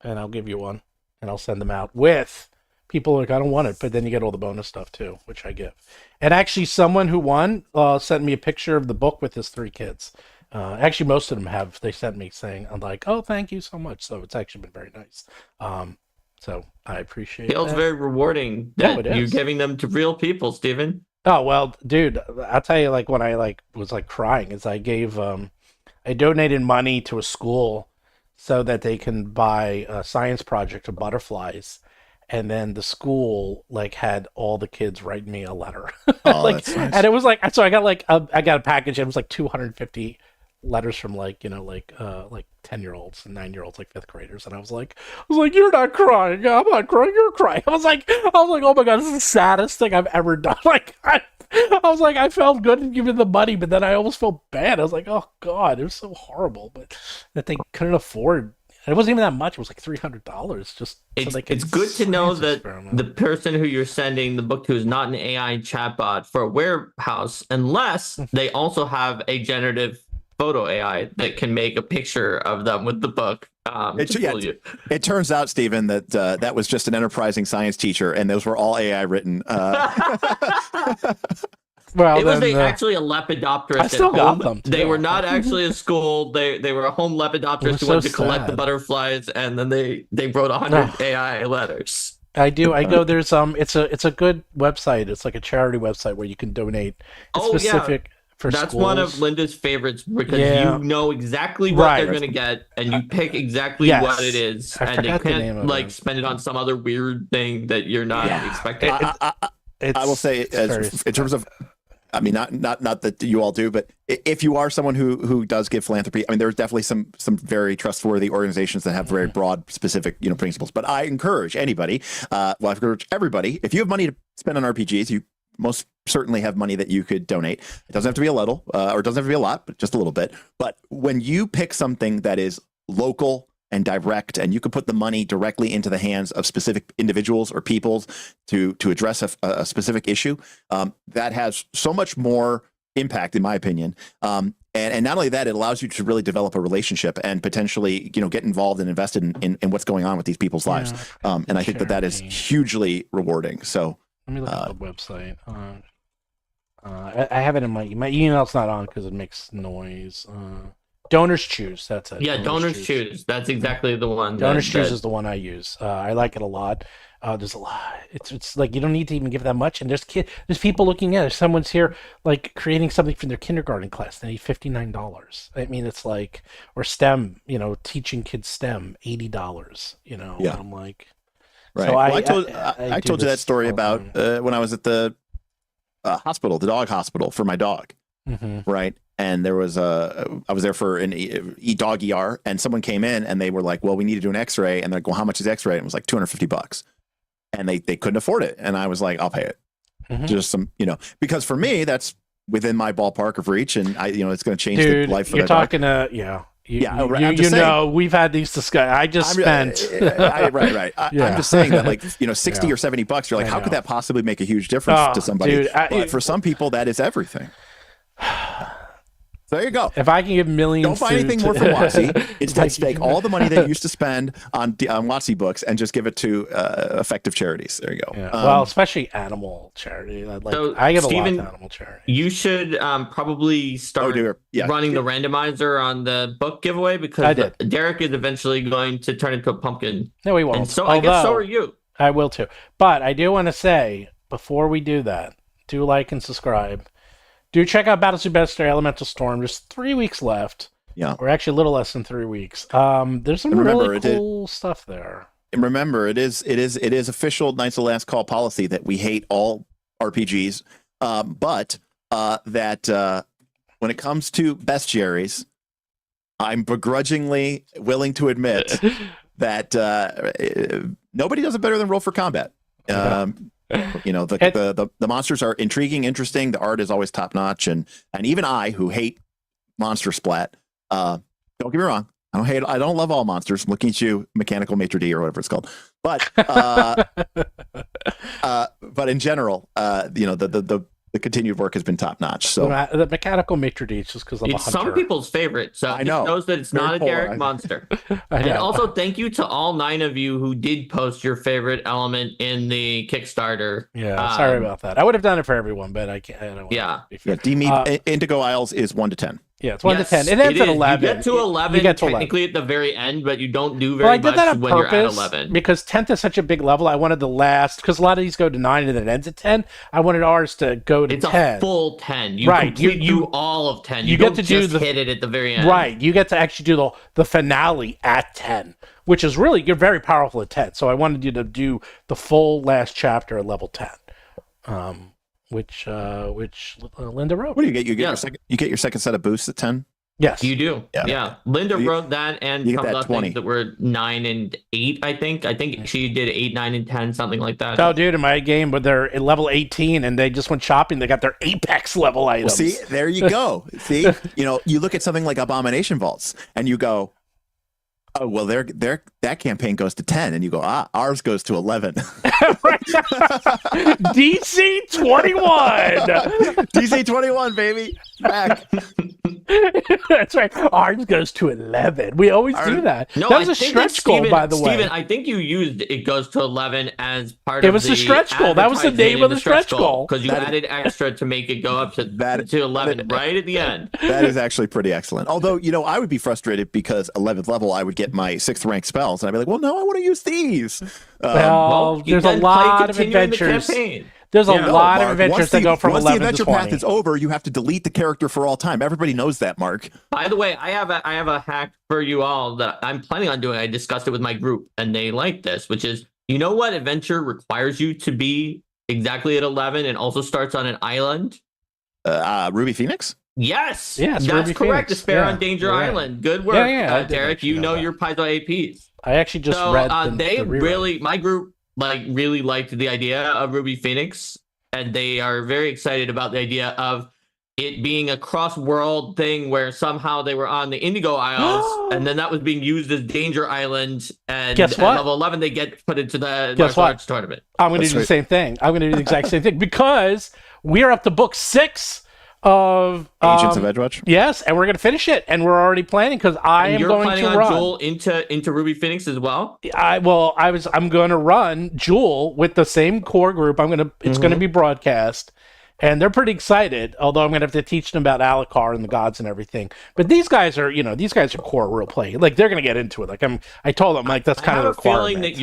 and I'll give you one, and I'll send them out with people like, I don't want it, but then you get all the bonus stuff too, which I give. And actually, someone who won sent me a picture of the book with his 3 kids. Actually, most of them they sent me saying, I'm like, oh, thank you so much. So it's actually been very nice. So I appreciate it. Feels very rewarding that you're giving them to real people, Stephen. Oh, well, dude, I'll tell you, like, when I was crying is I gave, I donated money to a school so that they can buy a science project of butterflies. And then the school had all the kids write me a letter. Oh, that's nice. And it was so I got I got a package. And it was 250 letters from 10-year-olds and 9-year-olds, 5th graders, and I was like, you're not crying, I'm not crying, you're crying. I was like, oh my god, this is the saddest thing I've ever done. I felt good in giving the money, but then I almost felt bad. I was like, oh god, it was so horrible, but that they couldn't afford. And it wasn't even that much. It was $300. It's good to know that the person who you're sending the book to is not an AI chatbot for a warehouse, unless they also have a generative photo AI that can make a picture of them with the book. It turns out, Stephen, that that was just an enterprising science teacher, and those were all AI written. Well, it was actually a Lepidopterist. I still got them. They were not actually a school. They were a home Lepidopterist who wanted to collect the butterflies, and then they wrote 100 AI letters. I do. I go. There's it's a good website. It's like a charity website where you can donate. It's specific. For That's schools. One of Linda's favorites because you know exactly what they're going to get, and you pick exactly what it is, and they can't spend it on some other weird thing that you're not expecting. I will say, in terms of, I mean, not that you all do, but if you are someone who does give philanthropy, I mean, there's definitely some very trustworthy organizations that have very broad, specific, principles. But I encourage anybody, I encourage everybody, if you have money to spend on RPGs, you most certainly have money that you could donate. It doesn't have to be a little, or it doesn't have to be a lot, but just a little bit. But when you pick something that is local and direct, and you can put the money directly into the hands of specific individuals or peoples to address a specific issue, that has so much more impact, in my opinion. And not only that, it allows you to really develop a relationship and potentially, get involved and invested in what's going on with these people's lives. And I think that is hugely rewarding. So. Let me look at the website. I have it in my email's not on because it makes noise. Donors Choose. That's it. Yeah, Donors Choose. That's exactly the one. Donors Choose is the one I use. I like it a lot. There's a lot. It's like you don't need to even give that much. And there's people looking at it. Someone's here creating something from their kindergarten class. They need $59. I mean, it's or STEM. Teaching kids STEM, $80. Yeah. And I'm like. Right. So I told you that story about when I was at the hospital, the dog hospital for my dog, right? And there was I was there for an dog ER, and someone came in and they were like, "Well, we need to do an X-ray," and they're like, "Well, how much is X-ray?" And it was like $250, and they couldn't afford it, and I was like, "I'll pay it." Just some, because for me that's within my ballpark of reach, and it's going to change the life of you're that talking dog. We've had these discussions. I just spent right. I'm just saying that $60 or $70. You're like, how could that possibly make a huge difference to somebody? But for some people, that is everything. there you go. If I can give millions, Don't buy anything more from WoTC. Instead, take all the money that you used to spend on WoTC books and just give it to effective charities. There you go. Yeah. Well, especially animal charity. I get Steven, a lot of animal charity. You should probably start running the randomizer on the book giveaway because Derek is eventually going to turn into a pumpkin. No, he won't. And so I guess so are you. I will too. But I do want to say, before we do that, do like and subscribe. Do check out Battlezoo Bestiary Elemental Storm. Just 3 weeks left. Yeah. Or actually a little less than 3 weeks. There's some really cool stuff there. And remember, it is official Knights of the Last Call policy that we hate all RPGs, but that when it comes to bestiaries, I'm begrudgingly willing to admit that nobody does it better than Roll for Combat. The monsters are intriguing, interesting. The art is always top notch, and even I, who hate monster splat, don't get me wrong, I don't love all monsters. I'm looking at you, mechanical maitre d' or whatever it's called, but in general, the continued work has been top notch. So the mechanical maitre d' just because I'm a hunter. Some people's favorite, so I know. It knows that it's not a Derek monster. And also, thank you to all 9 of you who did post your favorite element in the Kickstarter. Yeah, sorry about that. I would have done it for everyone, but I can't. I don't D-Meep Indigo Isles is 1 to 10. Yeah, it's 1 to 10. It ends at 11. You get to 11 technically at the very end, but you don't do very much when you're at 11. Because 10th is such a big level. I wanted the last, because a lot of these go to 9 and then it ends at 10. I wanted ours to go to 10. It's a full 10. You complete you all of 10. You get to hit it at the very end. Right. You get to actually do the finale at 10, which is really, you're very powerful at 10. So I wanted you to do the full last chapter at level 10. Which Linda wrote. What do you get? You get your second set of boosts at 10? Yes. You do. Yeah. Linda wrote that and some of the things that were 9 and 8, I think. I think she did 8, 9, and 10, something like that. Oh, dude, in my game, but they're at level 18 and they just went shopping. They got their Apex level items. Well, see, there you go. See, you look at something like Abomination Vaults and you go, oh, well, that campaign goes to 10, and you go, ours goes to 11. DC 21. DC 21, baby. Back. That's right. Ours goes to 11. We always do that. No, that was a stretch goal, by the way. Steven, I think you used it goes to 11 as part of it was the stretch goal. That was the name of the stretch goal. Because you added extra to make it go up to 11 right at the end. That is actually pretty excellent. Although, I would be frustrated because 11th level, I would get my 6th rank spells, and I'd be like, well, no, I want to use these. There's a lot of adventures. There's a lot of adventures that go from 11 to 20. Once the adventure path is over, you have to delete the character for all time. Everybody knows that, Mark. By the way, I have a hack for you all that I'm planning on doing. I discussed it with my group, and they like this, which is, what adventure requires you to be exactly at 11 and also starts on an island? Ruby Phoenix? Yes, that's Ruby correct. Phoenix. Despair on Danger Island. Good work, Derek. You know your Paizo APs. I actually just read. My group really liked the idea of Ruby Phoenix, and they are very excited about the idea of it being a cross-world thing where somehow they were on the Indigo Isles, and then that was being used as Danger Island. And guess what? At level 11, they get put into the martial arts tournament. I'm going to do the same thing. I'm going to do the exact same thing because we're up to book 6 of Agents of Edgewatch. Yes, and we're going to finish it, and we're already planning because I'm going to run Jewel into Ruby Phoenix as well. I'm going to run Jewel with the same core group. It's going to be broadcast. And they're pretty excited, although I'm going to have to teach them about Alucard and the gods and everything. But these guys are core role play. Like, they're going to get into it. I told them, that's kind of a requirement. I have a feeling that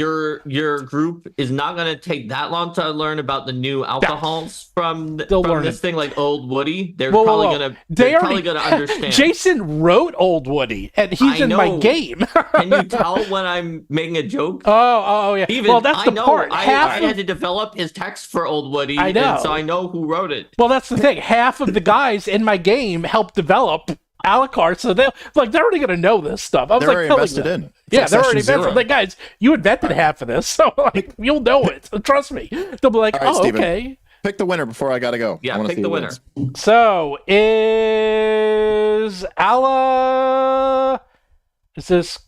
your group is not going to take that long to learn about the new alcohols from this thing, like Old Woody. They're probably going to understand. Jason wrote Old Woody, and he's in my game. Can you tell when I'm making a joke? Oh yeah. That's the part. I had to develop his text for Old Woody, I know. And so I know who wrote it. Well, that's the thing. Half of the guys in my game helped develop Alucard, so they're already going to know this stuff. I was they're invested in. Yeah, they're already invested. Like, guys, you invented half of this, so you'll know it. Trust me. They'll be like, right, Steven, okay. Pick the winner before I got to go. Yeah, pick the winner. So is this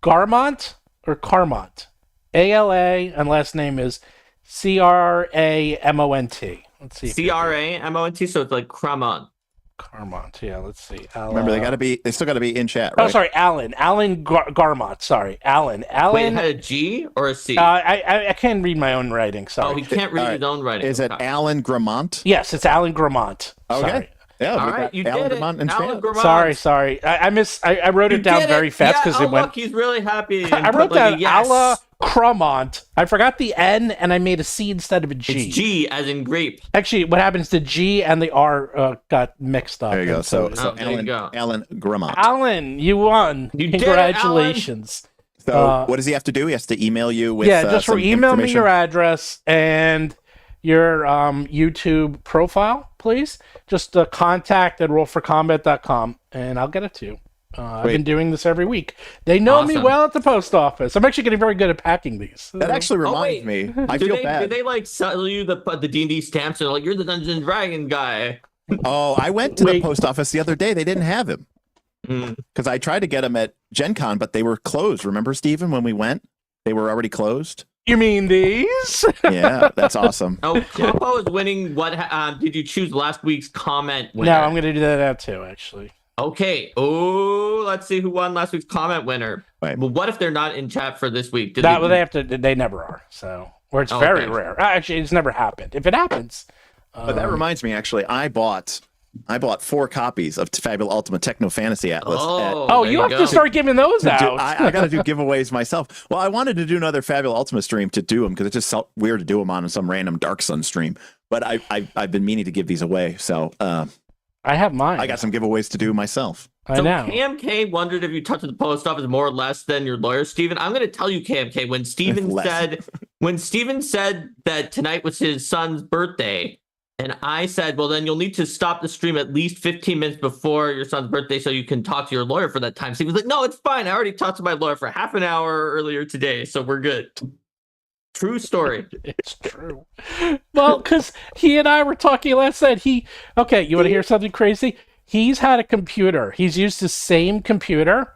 Garmont or Carmont? ALA, and last name is Cramont. Let's see. Cramont, so it's like Cramont. Garmont. Yeah, let's see. Remember, they still got to be in chat, Oh, right? sorry, Alan Garmont. Sorry, Alan. Wait, it had a G or a C? I can't read my own writing. Oh, Sorry. he can't read his own writing. Is it Okay. Alan Gramont? Yes, it's Alan Gramont. Okay. Sorry. Yeah, All we right, got you Alan did it. Gramont in Alan chat. Gramont. Sorry. I wrote it down very fast because yeah, it went. Look, he's really happy. and I wrote put, like, down a yes. Ala Cremont. I forgot the N and I made a C instead of a G. It's G as in grape. Actually, what happens? The G and the R got mixed up. There you go. And So there you go. Alan Gramont. Alan, you won. You did it, Congratulations. So what does he have to do? He has to email you with just some email me information? your address and your YouTube profile, please. Just contact at rollforcombat.com and I'll get it to you. I've been doing this every week. They know me Awesome. well at the post office. I'm actually getting very good at packing these. That actually reminds me. I feel bad. Do they like sell you the D&D stamps and like you're the Dungeons and Dragon guy? Oh, I went to the post office the other day. They didn't have him Mm. because I tried to get him at Gen Con, but they were closed. Remember, Steven, when we went? They were already closed. You mean these? Yeah, that's awesome. Oh, Copo is winning. What did you choose last week's comment winner? No, I'm going to do that now too, actually. Okay. Oh, let's see who won last week's comment winner. Right. Well, what if they're not in chat for this week? They have to. They never are. So, or it's very rare. Actually, it's never happened. If it happens, But that reminds me, actually, I bought 4 copies of Fabula Ultima Techno Fantasy Atlas. oh, you have to start giving those out. I got to do giveaways myself. Well, I wanted to do another Fabula Ultima stream to do them because it's just so weird to do them on some random Dark Sun stream. But I've been meaning to give these away, so I have mine. I got some giveaways to do myself. I know. KMK wondered if you touched the post office more or less than your lawyer, Steven. I'm going to tell you, KMK, when Steven said that tonight was his son's birthday, and I said, well, then you'll need to stop the stream at least 15 minutes before your son's birthday so you can talk to your lawyer for that time. So he was like, no, it's fine. I already talked to my lawyer for half an hour earlier today, so we're good. True story. It's true. Well, because he and I were talking last night. You want to hear something crazy? He's had a computer. He's used the same computer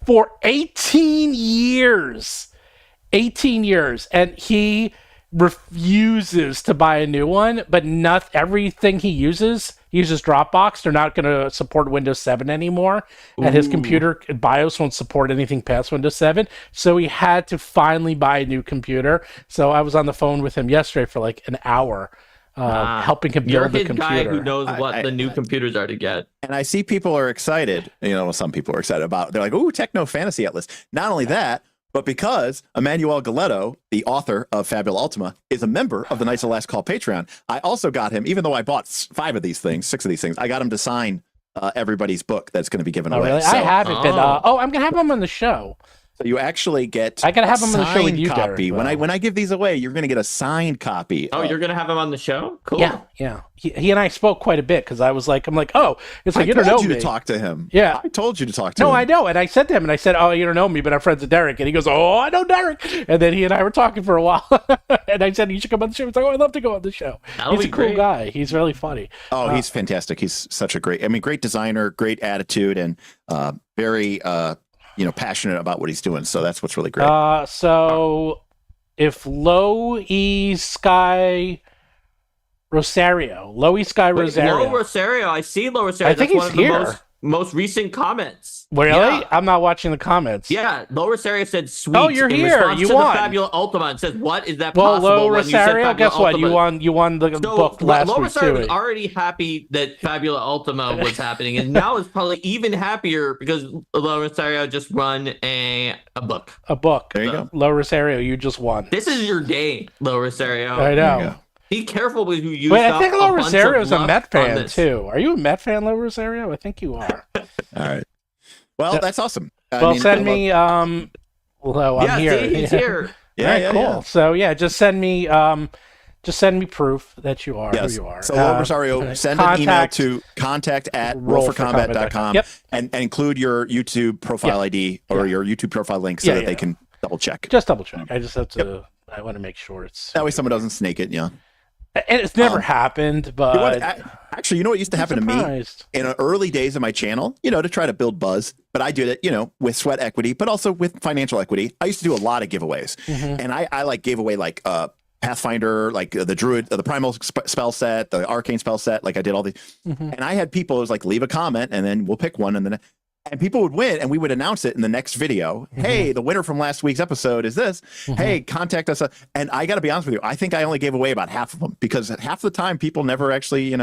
for 18 years. 18 years. And he refuses to buy a new one, but everything he uses Dropbox. They're not going to support Windows 7 anymore, and his computer BIOS won't support anything past Windows 7, so he had to finally buy a new computer. So I was on the phone with him yesterday for like an hour, helping him build the computer. You're his guy who knows what the new computers are to get. And I see people are excited. Some people are excited about. They're like, "Ooh, Techno Fantasy Atlas!" Not only that, but because Emmanuel Galetto, the author of Fabula Ultima, is a member of the Knights of the Last Call Patreon, I also got him, even though I bought 6 of these things, I got him to sign everybody's book that's going to be given away. Really? So, I haven't been. I'm going to have him on the show. So you actually get I gotta have him on the show with you, copy. Derek, When I give these away, you're going to get a signed copy. Oh, you're going to have him on the show? Cool. Yeah. He and I spoke quite a bit because I'm like, oh, it's like, I you don't know told you me. to talk to him. Yeah. I told you to talk to him. No, I know. And I said to him, oh, you don't know me, but I'm friends with Derek. And he goes, oh, I know Derek. And then he and I were talking for a while. And I said, you should come on the show. He's like, oh, I'd love to go on the show. He's a cool guy. He's really funny. Oh, he's fantastic. He's such a great designer, great attitude, and very, passionate about what he's doing. So that's what's really great. So if Low E Sky Rosario. Low Rosario. I see Low Rosario. I think That's he's one of here. the most recent comments. Really? Yeah. I'm not watching the comments. Yeah, Low Rosario said sweet. Oh, you're in here. response You to won. the Fabula Ultima and says, what is that Well, possible? Low when you said Rosario, Fabula guess what? Ultima? You won the book last Low week Rosario too. was already happy that Fabula Ultima was happening, and now is probably even happier because Low Rosario just won a book. A book. There you go. Low Rosario, you just won. This is your day, Low Rosario. I know. Be careful with who you. Wait, I think Low Rosario's a Met fan too. Are you a Met fan, Low Rosario? I think you are. All right. Well, that's awesome. Send me. I'm here. See, he's here. Yeah, cool. yeah. So just send me. Just send me proof that you are who you are. So, Rosario, send an email to contact@rollforcombat.com and include your YouTube profile ID or your YouTube profile link so that they can double check. Just double check. I just have to. I want to make sure it's. That way, someone doesn't snake it. Yeah. And it's never happened, but actually, what used to happen to me in the early days of my channel, to try to build buzz, but I did it, with sweat equity, but also with financial equity. I used to do a lot of giveaways, and I gave away Pathfinder, like the Druid, the Primal spell set, the Arcane spell set. Like I did all the, and I had people, it was like, leave a comment and then we'll pick one. And people would win and we would announce it in the next video. Hey, the winner from last week's episode is this. Hey, contact us. And I got to be honest with you. I think I only gave away about half of them because half the time people never actually, They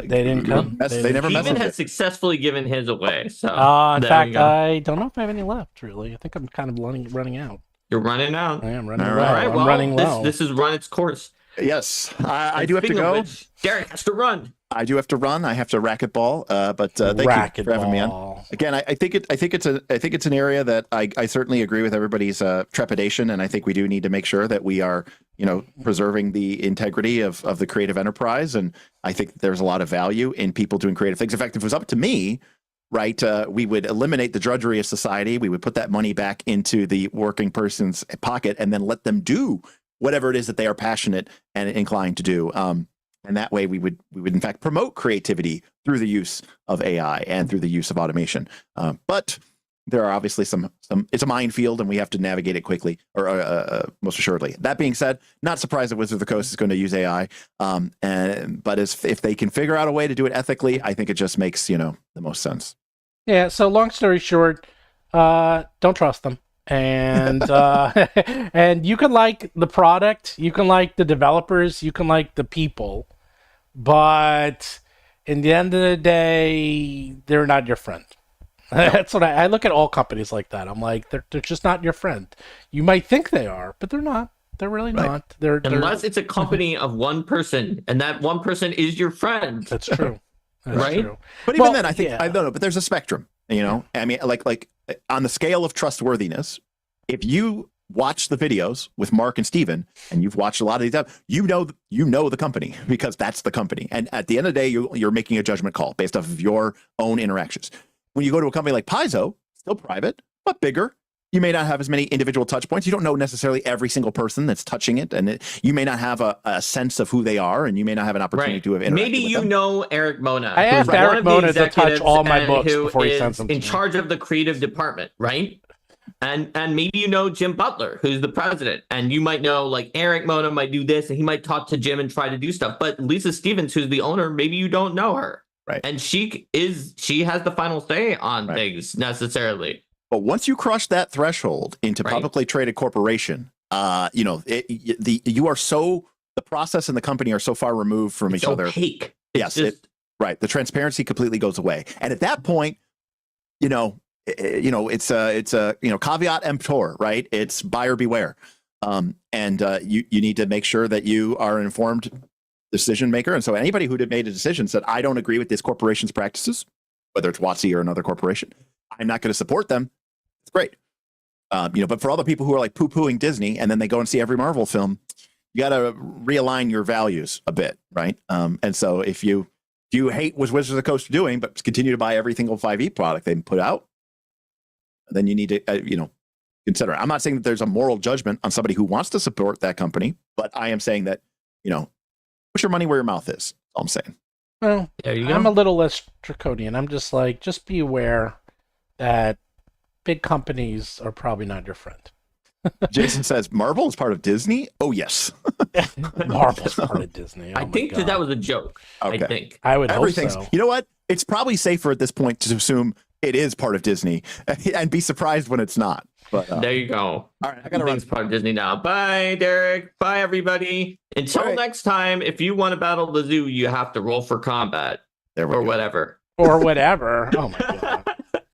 didn't come. They never Steven messaged has it. successfully given his away. So in there fact, you go. I don't know if I have any left. Really, I think I'm kind of running out. You're running out. I am running All low. right. All right, I'm well, running low. this has run its course. Yes, I And do have to speaking of go. which, Derek has to run. I do have to run. I have to racquetball. But thank you for having me on. Again, I think it's an area that I certainly agree with everybody's trepidation, and I think we do need to make sure that we are, preserving the integrity of the creative enterprise. And I think there's a lot of value in people doing creative things. In fact, if it was up to me, right, we would eliminate the drudgery of society. We would put that money back into the working person's pocket, and then let them do whatever it is that they are passionate and inclined to do. And that way we would in fact promote creativity through the use of AI and through the use of automation. But there are obviously some it's a minefield and we have to navigate it quickly, or most assuredly. That being said, not surprised that Wizards of the Coast is going to use AI. But if they can figure out a way to do it ethically, I think it just makes, the most sense. Yeah. So long story short, don't trust them. And and you can like the product, you can like the developers, you can like the people, but in the end of the day, they're not your friend. That's what I look at all companies like that. I'm like, they're just not your friend. You might think they are, but they're not. They're really not. They're Unless it's a company of one person, and that one person is your friend. That's true. That's Right? true. But even Well, then, I think yeah. I don't know. But there's a spectrum, I mean, like on the scale of trustworthiness, if you watch the videos with Mark and Steven, and you've watched a lot of these, you know the company, because that's the company. And at the end of the day, you're making a judgment call based off of your own interactions. When you go to a company like Paizo, still private but bigger, you may not have as many individual touch points. You don't know necessarily every single person that's touching it, and you may not have a sense of who they are, and you may not have an opportunity to have interacted Maybe with you them. know Eric Mona. I asked who's one Eric of the Mona to touch executives all my and books who before he is sends them to in me. charge of the creative department, right? And maybe you know Jim Butler, who's the president, and you might know like Eric Mona might do this, and he might talk to Jim and try to do stuff. But Lisa Stevens, who's the owner, maybe you don't know her, Right. And she has the final say on things necessarily. But once you crush that threshold into Right. publicly traded corporation, the process and the company are so far removed from It's each other. opaque. Yes, right. The transparency completely goes away, and at that point, it's a caveat emptor, right? It's buyer beware, and you need to make sure that you are an informed decision maker. And so anybody who made a decision said, I don't agree with this corporation's practices, whether it's WoTC or another corporation, I'm not going to support them. It's great. But for all the people who are like poo-pooing Disney and then they go and see every Marvel film, you got to realign your values a bit, right? And so if you hate what Wizards of the Coast are doing, but continue to buy every single 5e product they put out, then you need to, consider. I'm not saying that there's a moral judgment on somebody who wants to support that company, but I am saying that, put your money where your mouth is. That's all I'm saying. Well, There you go. I'm a little less draconian. I'm just like, just be aware that big companies are probably not your friend. Jason says, Marvel is part of Disney? Oh, yes. Marvel's part of Disney. Oh I my think God. that was a joke. Okay. I think. I would hope Everything's, so. you know what? It's probably safer at this point to assume it is part of Disney and be surprised when it's not. But There you go. all right, I gotta run. Everything's part of Disney now. Bye, Derek. Bye, everybody. Until All right. next time, if you want to battle the zoo, you have to roll for combat There we or go. whatever. Or whatever. Oh my God.